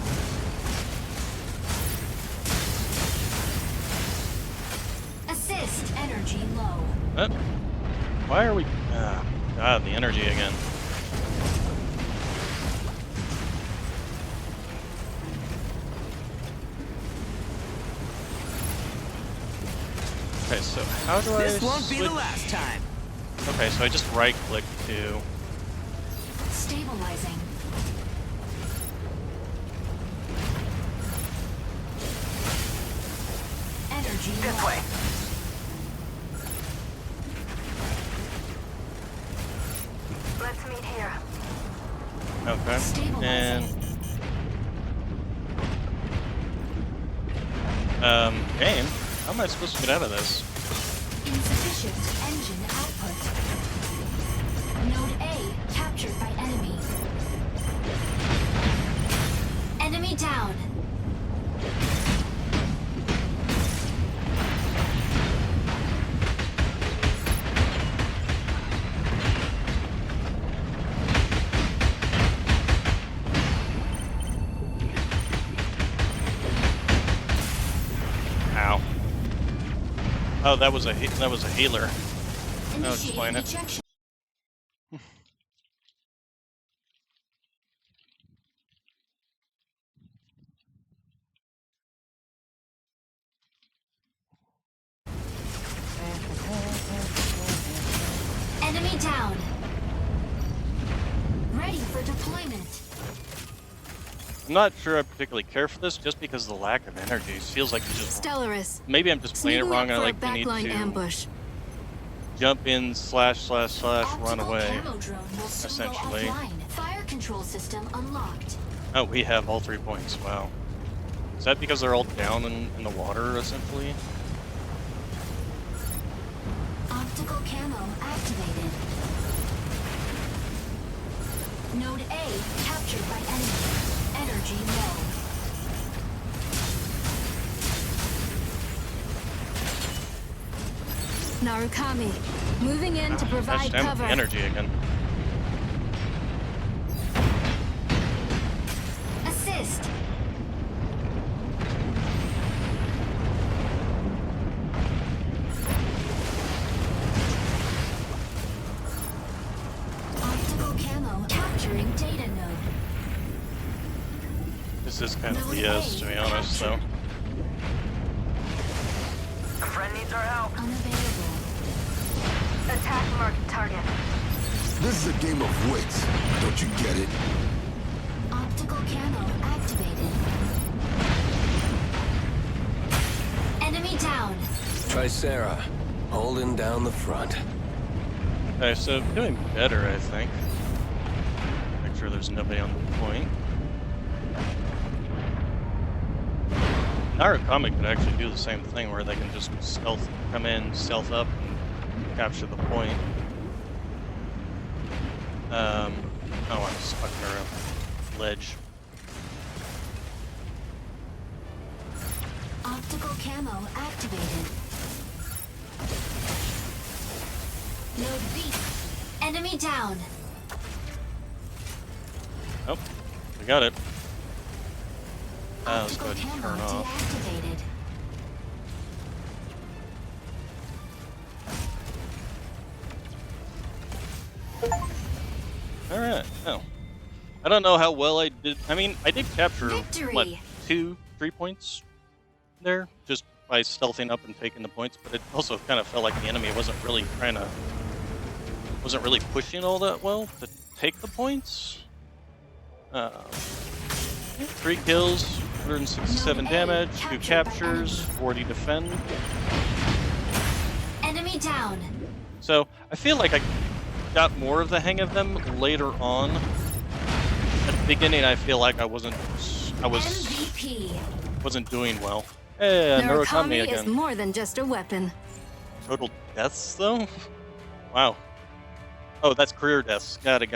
Assist energy low. Why are we... God, the energy again. Okay, so how do I This won't switch? be the last time. Okay, so I just right-click to... Stabilizing. Energy This way. Let's meet here. Okay, and... game? How am I supposed to get out of this? Insufficient engine output. Node A captured by enemy. Enemy down. Ow. Oh, that was a healer. No, explain it. Ejection. Enemy down. Ready for deployment. I'm not sure I particularly care for this, just because of the lack of energy. It feels like you just... Stellaris, Maybe I'm just playing it sneaking wrong, up and for I a need backline to ambush. jump in, slash, run away, Camo drone will soon go essentially. offline. Fire control system unlocked. Oh, we have all 3 points, wow. Is that because they're all down in the water, essentially? Optical camo activated. Node A captured by enemy. Energy low. Narukami, moving in to provide Gosh, cover. energy again. Assist. Optical camo capturing data node. This is kind of BS, to be honest, though. A friend needs our help. Unavailable. Attack marked target. This is a game of wits. Don't you get it? Optical camo activated. Enemy down. Tricera, holding down the front. Okay, so doing better, I think. Make sure there's nobody on the point. Narukami could actually do the same thing, where they can just come in, stealth up, and capture the point. Oh, I'm stuck near a ledge. Optical camo activated. Node B. Enemy down. Oh, we got it. Let's go Optical ahead and camo turn off. deactivated. Alright, oh. I don't know how well I did. I mean, I did capture, Victory. what, 2-3 points there? Just by stealthing up and taking the points, but it also kind of felt like the enemy wasn't really pushing all that well to take the points. 3 kills, 167 damage, 2 captures, 40 defend. Enemy down. So, I feel like I got more of the hang of them later on. At the beginning, I feel like I wasn't doing well. Hey, Murakami is again. more than just a weapon. Total deaths, though? Wow. Oh, that's career deaths. Got it.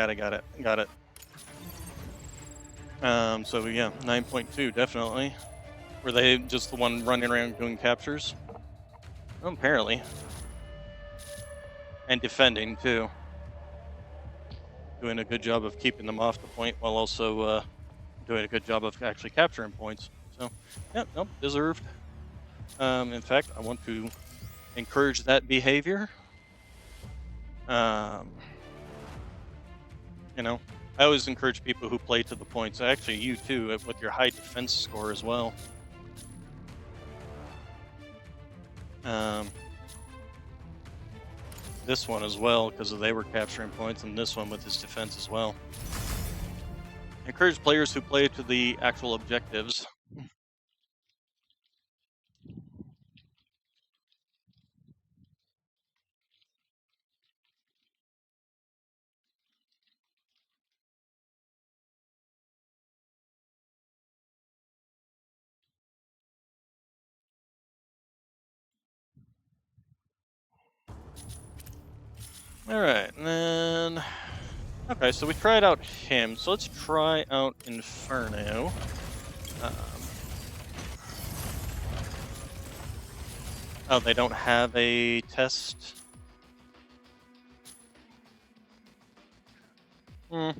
So yeah, 9.2, definitely. Were they just the one running around doing captures? Oh, apparently. And defending, too. Doing a good job of keeping them off the point while also doing a good job of actually capturing points. So, yeah, nope, deserved. In fact, I want to encourage that behavior. You know, I always encourage people who play to the points. Actually, you too, with your high defense score as well. This one as well, because they were capturing points, and this one with his defense as well. Encourage players who play to the actual objectives. Alright, and then... Okay, so we tried out him, so let's try out Inferno. Oh, they don't have a test? I'm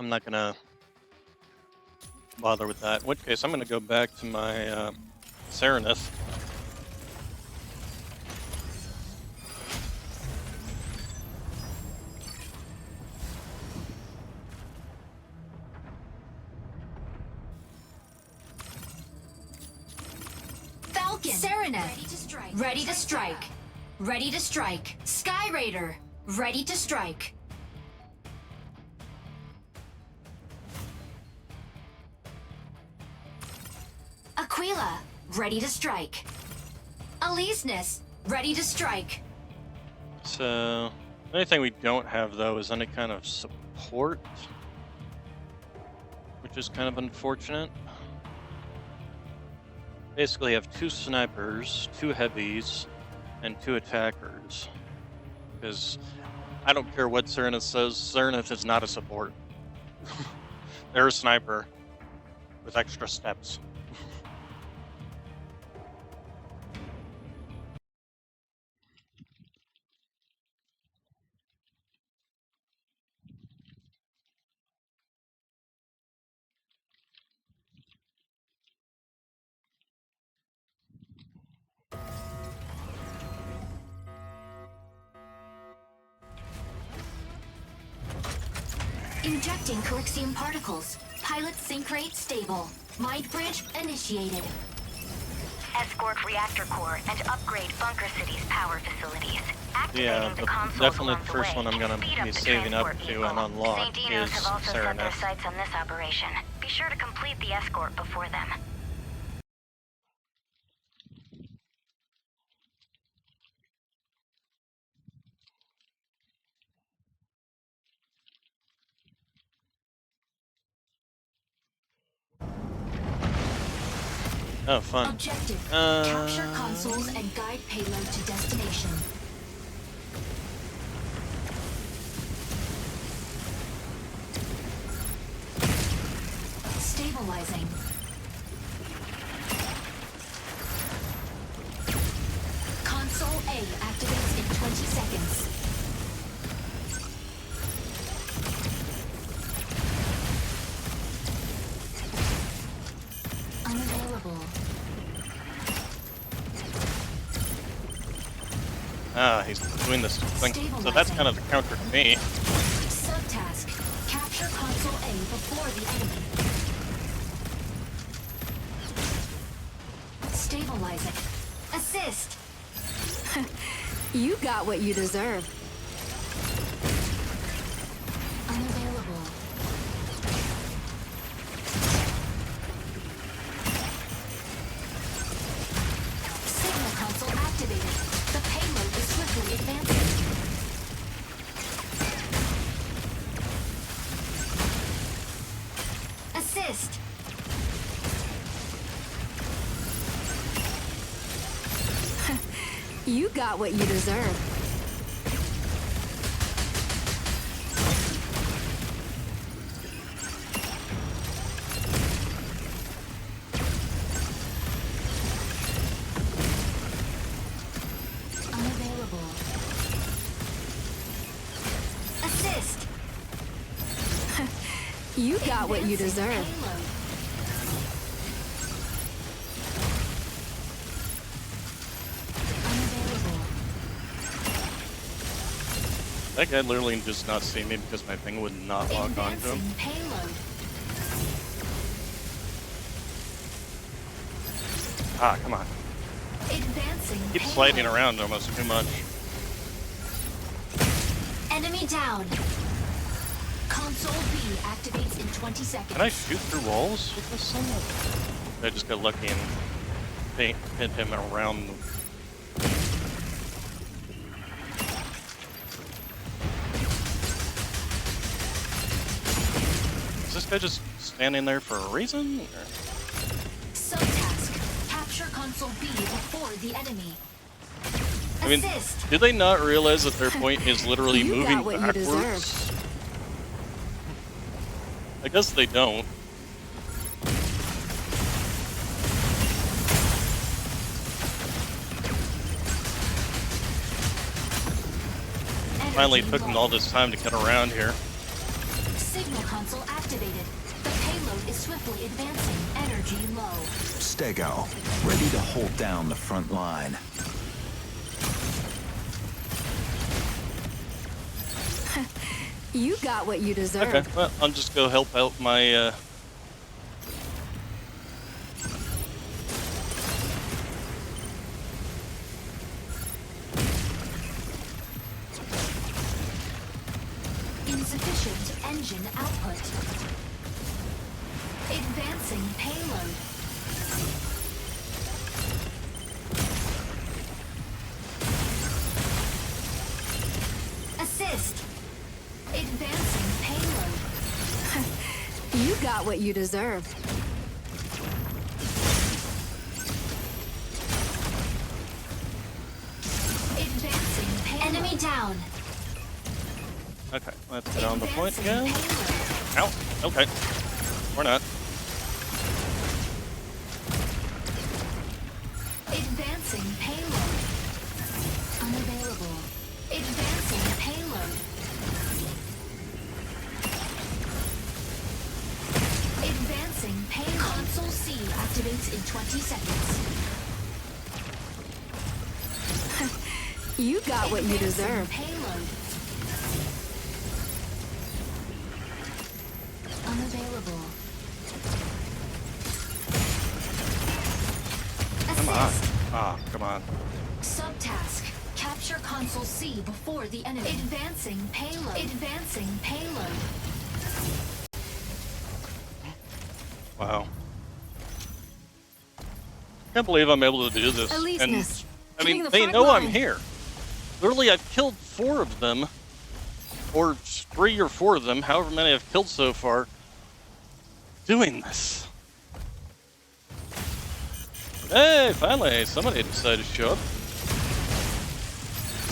not gonna bother with that. In which case, I'm gonna go back to my Serenith. Falcon. Serenith. Ready to strike. Ready to strike. Sky Raider. Ready to strike. Aquila. Ready to strike. Aleseness. Ready to strike. So, the only thing we don't have, though, is any kind of support, which is kind of unfortunate. Basically, have 2 snipers, 2 heavies, and 2 attackers. Because I don't care what Serenith says, Serenith is not a support. They're a sniper with extra steps. Injecting Colixium particles. Pilot sync rate stable. Mind bridge initiated. Escort reactor core and upgrade Bunker City's power facilities. Yeah, definitely the first one I'm going to be saving up to and unlock St. Dino's is have also set their Serenith. sights on this operation. Be sure to complete the escort before them. Oh, fun. Objective. Capture consoles and guide payload to destination. Stabilizing. Console A activates in 20 seconds. Unavailable. Ah, he's doing this thing. So that's kind of the counter to me. Subtask. Capture console A before the enemy. Stabilizing. Assist. You got what you deserve. Unavailable. Signal console activated. The payload is swiftly advancing. Assist. You got what you deserve. Unavailable. Assist. You got what you Advancing deserve. payload. Unavailable. That guy literally does not see me because my thing would not log on to him. Advancing payload. Ah, come on. Advancing Keep payload. sliding around almost too much. Enemy down. Console B activates in 20 seconds. Can I shoot through walls with this thing? I just got lucky and hit him around. Is this guy just standing there for a reason? Or? Subtask. Capture console B before the enemy. I mean, Assist. do they not realize that their point is literally You moving got what you backwards? deserve. I guess they don't. Finally took them all this time to get around here. Signal console activated. The payload is swiftly advancing. Energy low. Stego, ready to hold down the front line. You got what you deserve. Okay, well, I'll just go help out my, Insufficient engine output. Advancing payload. Assist. Advancing payload. You got what you deserve. Advancing payload. Enemy down. okay, let's get on the point Advancing again. payload. Ow, okay. Or not. Advancing payload. Unavailable. Advancing payload. Advancing payload. Console C activates in 20 seconds. You got what you Advancing deserve. Payload. Unavailable. Come on. Assist. Ah, come on. Subtask. Capture console C before the enemy. Advancing payload. Advancing payload. Wow. Can't believe I'm able to do this. Aleseness, And I hitting mean, the they front know I'm line. here. Literally, I've killed 4 of them, or 3 or 4 of them, however many I've killed so far, doing this. Hey, finally, somebody decided to show up.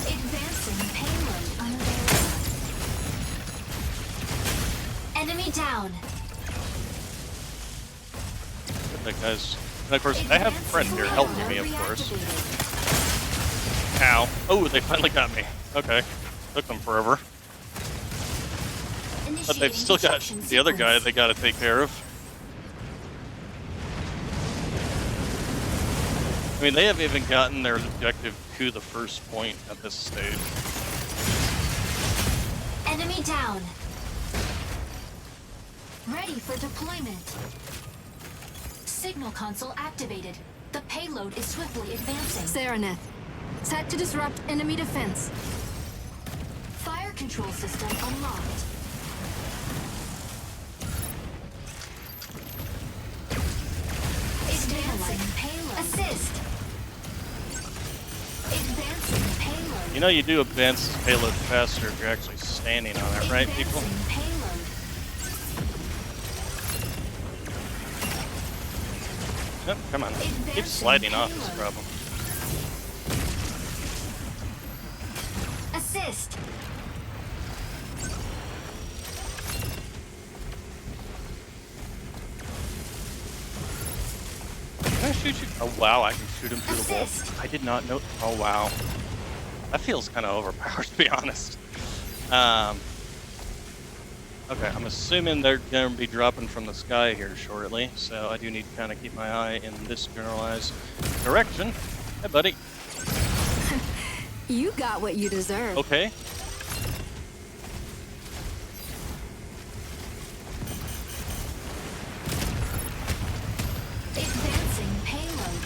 Advancing payload. Unavailable. Enemy down. That guy's... And of course, I have a friend here helping me, of course. Ow. Oh, they finally got me. Okay. Took them forever. But they've still got the other guy they gotta take care of. I mean, they haven't even gotten their objective to the first point at this stage. Enemy down. Ready for deployment. Signal console activated. The payload is swiftly advancing. Sereneth, set to disrupt enemy defense. Fire control system unlocked. Advancing payload. Assist. Advancing payload. You know you do advance this payload faster if you're actually standing on it, right, people? Payload. Yep, come on. Keep sliding off this problem. Assist. Can I shoot you? Oh wow, I can shoot him through the wall. I did not know. Oh wow. That feels kind of overpowered, to be honest. Okay, I'm assuming they're going to be dropping from the sky here shortly, so I do need to kind of keep my eye in this generalized direction. Hey, buddy. You got what you deserve. Okay. Advancing payload.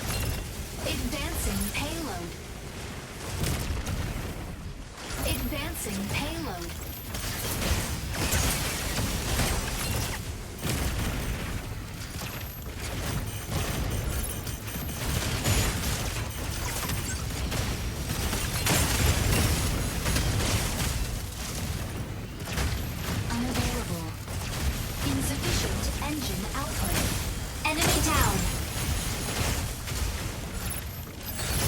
Advancing payload. Advancing payload. Unavailable. Insufficient engine output. Enemy down.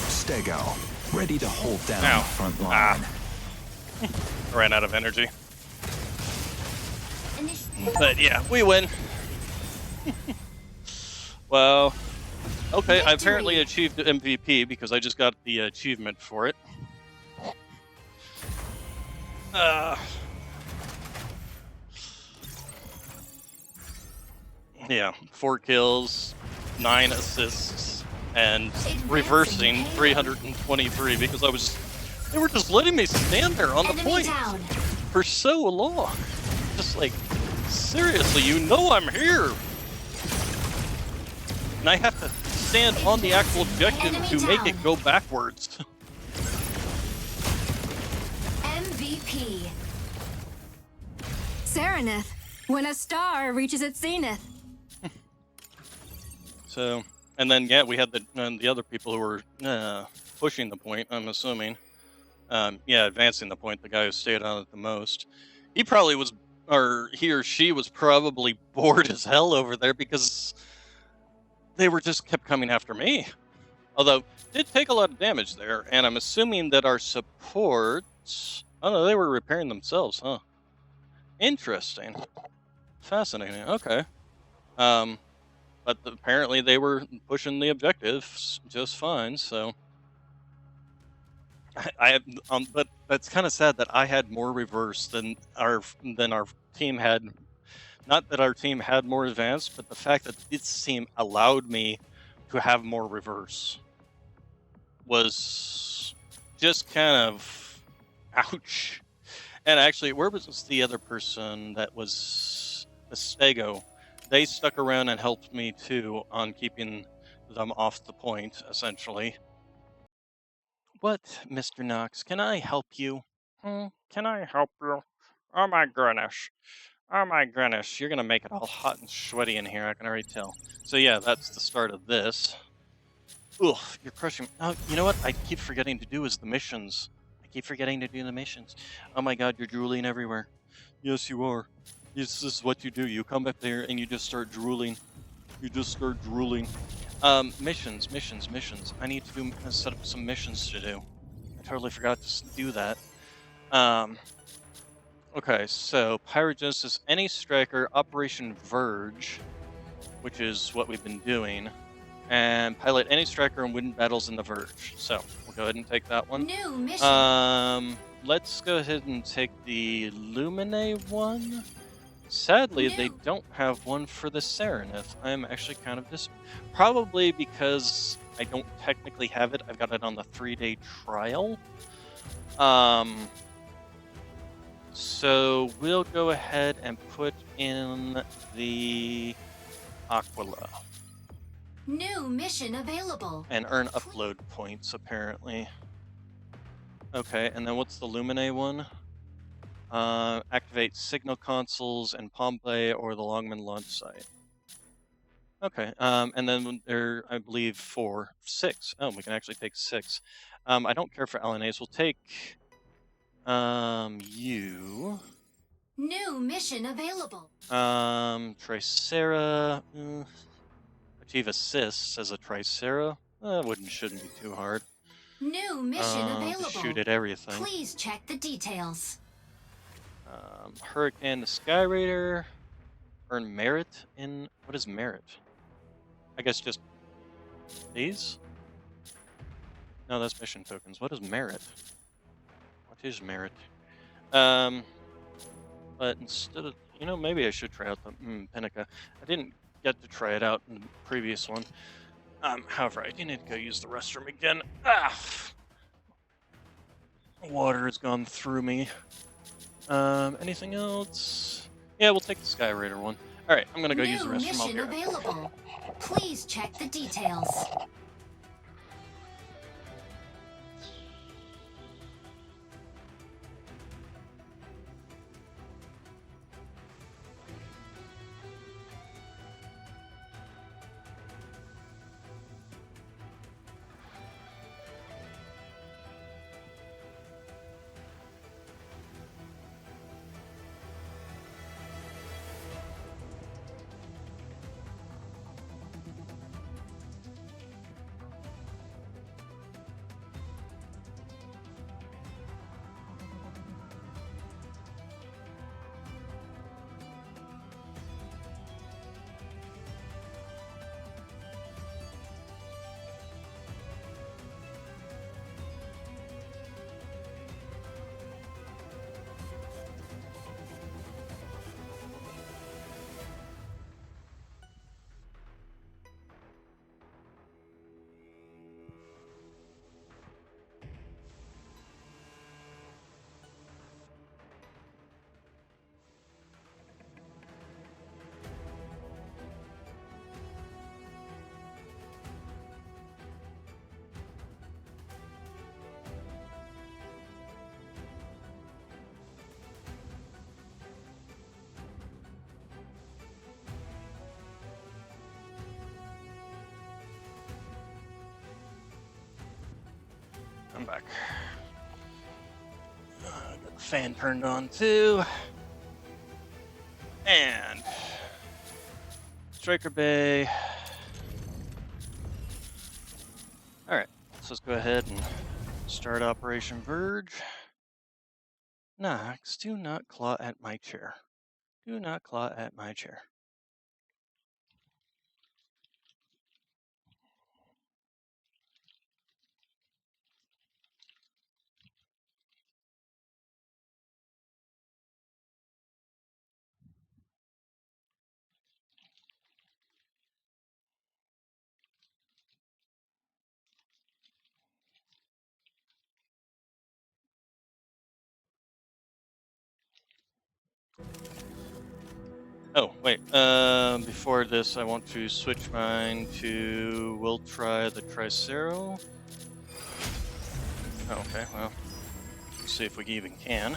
Stego, ready to hold down Ow. the front line. I ran out of energy. But yeah, we win. Well, okay, I apparently achieved the MVP because I just got the achievement for it. Yeah, 4 kills, 9 assists, and reversing 323 because I was they were just letting me stand there on the point for so long. Just like, seriously, you know I'm here. And I have to stand on the actual objective to make it go backwards. MVP. Sereneth, when a star reaches its zenith. So, and then yeah, we had the other people who were pushing the point, I'm assuming. Yeah, advancing the point, the guy who stayed on it the most. He probably was, or he or she was probably bored as hell over there because they were just kept coming after me. Although, did take a lot of damage there, and I'm assuming that our supports... Oh no, they were repairing themselves, huh? Interesting. Fascinating, okay. But apparently they were pushing the objectives just fine, so... but that's kind of sad that I had more reverse than our team had. Not that our team had more advanced, but the fact that this team allowed me to have more reverse was just kind of ouch. And actually, where was the other person that was the Stego? They stuck around and helped me too on keeping them off the point, essentially. What, Mr. Knox? Can I help you? Can I help you? Oh my goodness. Oh my goodness. You're gonna make it all hot and sweaty in here, I can already tell. So yeah, that's the start of this. Ugh, you're crushing. Oh, you know what I keep forgetting to do is the missions. I keep forgetting to do the missions. Oh my god, you're drooling everywhere. Yes, you are. This is what you do. You come up there and you just start drooling. You just start drooling. Missions. I need to do set up some missions to do. I totally forgot to do that. Okay, so Pyrogenesis, any striker, Operation Verge. which is what we've been doing, and pilot any striker and win battles in the Verge. So we'll go ahead and take that one. New mission. Let's go ahead and take the Lumine one. Sadly, they don't have one for the Serenith. I'm actually kind of probably because I don't technically have it. I've got it on the 3-day trial. So we'll go ahead and put in the Aquila. New mission available. And earn upload points, apparently. Okay, and then what's the Lumine one? Activate signal consoles and Pompeii or the Longman launch site. Okay, and then there, I believe, 6. Oh, we can actually take 6. I don't care for LNAs. We'll take you. New mission available. Tricera. Achieve assists as a Tricera. Shouldn't be too hard. New mission available. Shoot at everything. Please check the details. Hurricane the Sky Raider. Earn merit in... What is merit? I guess just these? No, that's mission tokens. What is merit? What is merit? But instead of... You know, maybe I should try out the Pinnaca. I didn't get to try it out in the previous one. However, I do need to go use the restroom again. Water has gone through me. Anything else? Yeah, we'll take the Sky Raider one. Alright, I'm gonna go use the restroom. New mission available. Please check the details. I'm back. Got the fan turned on too. And Striker Bay. Alright, so let's go ahead and start Operation Verge. Nox, do not claw at my chair. Do not claw at my chair. Oh, wait. Before this, I want to switch mine to... We'll try the Tricero. Oh, okay, well. Let's see if we even can.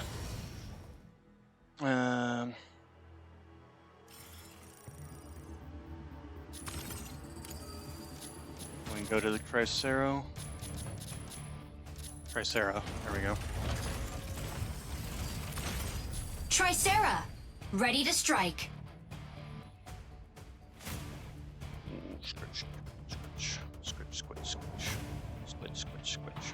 We can go to the Tricero. Tricero, there we go. Tricera, ready to strike. Scratch, scratch, scratch, scratch, scratch, scratch, scratch.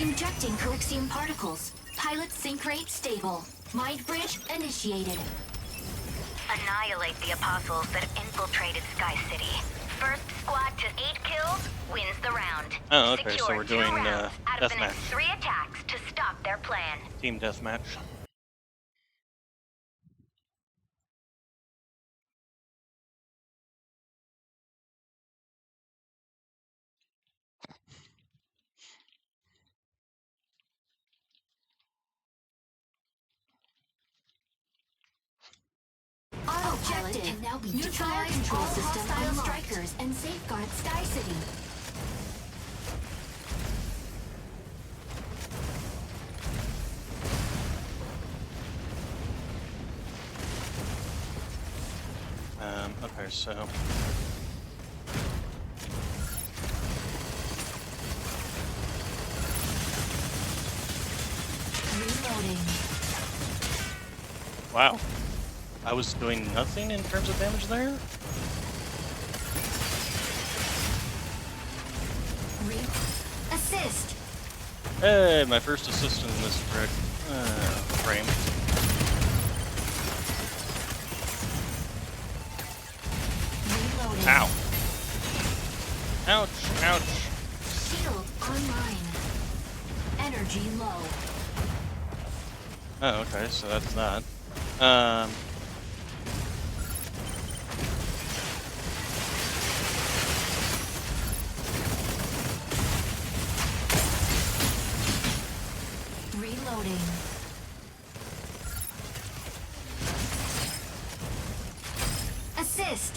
Injecting Coaxium particles. Pilot sync rate stable. Mind bridge initiated. Annihilate the apostles that infiltrated Sky City. First squad to 8 kills wins the round. Oh, okay, so Secure we're 2 doing rounds out of the next deathmatch. 3 attacks to stop their plan. Team deathmatch. Autopilot can now be neutralized. Control system hostile strikers and safeguard Sky City. Okay, so Reloading. wow. I was doing nothing in terms of damage there? Assist. Hey, my first assist in this frame. Reloading. Ow. Ouch, ouch. Shield online. Energy low. Oh, okay, so that's that. Reloading. Assist.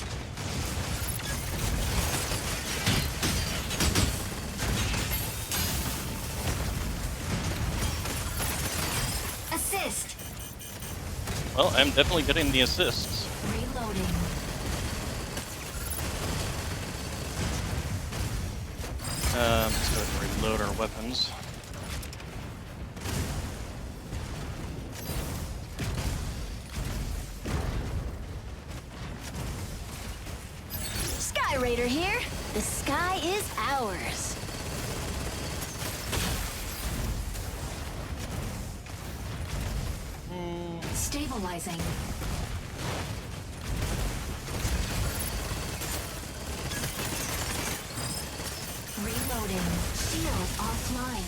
Assist. Well, I'm definitely getting the assists. Reloading. Let's go ahead and reload our weapons. Sky Raider here. The sky is ours. Stabilizing. Reloading. Shield offline.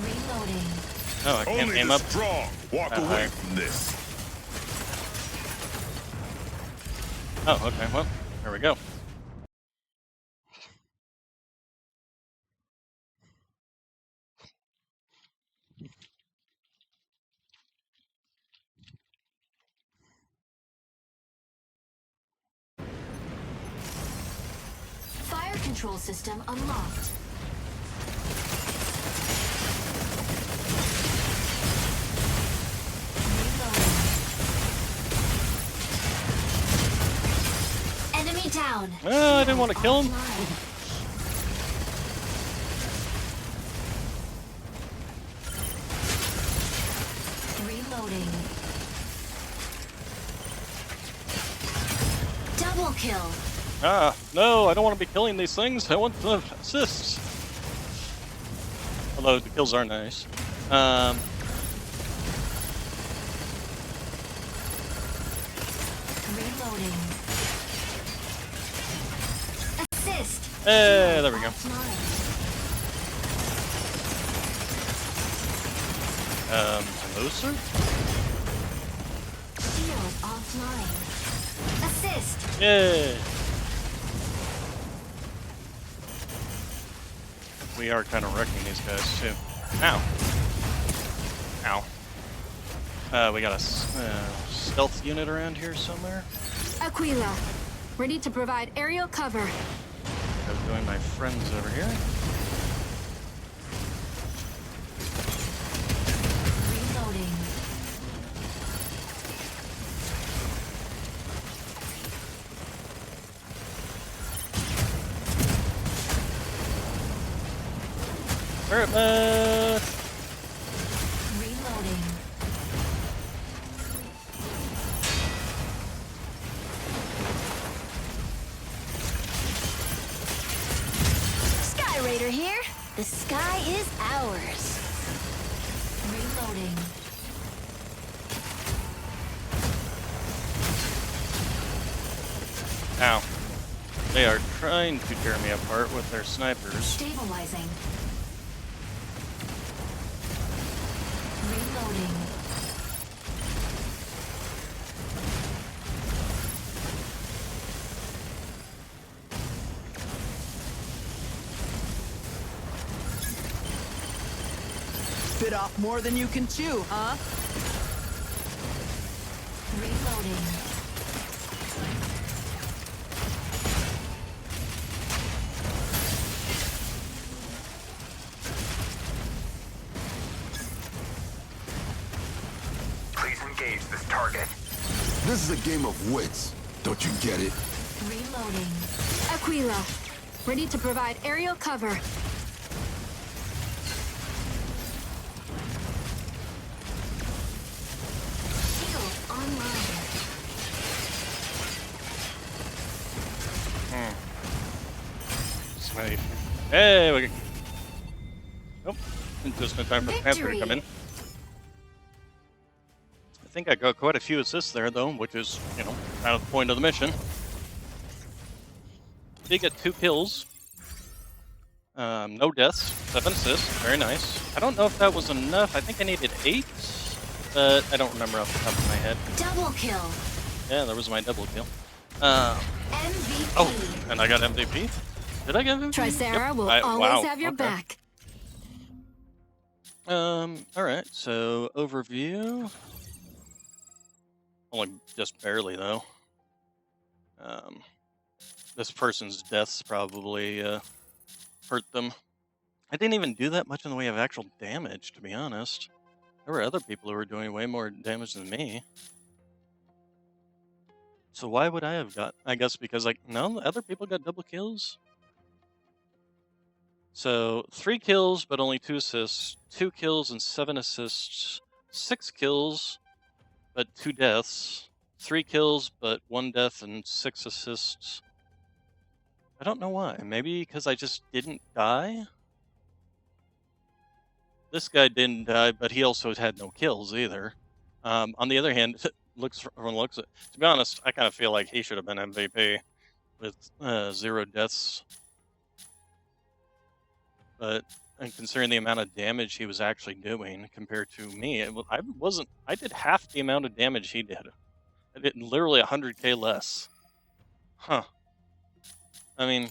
Reloading. Oh, I can't Only aim the up. strong walk away high. from this. Oh, okay, well, there we go. Fire control system unlocked. Reloading. Enemy down. Oh, I didn't want to kill him. Reloading. Double kill. Ah, no, I don't want to be killing these things. I want the assists. Although the kills are nice. Reloading. Assist. Hey, there we go. Hello, sir? Shield offline. Assist. Yay! We are kind of wrecking these guys, too. Ow. Ow. We got a stealth unit around here somewhere. Aquila, ready to provide aerial cover. I'm doing my friends over here. Reloading. Alright, Reloading. operator here. The sky is ours. Reloading. Ow. They are trying to tear me apart with their snipers. Stabilizing. Reloading. Bit off more than you can chew, huh? Reloading. Please engage this target. This is a game of wits. Don't you get it? Reloading. Aquila, ready to provide aerial cover. Shield online. Snipe. Hey, we can... Nope. Just in time for the Panther to come in. I think I got quite a few assists there, though, which is, you know, kind of the point of the mission. Did get 2 kills. No deaths, 7 assists, very nice. I don't know if that was enough. I think I needed 8, but I don't remember off the top of my head. Double kill. Yeah, there was my double kill. MVP. Oh, and I got MVP? Did I get MVP? Tricera Yep. will always have your okay. back. Alright, so overview. Only just barely, though. This person's deaths probably, hurt them. I didn't even do that much in the way of actual damage, to be honest. There were other people who were doing way more damage than me. So why would I have got... I guess because, like, no, other people got double kills? So, 3 kills, but only 2 assists. 2 kills and 7 assists. 6 kills, but 2 deaths. 3 kills, but 1 death and 6 assists. I don't know why. Maybe because I just didn't die? This guy didn't die, but he also had no kills either. On the other hand, to be honest, I kind of feel like he should have been MVP with 0 deaths. But and considering the amount of damage he was actually doing compared to me, I did half the amount of damage he did. I did literally 100k less. Huh. I mean,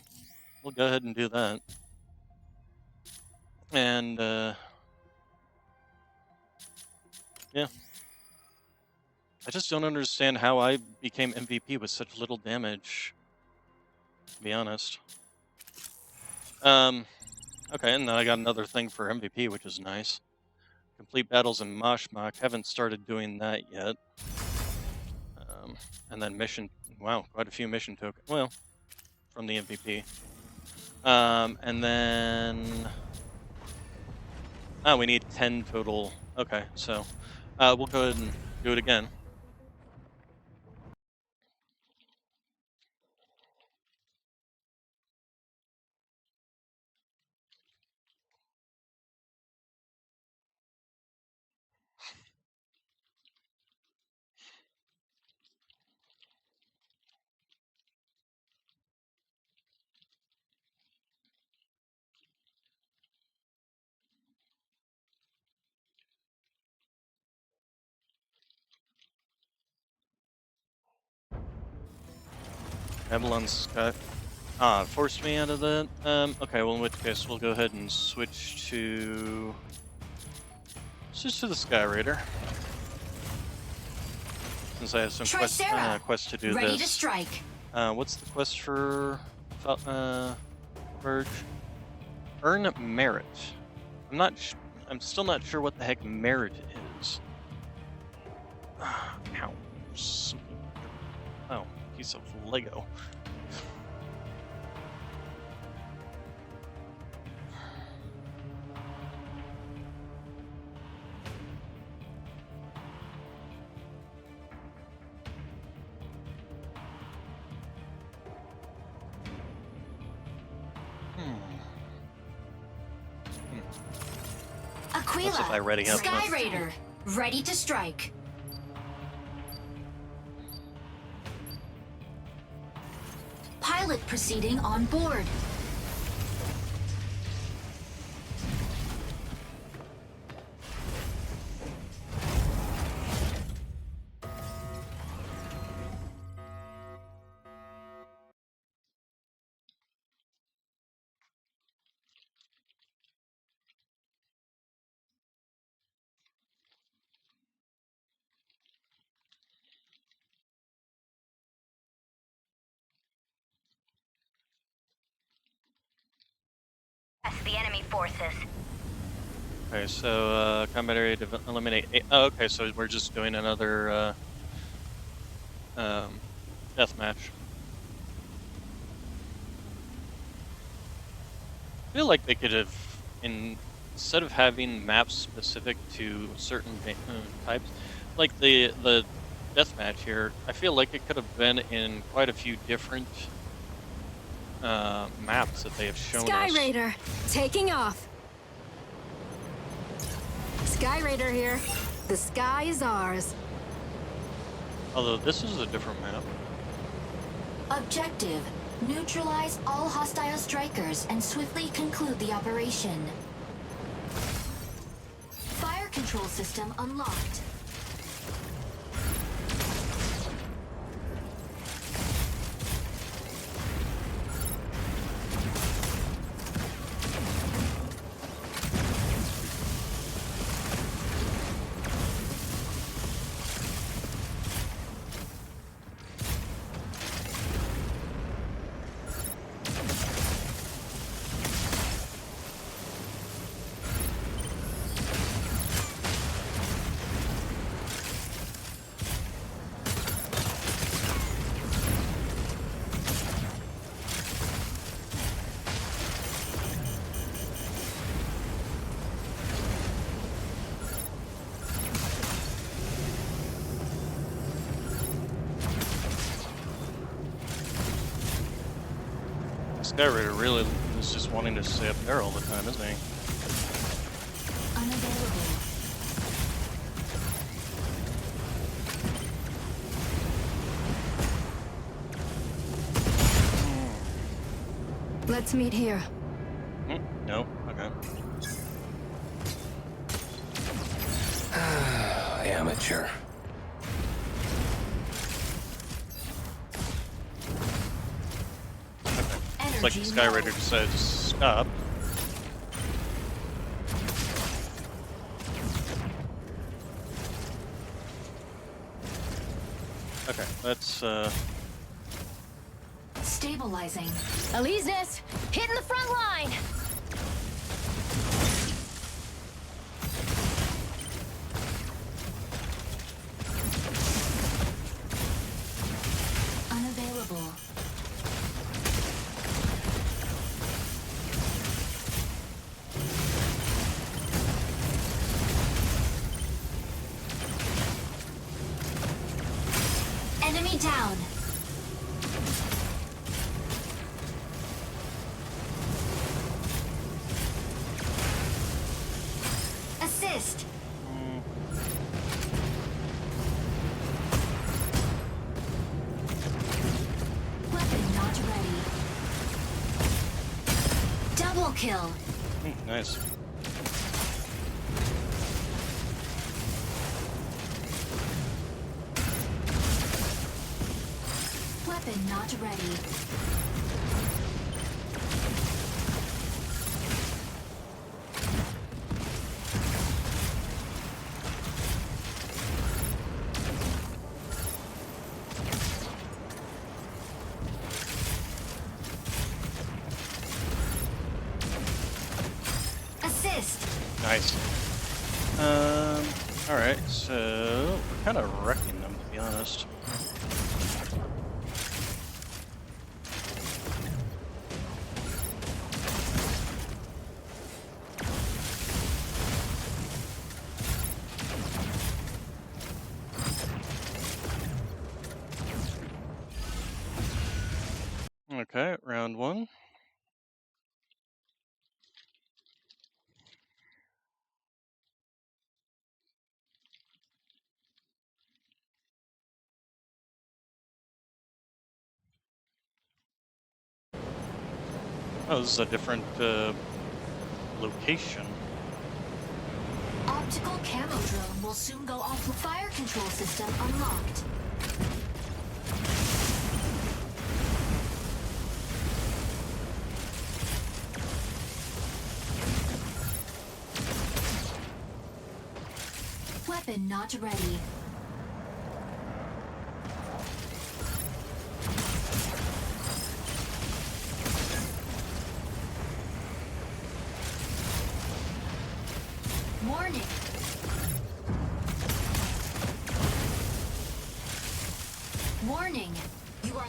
we'll go ahead and do that. And, yeah. I just don't understand how I became MVP with such little damage, to be honest. Okay, and then I got another thing for MVP, which is nice. Complete battles in Mashmak. Haven't started doing that yet. And then mission... Wow, quite a few mission tokens. Well, from the MVP. And then... Oh, we need 10 total. Okay, so we'll go ahead and do it again. Avalon's got... forced me out of that. Okay, well in which case we'll go ahead and switch to... Switch to the Sky Raider. Since I have some quest to do ready this. to strike. What's the quest for... Verge? Earn merit. I'm still not sure what the heck merit is. Ow. Oh, piece of Lego. see if I ready up. Sky Raider, ready to strike. Pilot proceeding on board. The enemy forces. Okay, so combat area to eliminate 8. Oh, okay, so we're just doing another death match. I feel like they could have, instead of having maps specific to certain types, like the death match here, I feel like it could have been in quite a few different maps that they have shown Sky us. Raider, taking off. Sky Raider here. The sky is ours. Although this is a different map. Objective, neutralize all hostile strikers and swiftly conclude the operation. Fire control system unlocked. Sky Raider really is just wanting to stay up there all the time, isn't he? Unavailable. Let's meet here. No? Okay. Amateur. It's like the Sky Raider decided to stop. Okay, let's Stabilizing. Alesis, hitting the front line. Unavailable. Enemy down. Assist. Weapon not ready. Double kill. nice. Weapon not ready. Assist. Nice. Alright, so we're kind of wrecking them, to be honest. Okay, round one. Oh, this is a different location. Optical camo drone will soon go off. Fire control system unlocked. Weapon not ready. Warning. Warning. You are...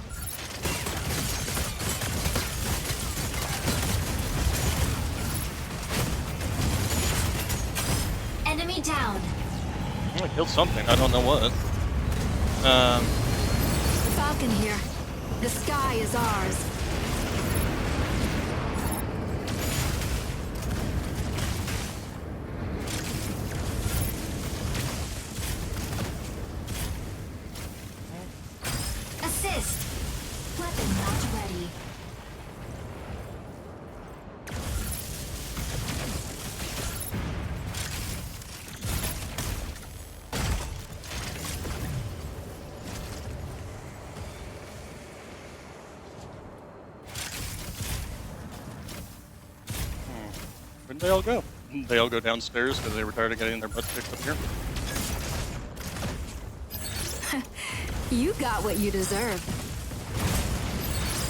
Enemy down. I killed something. I don't know what. Falcon here. The sky is ours. Assist. Weapon not ready. Where'd they all go? They all go downstairs because they were tired of getting their butts kicked up here. You got what you deserve.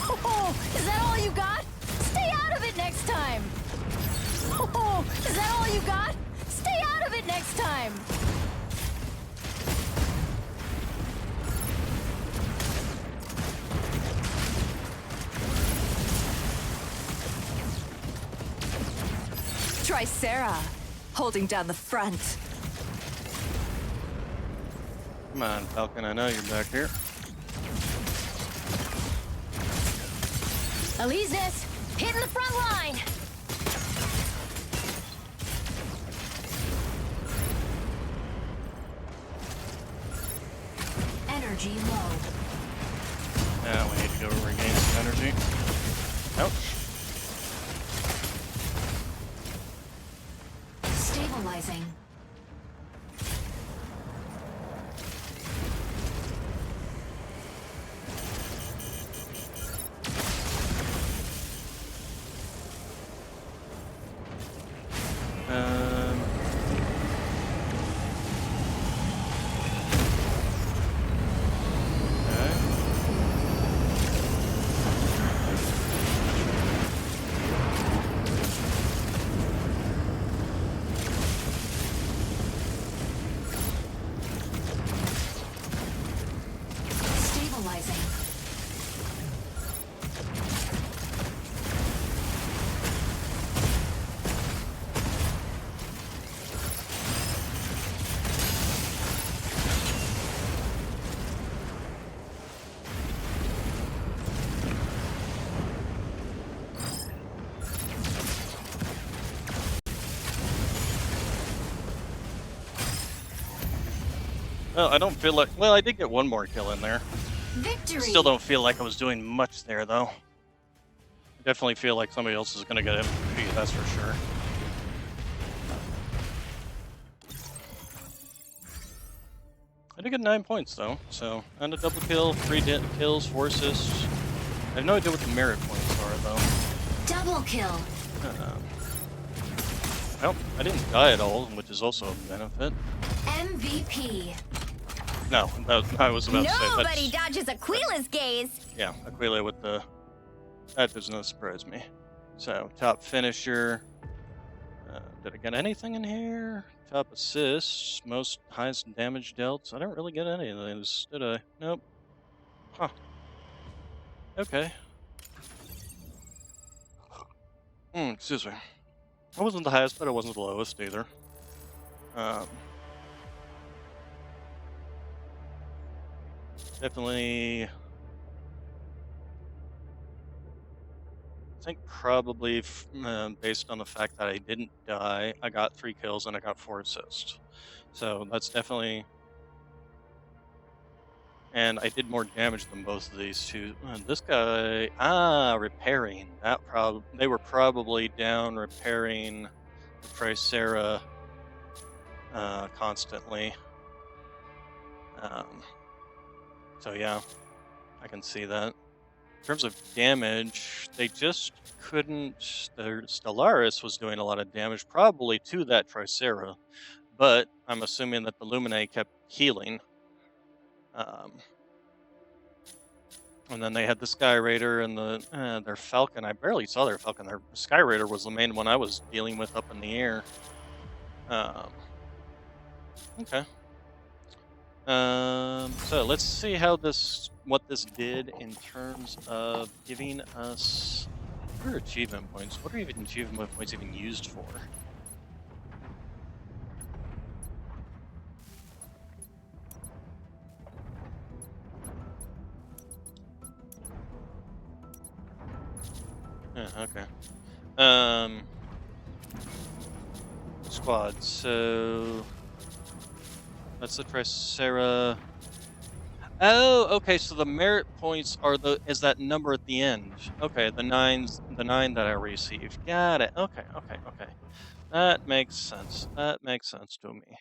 Oh, is that all you got? Stay out of it next time. Oh, is that all you got? Stay out of it next time. Try Sarah, holding down the front. Come on, Falcon, I know you're back here. Alesis, hitting the front line. Energy low. Now we need to go regain some energy. Ouch. Stabilizing. Stabilizing. Well, I don't feel like... Well, I did get one more kill in there. Victory. Still don't feel like I was doing much there, though. I definitely feel like somebody else is going to get MVP, that's for sure. I did get 9 points, though, so... And a double kill, 3 kills, 4 assists. I have no idea what the merit points are, though. Double kill. Well, I didn't die at all, which is also a benefit. MVP. No, I was about to say that. Nobody dodges Aquila's gaze. Yeah, Aquila with the... That does not surprise me. So, top finisher. Did I get anything in here? Top assists. Most highest damage dealt. I don't really get any of those, did I? Nope. Huh. Okay. Excuse me. I wasn't the highest, but I wasn't the lowest either. Definitely... I think probably based on the fact that I didn't die, I got 3 kills and I got 4 assists. So that's definitely And I did more damage than both of these two. This guy, repairing. They were probably down repairing the Tricera constantly. So yeah, I can see that. In terms of damage, they just couldn't. The Stellaris was doing a lot of damage, probably to that Tricera, but I'm assuming that the Luminae kept healing. And then they had the Sky Raider and their Falcon. I barely saw their Falcon. Their Sky Raider was the main one I was dealing with up in the air. Okay. So let's see what this did in terms of giving us achievement points. What are even achievement points even used for? Yeah, okay. Squad. So that's the Tricera. Oh, okay. So the merit points is that number at the end. Okay, the 9 that I received. Got it. Okay. That makes sense. That makes sense to me.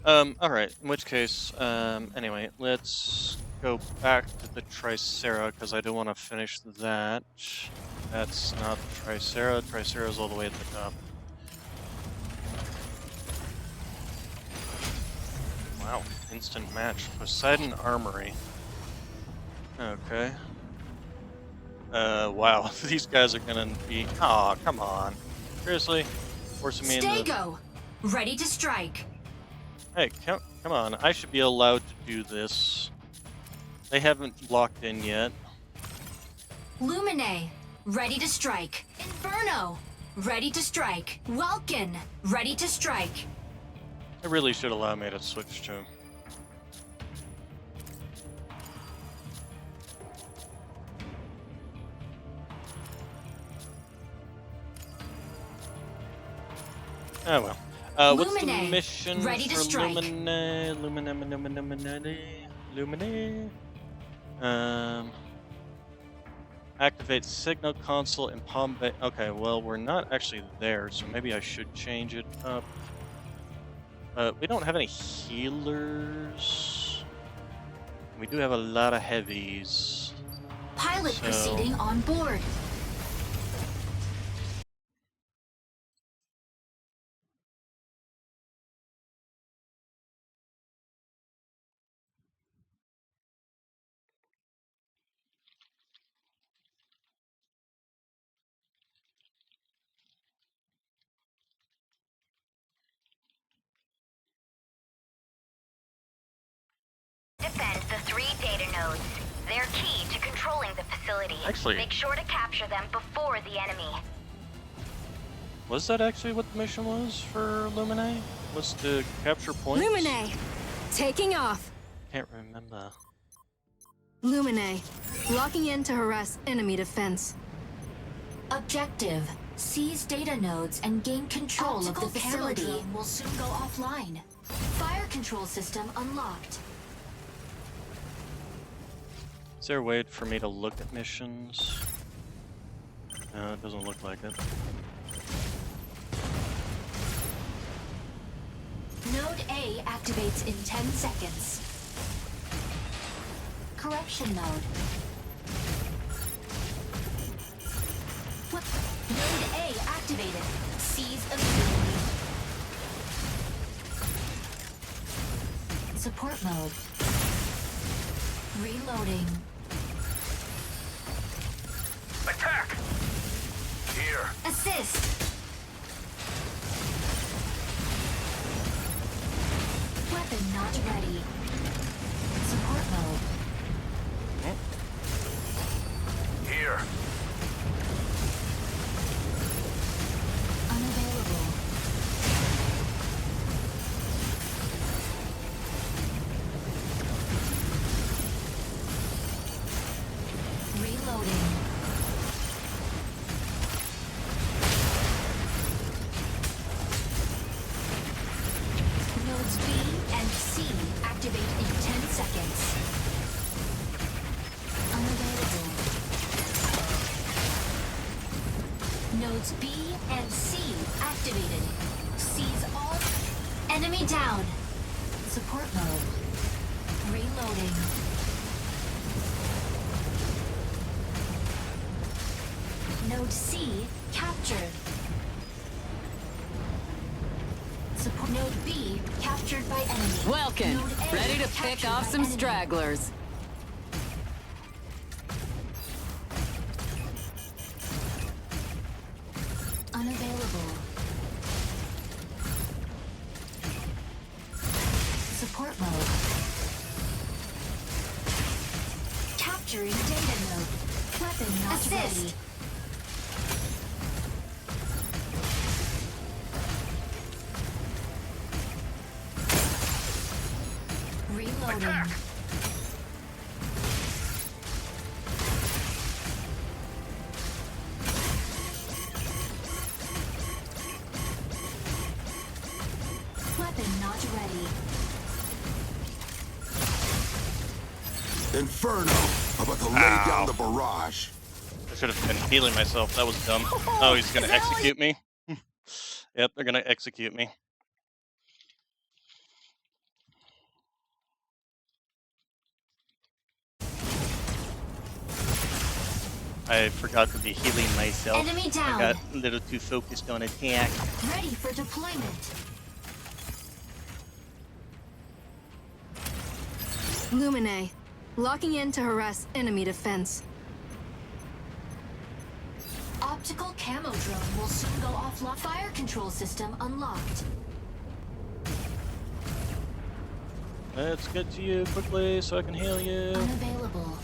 All right. In which case, anyway, let's go back to the Tricera because I do want to finish that. That's not the Tricera. Tricera's all the way at the top. Wow, instant match. Poseidon Armory. Okay. Wow, these guys are gonna be. Aw, come on. Seriously? Forcing me into. Stego! Ready to strike. Hey, come on. I should be allowed to do this. They haven't locked in yet. Luminae, ready to strike. Inferno, ready to strike. Welkin, ready to strike. It really should allow me to switch to. Oh well. What's the mission ready to for strike. Luminae? Activate signal console in Palm Bay. Okay, well, we're not actually there, so maybe I should change it up. We don't have any healers. We do have a lot of heavies. Pilot proceeding on board. Defend the 3 data nodes. They're key to controlling the facility. Actually, make sure to capture them before the enemy. Was that actually what the mission was for Luminae? Was to capture points? Luminae, taking off. Can't remember. Luminae, locking in to harass enemy defense. Objective: seize data nodes and gain control of the facility. Will soon go offline. Fire control system unlocked. Is there a way for me to look at missions? No, it doesn't look like it. Node A activates in 10 seconds. Corruption node. Node Support mode. Reloading. Attack! Here. Assist. Weapon not ready. Support mode. Here. Unavailable. Reloading. Nodes B and C activate in 10 seconds. Unavailable. Nodes B and C activated. Seize all. Enemy down. Support mode. Reloading. Node C captured. Support node B captured by enemy. Welcome. Node A Ready to captured pick off by some enemy. stragglers. Unavailable. Support mode. Capturing data node. Weapon not ready. Reloading. Weapon not ready. Inferno! I'm about to lay down the barrage. I should have been healing myself. That was dumb. Oh, he's gonna execute me. Yep, they're gonna execute me. I forgot to be healing myself. Enemy down. I got a little too focused on attack. Ready for deployment. Lumine. Locking in to harass enemy defense. Optical camo drone will soon go offline. Fire control system unlocked. Let's get to you quickly so I can heal you. Unavailable.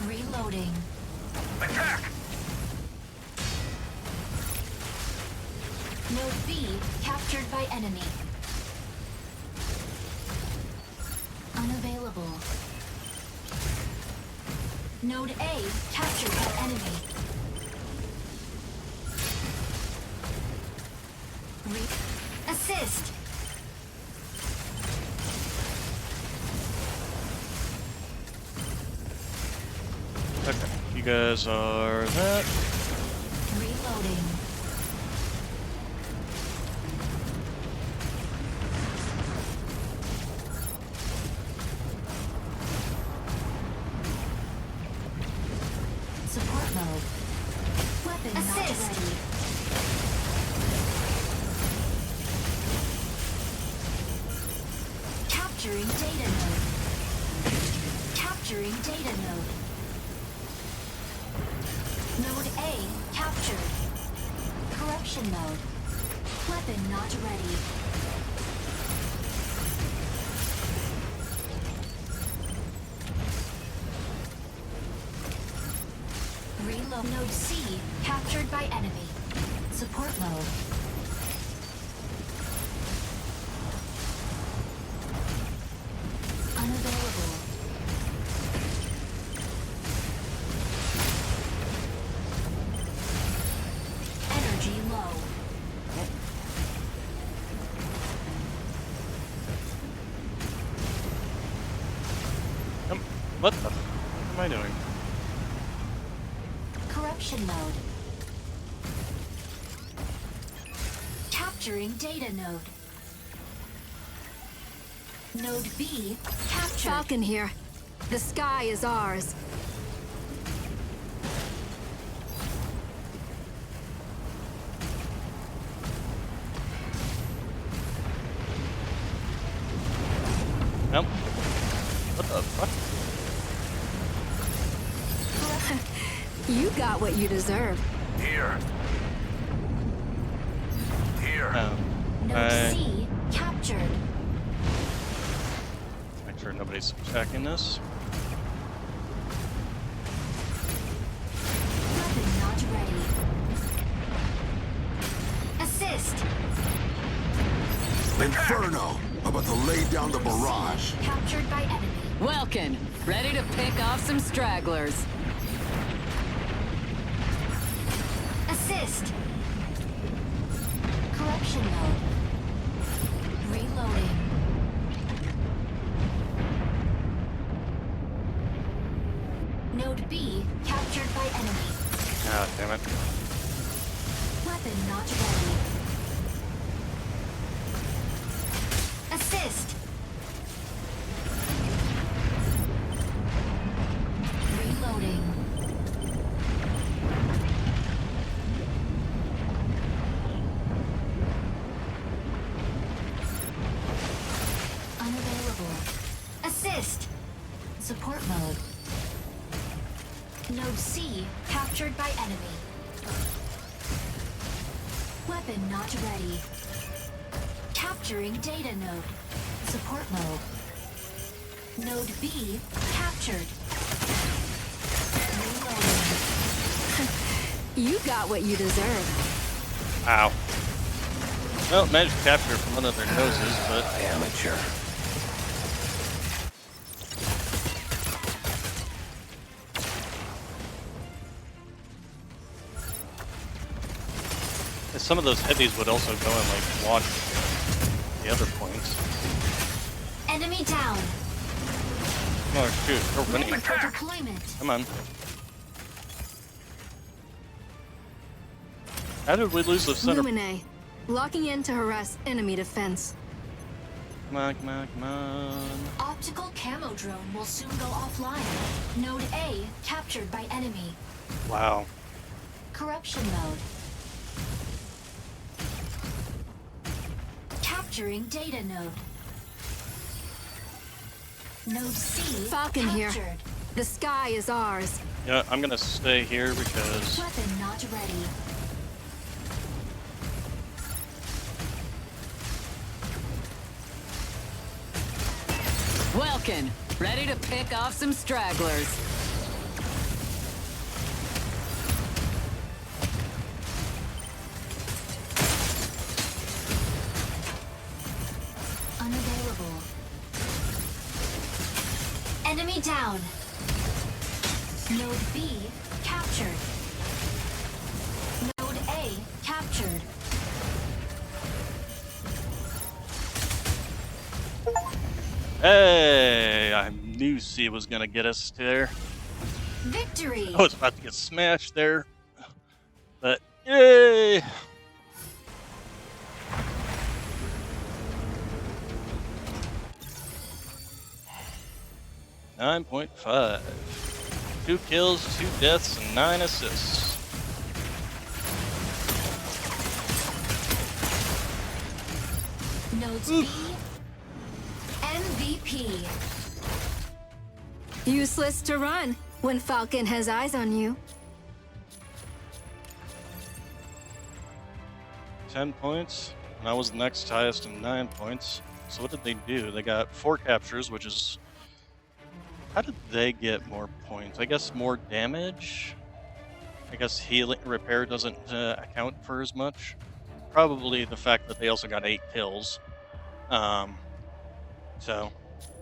Reloading. Attack! Node B captured by enemy. Unavailable. Node A captured by enemy. Assist. Okay, you guys are that. Reloading. Support mode. Weapon not ready. Capturing data node. Capturing data node. Node A captured. Corruption mode. Weapon not ready. Reload. Node C captured by enemy. Support mode. Unavailable. Energy low. What the f am I doing? Corruption mode. Capturing data node. Node B captured. Falcon here. The sky is ours. the fuck? You got what you deserve. Here. Here. Node C captured. Make sure nobody's attacking this. Weapon not ready. Assist. Inferno! About to lay down the barrage. Captured by enemy. Welkin, ready to pick off some stragglers. Assist. Corruption mode. Reloading. Node B captured by enemy. Ah, damn it. Weapon not ready. Assist. Reloading. Unavailable. Assist. Support mode. Node C captured by enemy. Weapon not ready. Capturing data node. Support mode. Node B captured. Reloading. You got what you deserve. Ow. Well, managed to capture from under their noses, but... Amateur. Some of those heavies would also go and, like, watch the other points. Enemy down. Oh, shoot. They're Ready winning. for deployment. Come on. How did we lose the center? Lumine, locking in to harass enemy defense. Come on, come on, come on. Optical camo drone will soon go offline. Node A captured by enemy. Wow. Corruption mode. Capturing data node. Node C Falcon captured. here. The sky is ours. Yeah, I'm gonna stay here because... Weapon not ready. Welkin, ready to pick off some stragglers. Unavailable. Enemy down. Node B captured. Node A captured. Hey! I knew C was gonna get us there. Victory! I was about to get smashed there. But, yay! .5. 2 kills, 2 deaths, and 9 assists. Nodes B MVP. Useless to run when Falcon has eyes on you. 10 points, and I was the next highest in 9 points. So what did they do? They got 4 captures, which is... How did they get more points? I guess more damage? I guess healing repair doesn't account for as much. Probably the fact that they also got 8 kills. So,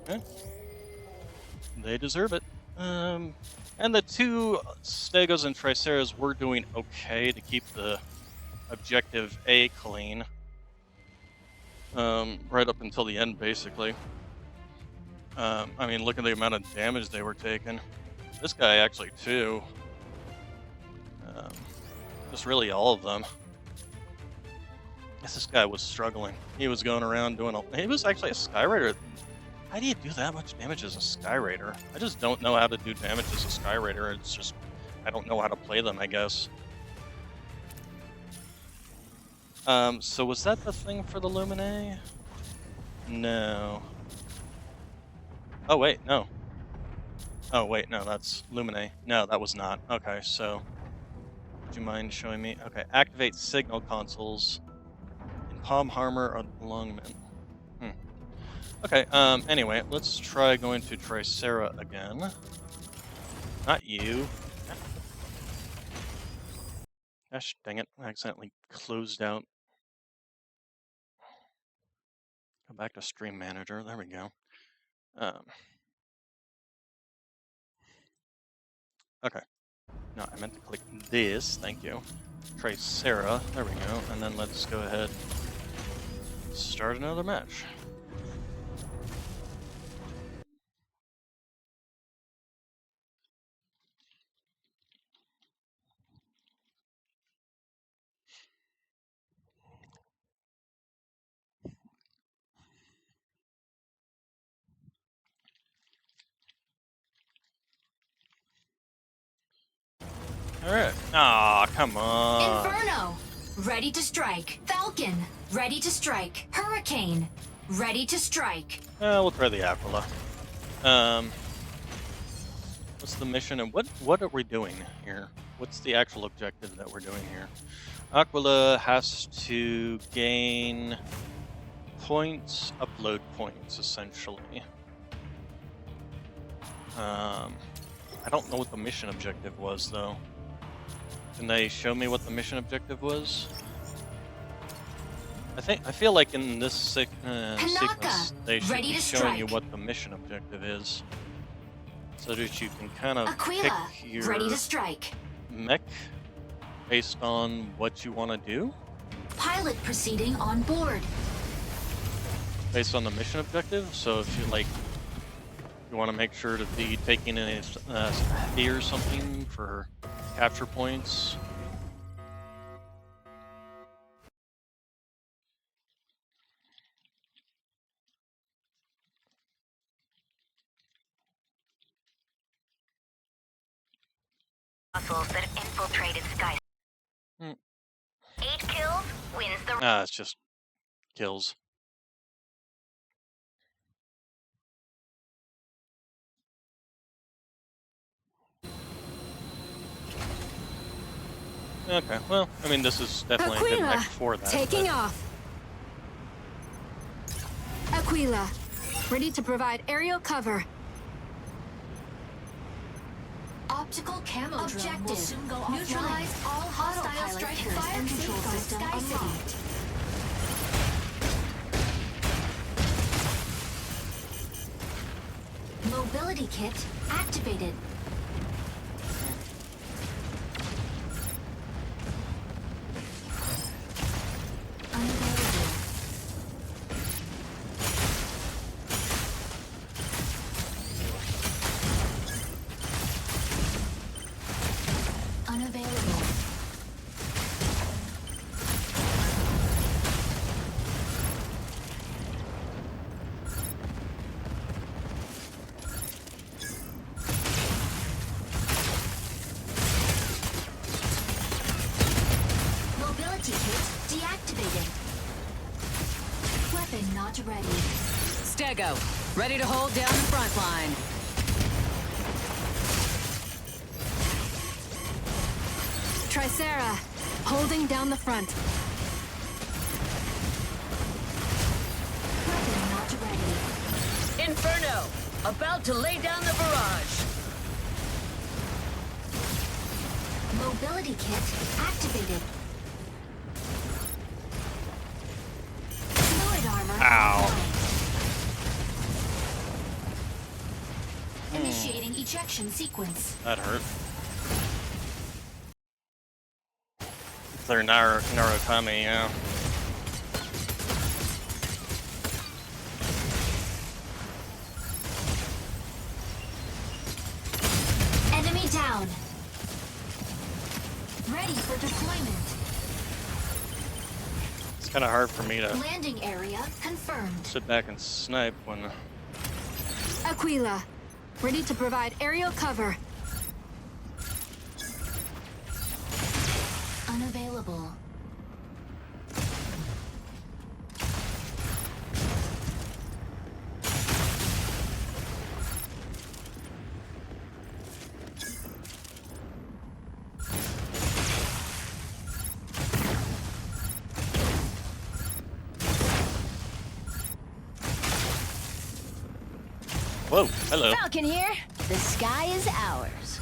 yeah. They deserve it. And the 2 Stegos and Triceras were doing okay to keep the objective A clean. Right up until the end, basically. I mean, look at the amount of damage they were taking. This guy actually, too. Just really all of them. This guy was struggling. He was going around doing he was actually a Skyraider. How do you do that much damage as a Skyraider? I just don't know how to do damage as a Skyraider. It's just, I don't know how to play them, I guess. So was that the thing for the Lumine? No. Oh wait, no. Oh, wait, no, that's Lumine. No, that was not. Okay, so... Would you mind showing me? Okay, activate signal consoles in Palm Harbor or Longman. Okay, anyway, let's try going to Tricera again. Not you. Gosh, dang it, I accidentally closed out. Go back to Stream Manager, there we go. Okay. No, I meant to click this, thank you. Tricera, there we go, and then let's go ahead and start another match. Alright. Aw, come on. Inferno, ready to strike. Falcon, ready to strike. Hurricane, ready to strike. We'll try the Aquila. What's the mission and what are we doing here? What's the actual objective that we're doing here? Aquila has to gain points, upload points, essentially. I don't know what the mission objective was, though. Can they show me what the mission objective was? I feel like in this sequence they should be showing you what the mission objective is, so that you can kind of pick your ready to strike. mech based on what you want to do. Pilot proceeding on board. Based on the mission objective. So if you you want to make sure to be taking in a speed or something for capture points. Muscles that have infiltrated Sky. 8 kills wins the... It's just kills. Okay, well, I mean, this is definitely a good mech for that. Taking off. Aquila, ready to provide aerial cover. Optical camo drone will soon go offline. Neutralize all hostile strikers and control system unlocked. Mobility kit activated. Unavailable. Mobility kit deactivated. Weapon not ready. Stego, ready to hold down the front line. Tricera, holding down the front. Weapon not ready. Inferno, about to lay down the barrage. Mobility kit activated. Fluid armor. Ow. Initiating ejection sequence. That hurt. They're Narukami, yeah. Enemy down. Ready for deployment. It's kind of hard for me to Landing area confirmed. sit back and snipe when... Aquila, ready to provide aerial cover. Unavailable. Whoa, hello. Falcon here. The sky is ours.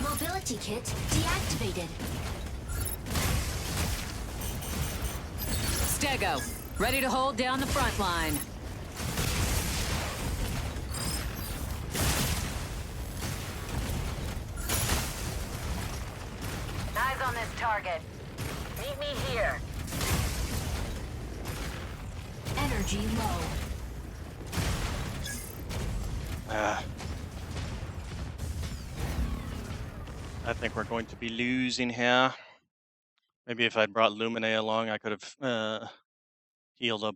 Mobility kit deactivated. Stego, ready to hold down the front line. Eyes on this target. Meet me here. Energy low. I think we're going to be losing here. Maybe if I'd brought Lumine along, I could have healed up.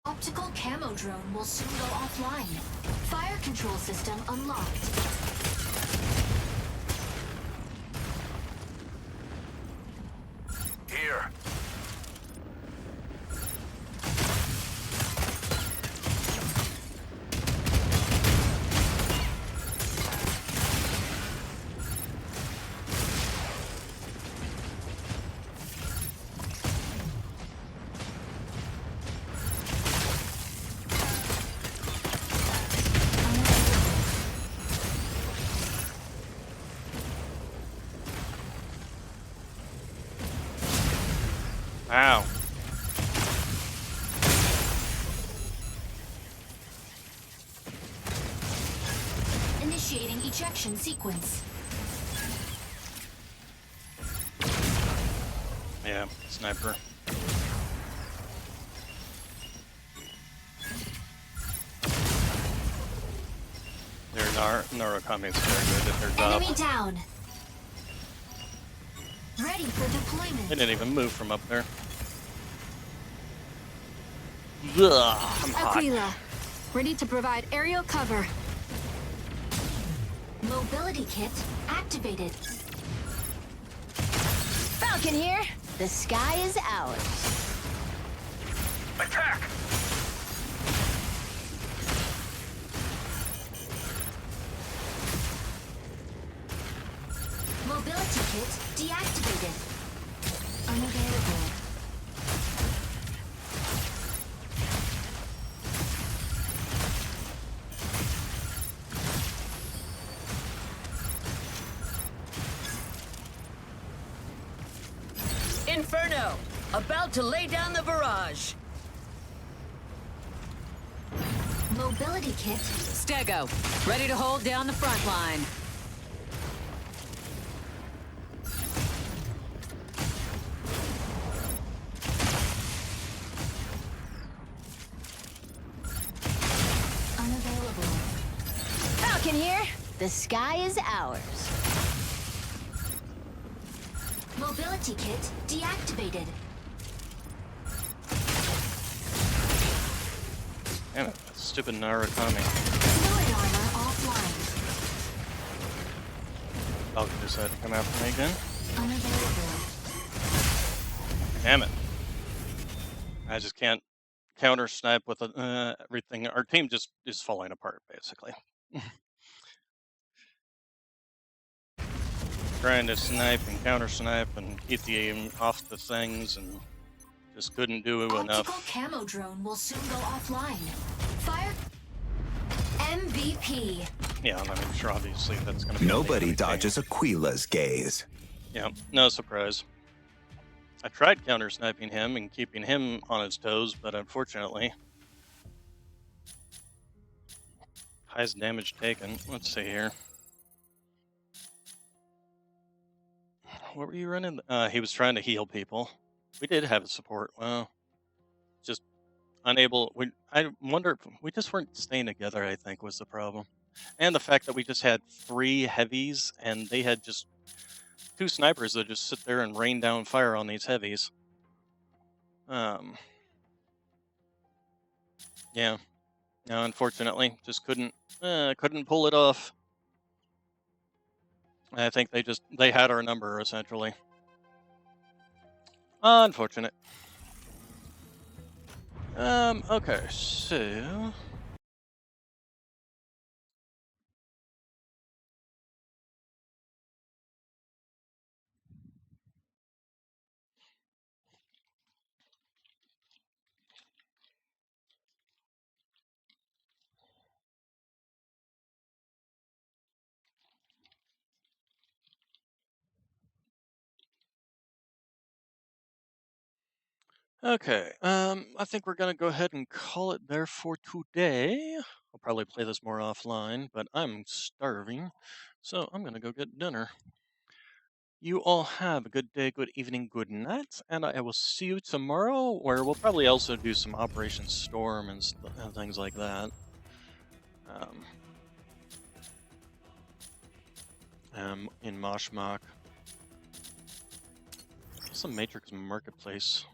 Optical camo drone will soon go offline. Fire control system unlocked. Here. Ow. Initiating ejection sequence. Yeah, sniper. Their Narukami's very good at their job. Enemy down. Ready for deployment. They didn't even move from up there. Ugh, I'm hot. Aquila, ready to provide aerial cover. Mobility kit activated. Falcon here. The sky is ours. Attack! Mobility kit deactivated. Unavailable. Inferno, about to lay down the barrage. Mobility kit. Stego, ready to hold down the front line. Unavailable. Falcon here. The sky is ours. Mobility kit deactivated. Damn it, that stupid Narukami. Fluid armor offline. Falcon decided to come after me again. Unavailable. Damn it. I just can't counter snipe with everything. Our team just is falling apart, basically. Trying to snipe and counter snipe and keep the aim off the things and just couldn't do enough. Optical camo drone will soon go offline. Fire. MVP. Yeah, and I'm sure obviously that's going to be. Nobody dodges Aquila's gaze. Yeah, no surprise. I tried counter sniping him and keeping him on his toes, but unfortunately, highest damage taken. Let's see here. What were you running? He was trying to heal people. We did have support. Well, just unable. I wonder if we just weren't staying together, I think, was the problem. And the fact that we just had 3 heavies and they had just 2 snipers that just sit there and rain down fire on these heavies. Yeah. No, unfortunately, just couldn't pull it off. I think they had our number, essentially. Unfortunate. Okay, so Okay, I think we're gonna go ahead and call it there for today. I'll probably play this more offline, but I'm starving, so I'm gonna go get dinner. You all have a good day, good evening, good night, and I will see you tomorrow, where we'll probably also do some Operation Storm and things like that. In Moshmach. Some Matrix Marketplace.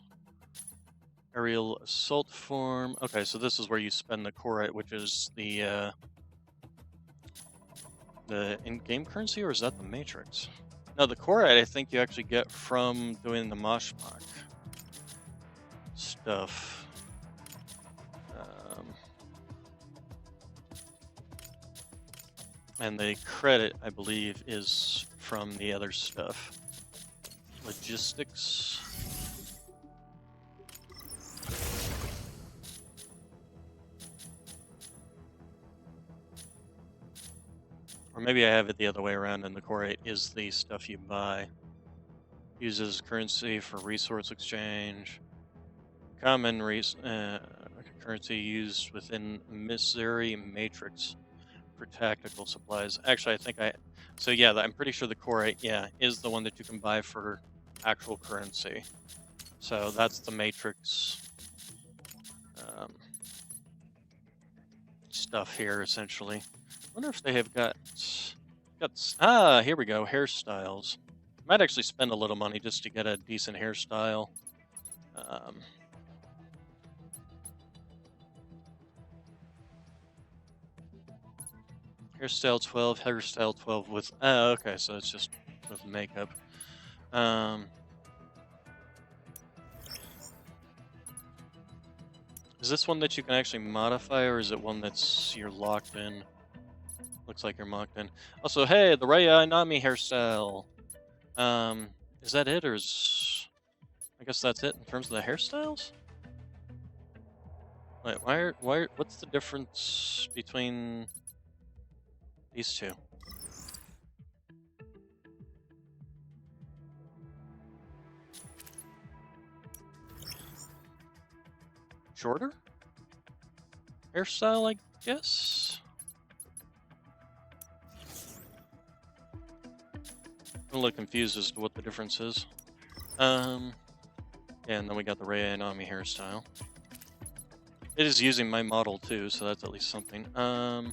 Aerial Assault Form. Okay, so this is where you spend the Corite, which is the in-game currency, or is that the Matrix? No, the Corite I think you actually get from doing the Moshmach stuff. And the credit, I believe, is from the other stuff. Logistics. Or maybe I have it the other way around, and the Corite is the stuff you buy. Uses currency for resource exchange. Common currency used within Missouri Matrix for tactical supplies. Actually, I think so yeah, I'm pretty sure the Corite, yeah, is the one that you can buy for actual currency. So that's the Matrix stuff here, essentially. I wonder if they have got, here we go, hairstyles. Might actually spend a little money just to get a decent hairstyle. Hairstyle 12, hairstyle 12 with, okay, so it's just with makeup. Is this one that you can actually modify, or is it one that's you're locked in? Looks like you're locked in. Also, hey, the Raya Inami hairstyle. Is that it, or is... I guess that's it in terms of the hairstyles? Wait, what's the difference between these two? Shorter? Hairstyle, I guess? I'm a little confused as to what the difference is. Yeah, and then we got the Rei Ayanami hairstyle. It is using my model too, so that's at least something. I'm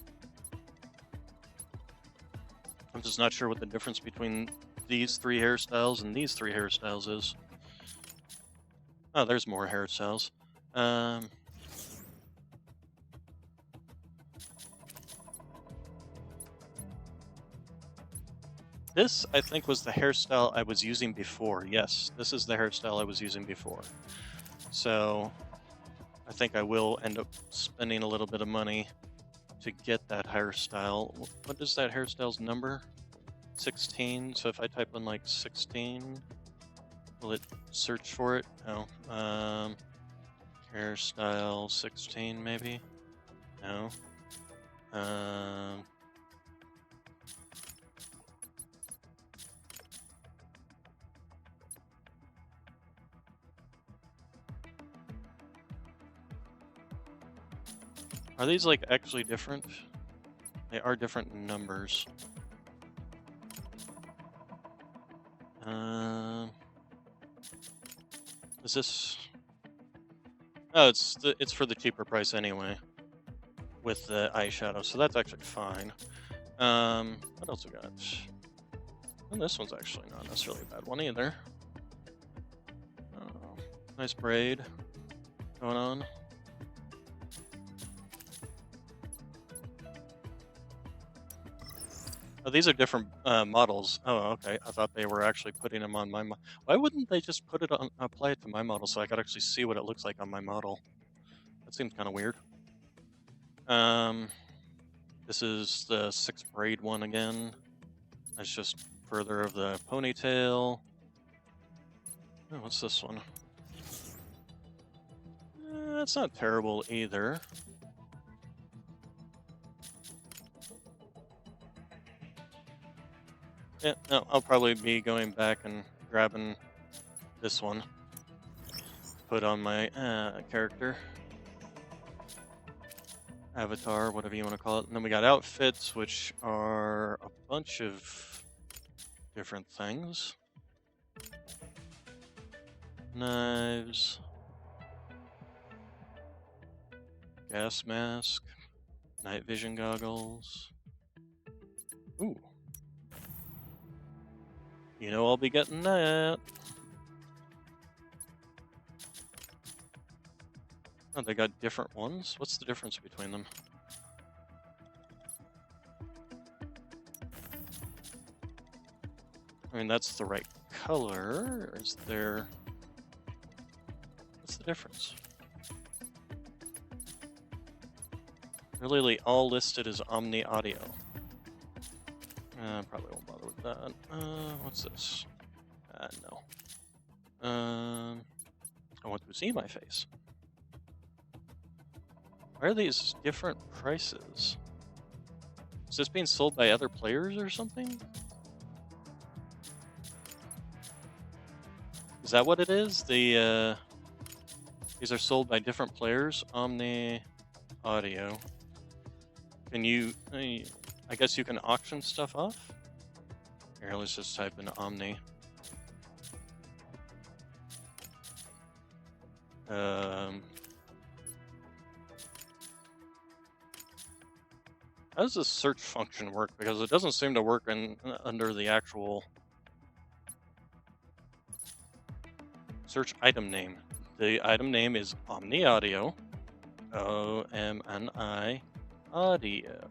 just not sure what the difference between these three hairstyles and these three hairstyles is. Oh, there's more hairstyles. This, I think, was the hairstyle I was using before. Yes, this is the hairstyle I was using before. So, I think I will end up spending a little bit of money to get that hairstyle. What is that hairstyle's number? 16. So if I type in like 16, will it search for it? No. Hairstyle 16, maybe? No. Are these like actually different? They are different numbers. Is this? Oh, it's for the cheaper price anyway, with the eyeshadow, so that's actually fine. What else we got? And this one's actually not necessarily a bad one either. Oh, nice braid going on. Oh, these are different models. Oh, okay. I thought they were actually putting them on my model. Why wouldn't they just put it on, apply it to my model so I could actually see what it looks like on my model? That seems kind of weird. This is the 6 braid one again. That's just further of the ponytail. Oh, what's this one? It's not terrible either. Yeah, no, I'll probably be going back and grabbing this one. put on my character. Avatar, whatever you want to call it. And then we got outfits, which are a bunch of different things. Knives. Gas mask. Night vision goggles. Ooh. You know I'll be getting that. Oh, they got different ones? What's the difference between them? I mean, that's the right color. Is there... What's the difference? They're literally all listed as Omni Audio. Probably won't bother with that. What's this? No. I want to see my face. Why are these different prices? Is this being sold by other players or something? Is that what it is? These are sold by different players. Omni Audio. Can you? I guess you can auction stuff off. Here, let's just type in Omni. How does this search function work? Because it doesn't seem to work under the actual search item name. The item name is Omni Audio. OMNI Audio.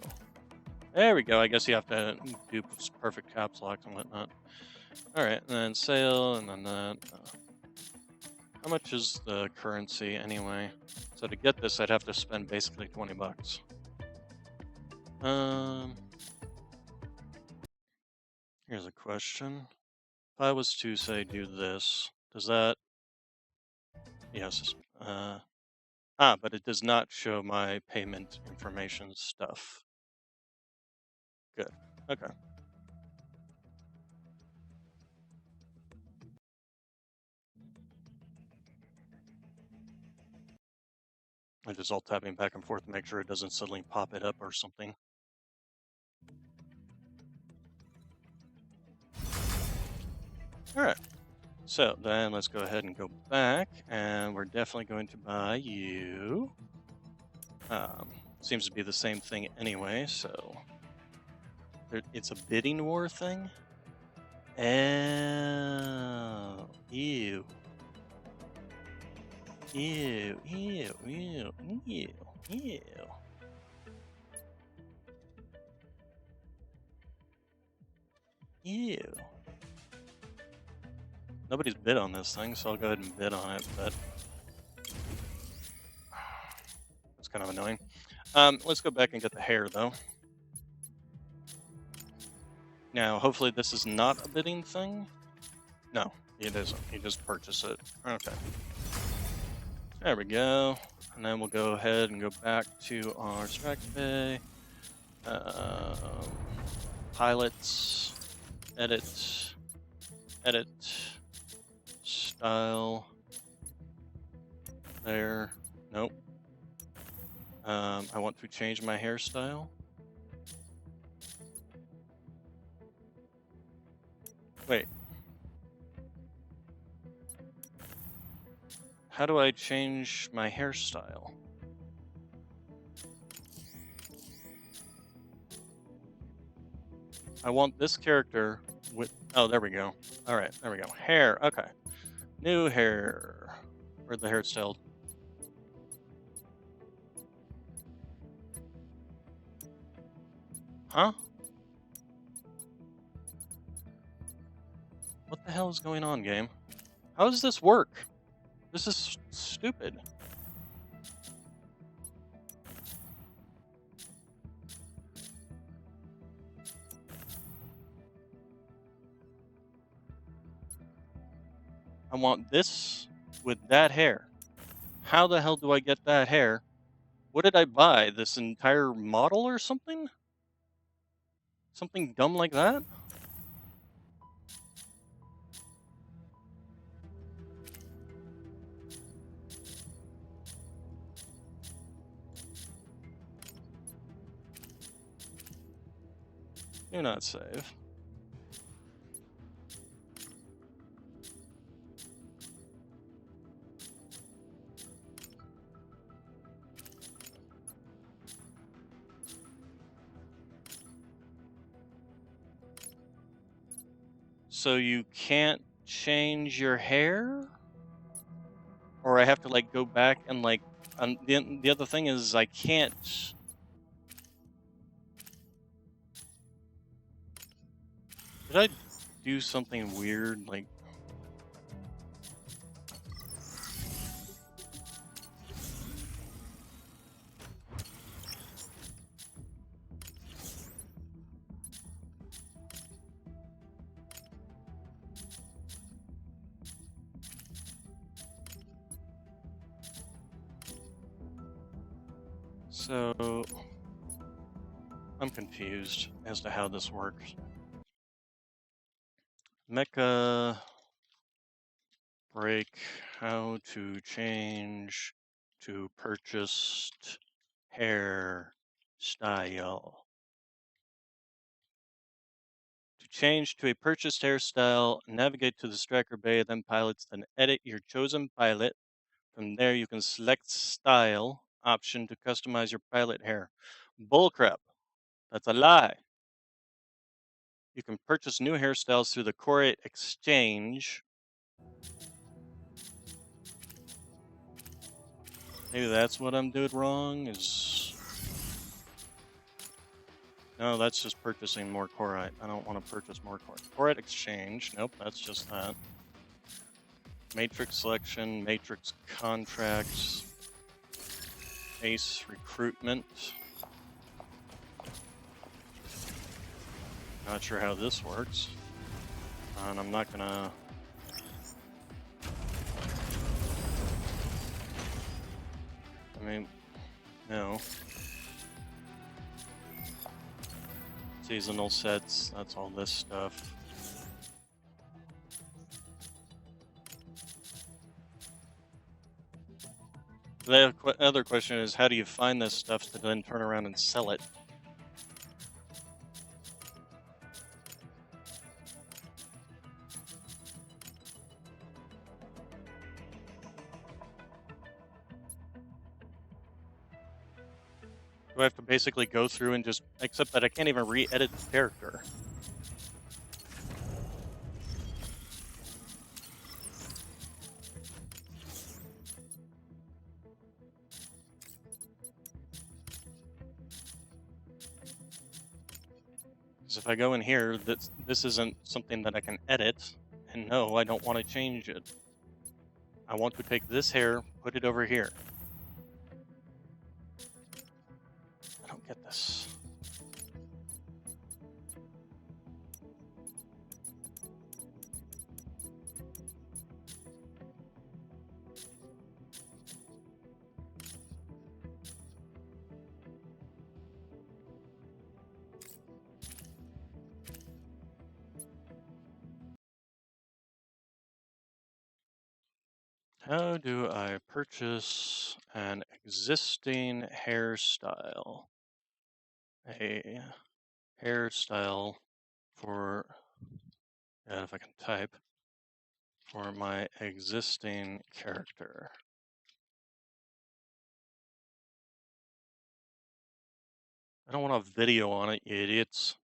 There we go. I guess you have to do perfect caps lock and whatnot. Alright, and then sale, and then that. How much is the currency anyway? So to get this, I'd have to spend basically 20 bucks. Here's a question. If I was to, say, do this, does that... Yes. But it does not show my payment information stuff. Good. Okay. I'm just alt tapping back and forth to make sure it doesn't suddenly pop it up or something. Alright. So then let's go ahead and go back, and we're definitely going to buy you. Seems to be the same thing anyway, so it's a bidding war thing. Oh, ew. Ew, ew, ew, ew, ew. Ew. Nobody's bid on this thing, so I'll go ahead and bid on it, but it's kind of annoying. Let's go back and get the hair, though. Now, hopefully this is not a bidding thing. No, it isn't. You just purchase it. Okay. There we go. And then we'll go ahead and go back to our strike bay. Pilots. Edit. Edit. Style. There. Nope. I want to change my hairstyle. Wait. How do I change my hairstyle? I want this character with... Oh, there we go. Alright, there we go. Hair, okay. New hair. Where'd the hairstyle? Huh? What the hell is going on, game? How does this work? This is stupid. I want this with that hair. How the hell do I get that hair? What did I buy? This entire model or something? Something dumb like that? Do not save. So you can't change your hair? Or I have to like go back and like the other thing is I can't. Did I do something weird? Like, so I'm confused as to how this works. Mecha break, how to change to purchased hair style. To change to a purchased hairstyle, navigate to the Striker Bay, then pilots, then edit your chosen pilot. From there, you can select style option to customize your pilot hair. Bullcrap. That's a lie. You can purchase new hairstyles through the Core Exchange. Maybe that's what I'm doing wrong. No, that's just purchasing more Corite. I don't want to purchase more Corite. Corite Exchange. Nope, that's just that. Matrix selection, Matrix contracts, Ace recruitment. Not sure how this works. And I'm not gonna... I mean, no. Seasonal sets, that's all this stuff. The other question is, how do you find this stuff to then turn around and sell it? Do I have to basically go through and just, except that I can't even re-edit the character. Because if I go in here, this isn't something that I can edit, and no, I don't want to change it. I want to take this hair, put it over here. I don't get this. How do I purchase an existing hairstyle? A hairstyle for, if I can type, for my existing character. I don't want a video on it, you idiots.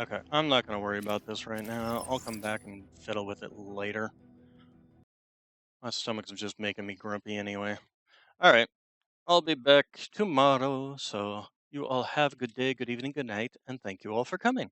Okay, I'm not going to worry about this right now. I'll come back and fiddle with it later. My stomach's just making me grumpy anyway. Alright, I'll be back tomorrow, so you all have a good day, good evening, good night, and thank you all for coming.